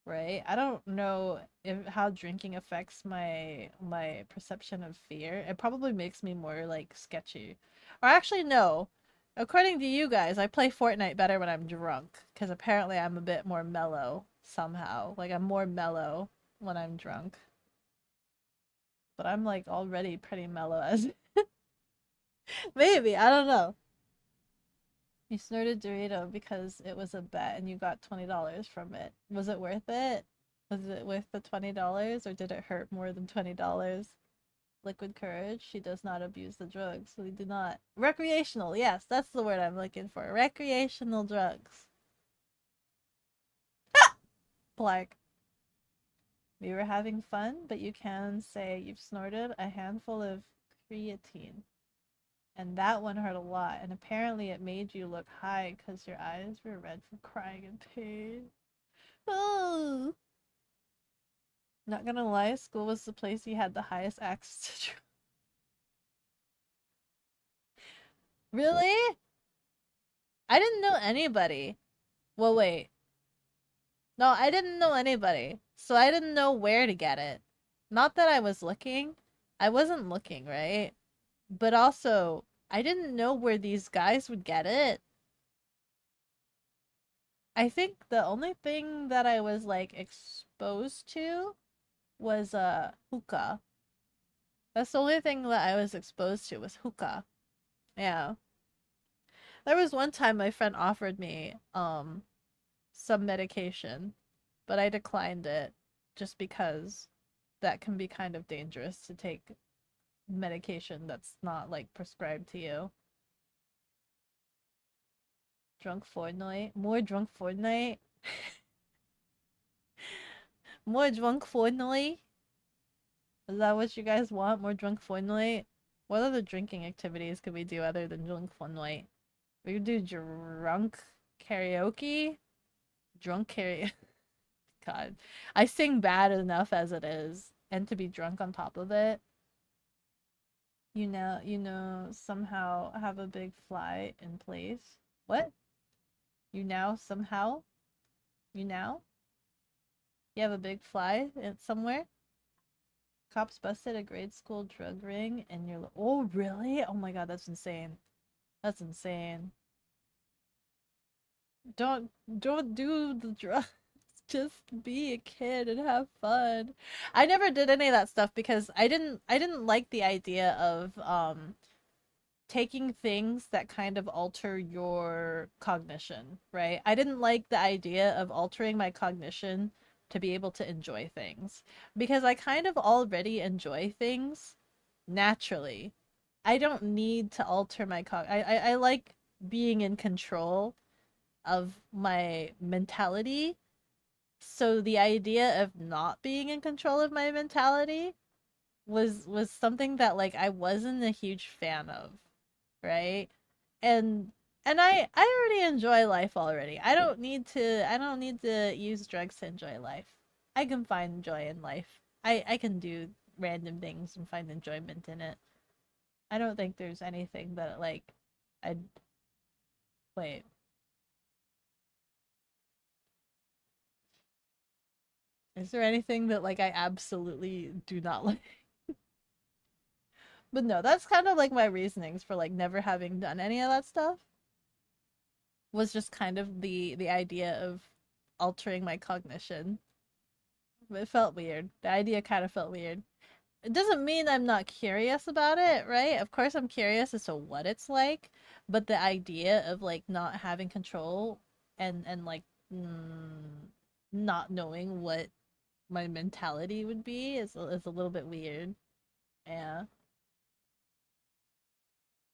Right? I don't know how drinking affects my perception of fear. It probably makes me more like sketchy. Or actually no. According to you guys, I play Fortnite better when I'm drunk because apparently I'm a bit more mellow somehow. Like I'm more mellow when I'm drunk. But I'm like already pretty mellow as maybe, I don't know. You snorted Dorito because it was a bet and you got $20 from it. Was it worth it? Was it worth the $20 or did it hurt more than $20? Liquid courage. She does not abuse the drugs. We do not. Recreational. Yes, that's the word I'm looking for. Recreational drugs. Blark. We were having fun, but you can say you've snorted a handful of creatine. And that one hurt a lot, and apparently it made you look high because your eyes were red from crying in pain. Oh! Not gonna lie, school was the place you had the highest access to. Really? I didn't know anybody. Well, wait. No, I didn't know anybody, so I didn't know where to get it. Not that I was looking. I wasn't looking, right? But also, I didn't know where these guys would get it. I think the only thing that I was like exposed to was hookah. That's the only thing that I was exposed to was hookah. Yeah. There was one time my friend offered me some medication, but I declined it just because that can be kind of dangerous to take medication that's not like prescribed to you. Drunk Fortnite? More drunk Fortnite? More drunk Fortnite? Is that what you guys want? More drunk Fortnite? What other drinking activities could we do other than drunk Fortnite? We could do drunk karaoke? Drunk karaoke. God. I sing bad enough as it is. And to be drunk on top of it. Somehow have a big fly in place. What? You now somehow? You now? You have a big fly somewhere? Cops busted a grade school drug ring and you're like, oh, really? Oh my god, that's insane. That's insane. Don't do the drugs. Just be a kid and have fun. I never did any of that stuff because I didn't like the idea of taking things that kind of alter your cognition, right? I didn't like the idea of altering my cognition to be able to enjoy things because I kind of already enjoy things naturally. I don't need to alter my I like being in control of my mentality. So the idea of not being in control of my mentality was something that like I wasn't a huge fan of, right? And I already enjoy life already. I don't need to use drugs to enjoy life. I can find joy in life. I can do random things and find enjoyment in it. I don't think there's anything that like I'd wait. Is there anything that like I absolutely do not like? But no, that's kind of like my reasonings for like never having done any of that stuff. Was just kind of the idea of altering my cognition. It felt weird. The idea kind of felt weird. It doesn't mean I'm not curious about it, right? Of course I'm curious as to what it's like, but the idea of like not having control and like not knowing what my mentality would be is a little bit weird. Yeah.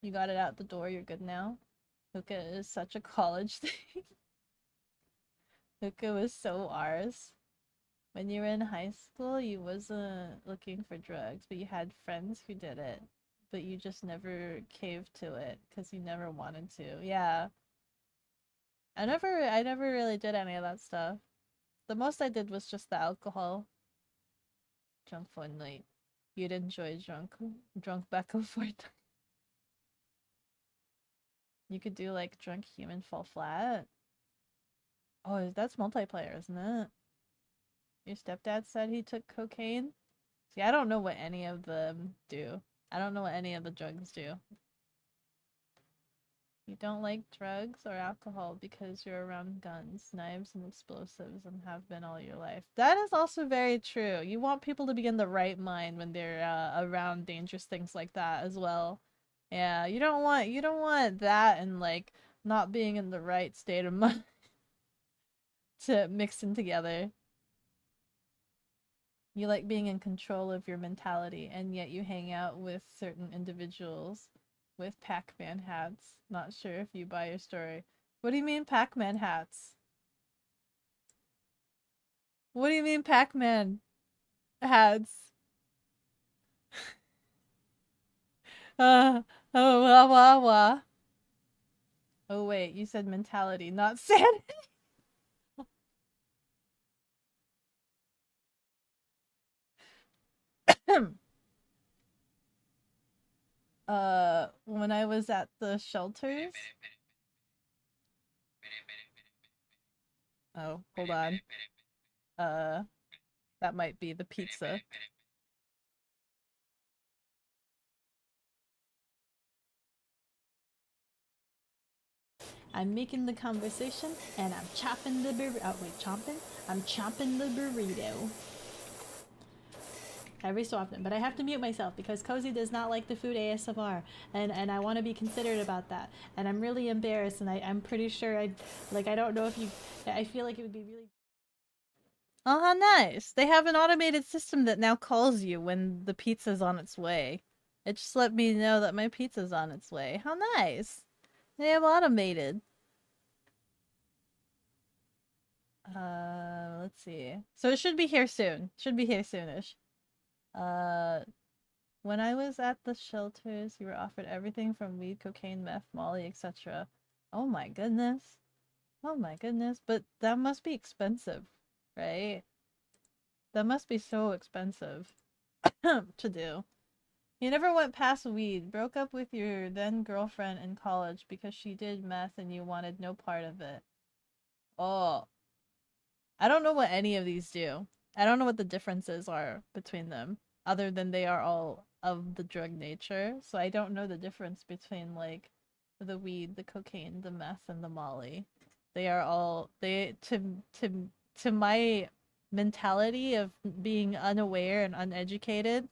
You got it out the door, you're good now. Hookah is such a college thing. Hookah was so ours. When you were in high school, you wasn't looking for drugs, but you had friends who did it. But you just never caved to it because you never wanted to. Yeah. I never really did any of that stuff. The most I did was just the alcohol. Drunk fun night. You'd enjoy drunk Beko Fortnite. You could do like drunk human fall flat. Oh, that's multiplayer, isn't it? Your stepdad said he took cocaine? See, I don't know what any of them do. I don't know what any of the drugs do. You don't like drugs or alcohol because you're around guns, knives, and explosives and have been all your life. That is also very true. You want people to be in the right mind when they're around dangerous things like that as well. Yeah, you don't want that and like not being in the right state of mind to mix in together. You like being in control of your mentality, and yet you hang out with certain individuals with Pac-Man hats. Not sure if you buy your story. What do you mean Pac-Man hats? What do you mean Pac-Man hats? Oh, wah, wah, wah. Oh, wait, you said mentality, not sanity. When I was at the shelters. Oh, hold on. That might be the pizza. I'm making the conversation and I'm chopping the I'm chopping the burrito. Every so often, but I have to mute myself because Cozy does not like the food ASMR, and I want to be considerate about that. And I'm really embarrassed, and I'm pretty sure I don't know if you. I feel like it would be really. Oh, how nice! They have an automated system that now calls you when the pizza's on its way. It just let me know that my pizza's on its way. How nice! They have automated. Let's see. So it should be here soon. Should be here soonish. Uh, when I was at the shelters, you were offered everything from weed, cocaine, meth, molly, etc. Oh my goodness. Oh my goodness. But that must be expensive, right? That must be so expensive to do. You never went past weed, broke up with your then girlfriend in college because she did meth and you wanted no part of it. Oh, I don't know what any of these do. I don't know what the differences are between them, other than they are all of the drug nature. So I don't know the difference between like the weed, the cocaine, the meth, and the molly. They are all they to my mentality of being unaware and uneducated.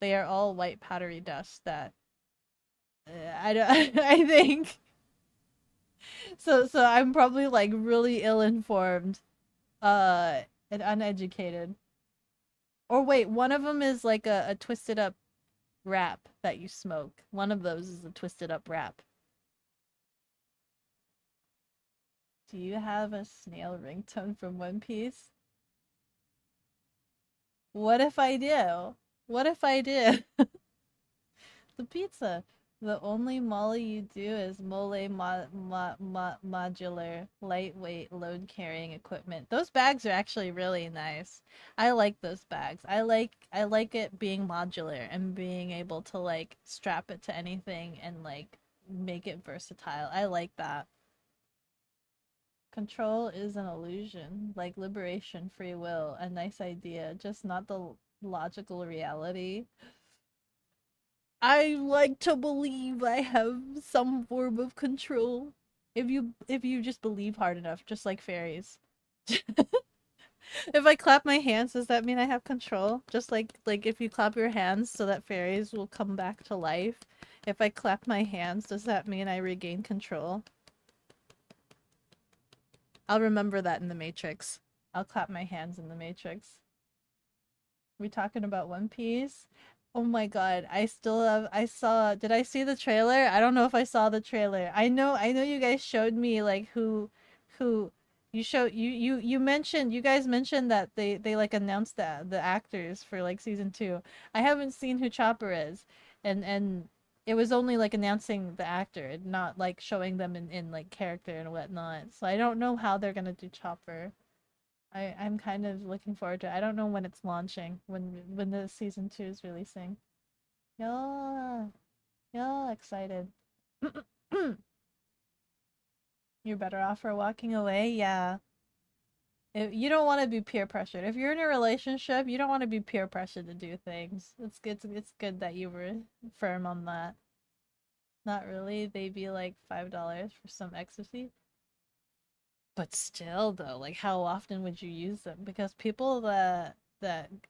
They are all white powdery dust that I don't. I think so. So I'm probably like really ill informed and uneducated. Or wait, one of them is like a twisted up wrap that you smoke. One of those is a twisted up wrap. Do you have a snail ringtone from One Piece? What if I do? What if I do? The pizza. The only molly you do is modular, lightweight, load carrying equipment. Those bags are actually really nice. I like those bags. I like it being modular and being able to like strap it to anything and like make it versatile. I like that. Control is an illusion, like liberation, free will, a nice idea, just not the logical reality. I like to believe I have some form of control. If you just believe hard enough, just like fairies. If I clap my hands, does that mean I have control? Just like if you clap your hands so that fairies will come back to life. If I clap my hands, does that mean I regain control? I'll remember that in the Matrix. I'll clap my hands in the Matrix. We talking about One Piece? Oh my god, did I see the trailer? I don't know if I saw the trailer. I know you guys showed me like who you guys mentioned that they like announced the actors for like season 2. I haven't seen who Chopper is. And it was only like announcing the actor, not like showing them in like character and whatnot. So I don't know how they're gonna do Chopper. I'm kind of looking forward to it. I don't know when it's launching, when the season 2 is releasing. Yeah, yeah, excited. You're better off for walking away. Yeah. You don't want to be peer pressured. If you're in a relationship, you don't want to be peer pressured to do things. It's good that you were firm on that. Not really. They'd be like $5 for some ecstasy. But still though, like how often would you use them? Because people that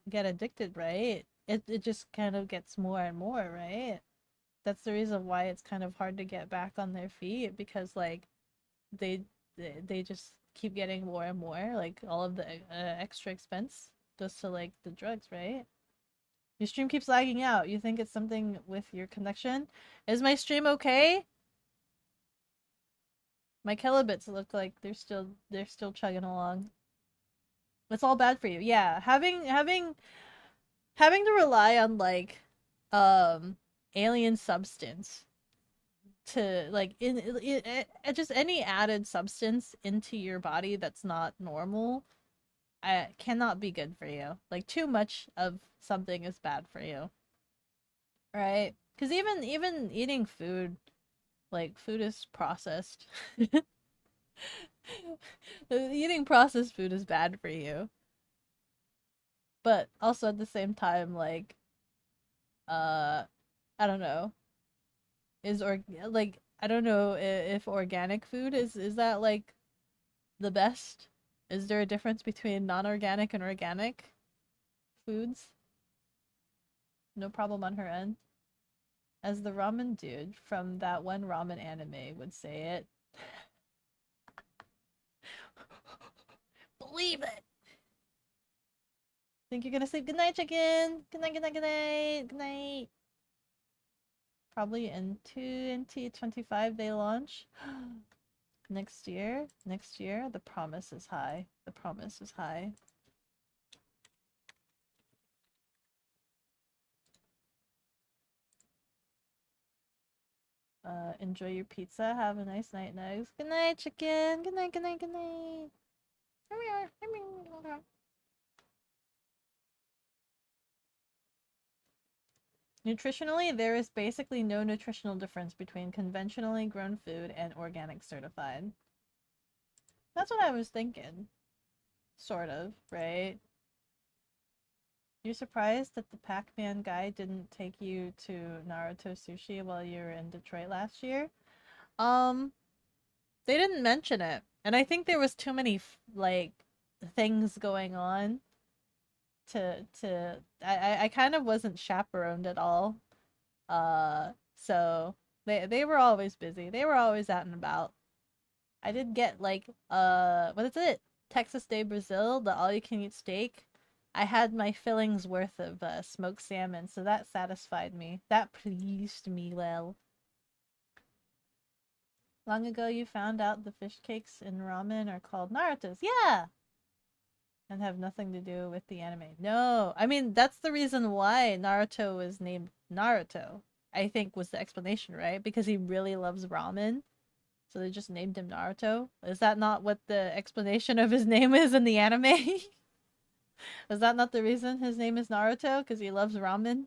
get addicted, right? It just kind of gets more and more, right? That's the reason why it's kind of hard to get back on their feet because like they they just keep getting more and more. Like all of the extra expense goes to like the drugs, right? Your stream keeps lagging out. You think it's something with your connection? Is my stream okay? My kilobits look like they're still chugging along. It's all bad for you. Yeah, having to rely on like alien substance to like just any added substance into your body that's not normal cannot be good for you. Like too much of something is bad for you, right? Because even eating food, like food is processed. Eating processed food is bad for you, but also at the same time, like uh, I don't know, like I don't know if organic food is that like the best? Is there a difference between non-organic and organic foods? No problem on her end. As the ramen dude from that one ramen anime would say it. Believe it! Think you're gonna sleep? Good night, chicken! Good night, good night, good night! Good night! Probably in 2025 they launch. Next year? Next year? The promise is high. The promise is high. Enjoy your pizza. Have a nice night, Nugs. Good night, chicken. Good night, good night, good night. Here we are. Here we are. Nutritionally, there is basically no nutritional difference between conventionally grown food and organic certified. That's what I was thinking. Sort of, right? You're surprised that the Pac-Man guy didn't take you to Naruto Sushi while you were in Detroit last year? They didn't mention it. And I think there was too many, like, things going on I kind of wasn't chaperoned at all. So they were always busy. They were always out and about. I did get like what is it? Texas Day Brazil, the all you can eat steak. I had my fillings worth of smoked salmon, so that satisfied me. That pleased me well. Long ago you found out the fish cakes in ramen are called Naruto's. Yeah! And have nothing to do with the anime. No, I mean that's the reason why Naruto was named Naruto. I think was the explanation, right? Because he really loves ramen, so they just named him Naruto. Is that not what the explanation of his name is in the anime? Is that not the reason his name is Naruto? Because he loves ramen.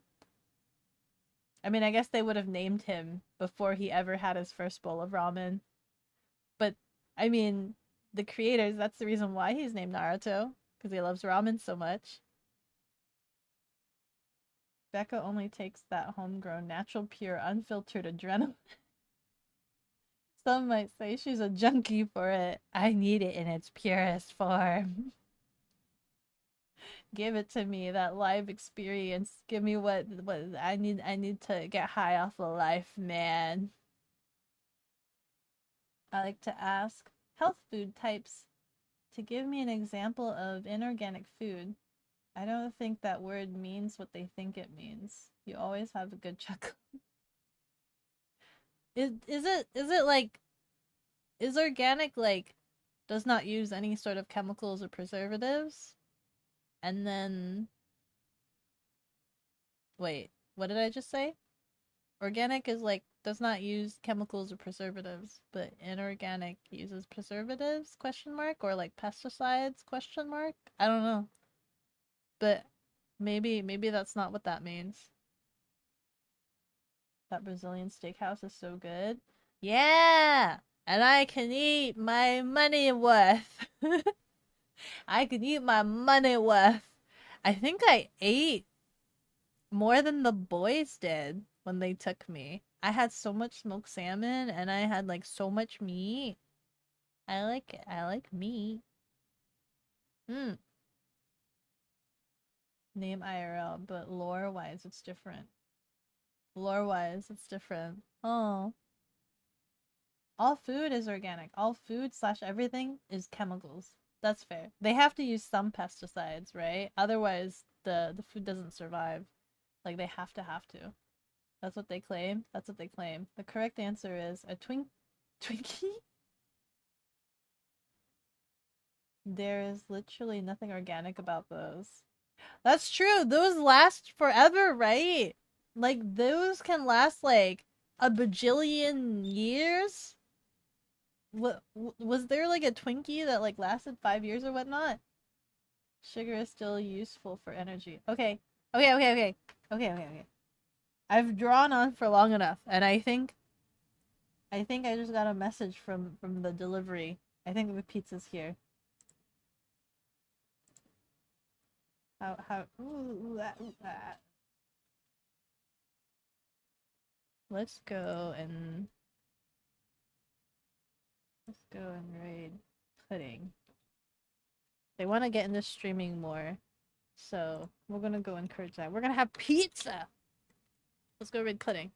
I mean, I guess they would have named him before he ever had his first bowl of ramen. But I mean, the creators, that's the reason why he's named Naruto, because he loves ramen so much. Beko only takes that homegrown, natural, pure, unfiltered adrenaline. Some might say she's a junkie for it. I need it in its purest form. Give it to me, that live experience. Give me what I need. I need to get high off of life, man. I like to ask health food types to give me an example of inorganic food. I don't think that word means what they think it means. You always have a good chuckle. Is it like, is organic like does not use any sort of chemicals or preservatives? And then wait, what did I just say? Organic is like does not use chemicals or preservatives, but inorganic uses preservatives question mark or like pesticides question mark? I don't know. But maybe that's not what that means. That Brazilian steakhouse is so good. Yeah! And I can eat my money worth. I can eat my money worth. I think I ate more than the boys did when they took me. I had so much smoked salmon and I had like so much meat. I like it. I like meat. Hmm. Name IRL, but lore-wise it's different. Lore-wise it's different. Oh. All food is organic. All food slash everything is chemicals. That's fair. They have to use some pesticides, right? Otherwise, the food doesn't survive. Like, they have to. That's what they claim. That's what they claim. The correct answer is a Twinkie? There is literally nothing organic about those. That's true. Those last forever, right? Like, those can last, like, a bajillion years? What was there like a Twinkie that like lasted 5 years or whatnot? Sugar is still useful for energy. Okay. Okay. I've drawn on for long enough, and I think I just got a message from the delivery. I think the pizza's here. How Let's go and raid pudding. They want to get into streaming more, so we're gonna go encourage that. We're gonna have pizza. Let's go raid pudding.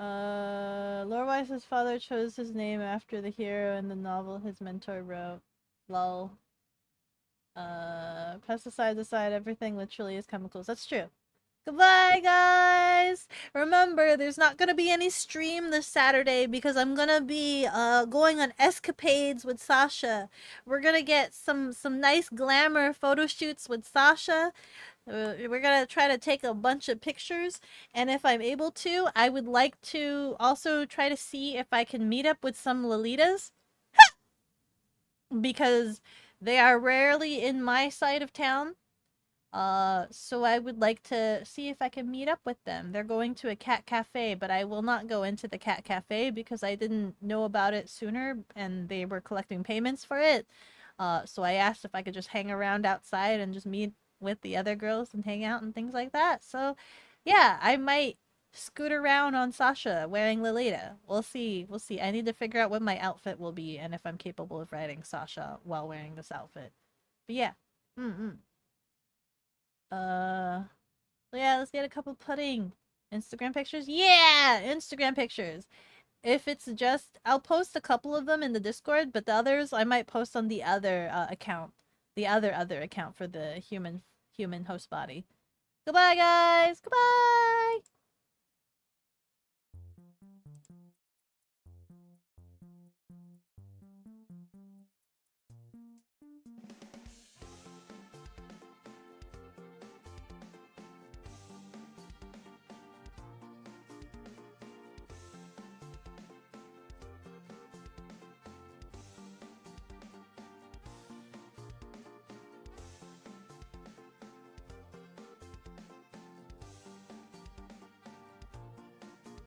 Lorewise's father chose his name after the hero in the novel his mentor wrote. Lol. Pesticides aside, everything literally is chemicals. That's true. Goodbye, guys! Remember, there's not gonna be any stream this Saturday because I'm gonna be going on escapades with Sasha. We're gonna get some nice glamour photo shoots with Sasha. We're gonna try to take a bunch of pictures, and if I'm able to, I would like to also try to see if I can meet up with some Lolitas because they are rarely in my side of town. So I would like to see if I can meet up with them. They're going to a cat cafe, but I will not go into the cat cafe because I didn't know about it sooner and they were collecting payments for it. So I asked if I could just hang around outside and just meet with the other girls and hang out and things like that. So yeah, I might scoot around on Sasha wearing Lolita. We'll see. We'll see. I need to figure out what my outfit will be and if I'm capable of riding Sasha while wearing this outfit. But yeah. Yeah, let's get a couple pudding. Instagram pictures? Yeah! Instagram pictures. If it's just, I'll post a couple of them in the Discord, but the others I might post on the other account. The other account for the human host body. Goodbye, guys! Goodbye!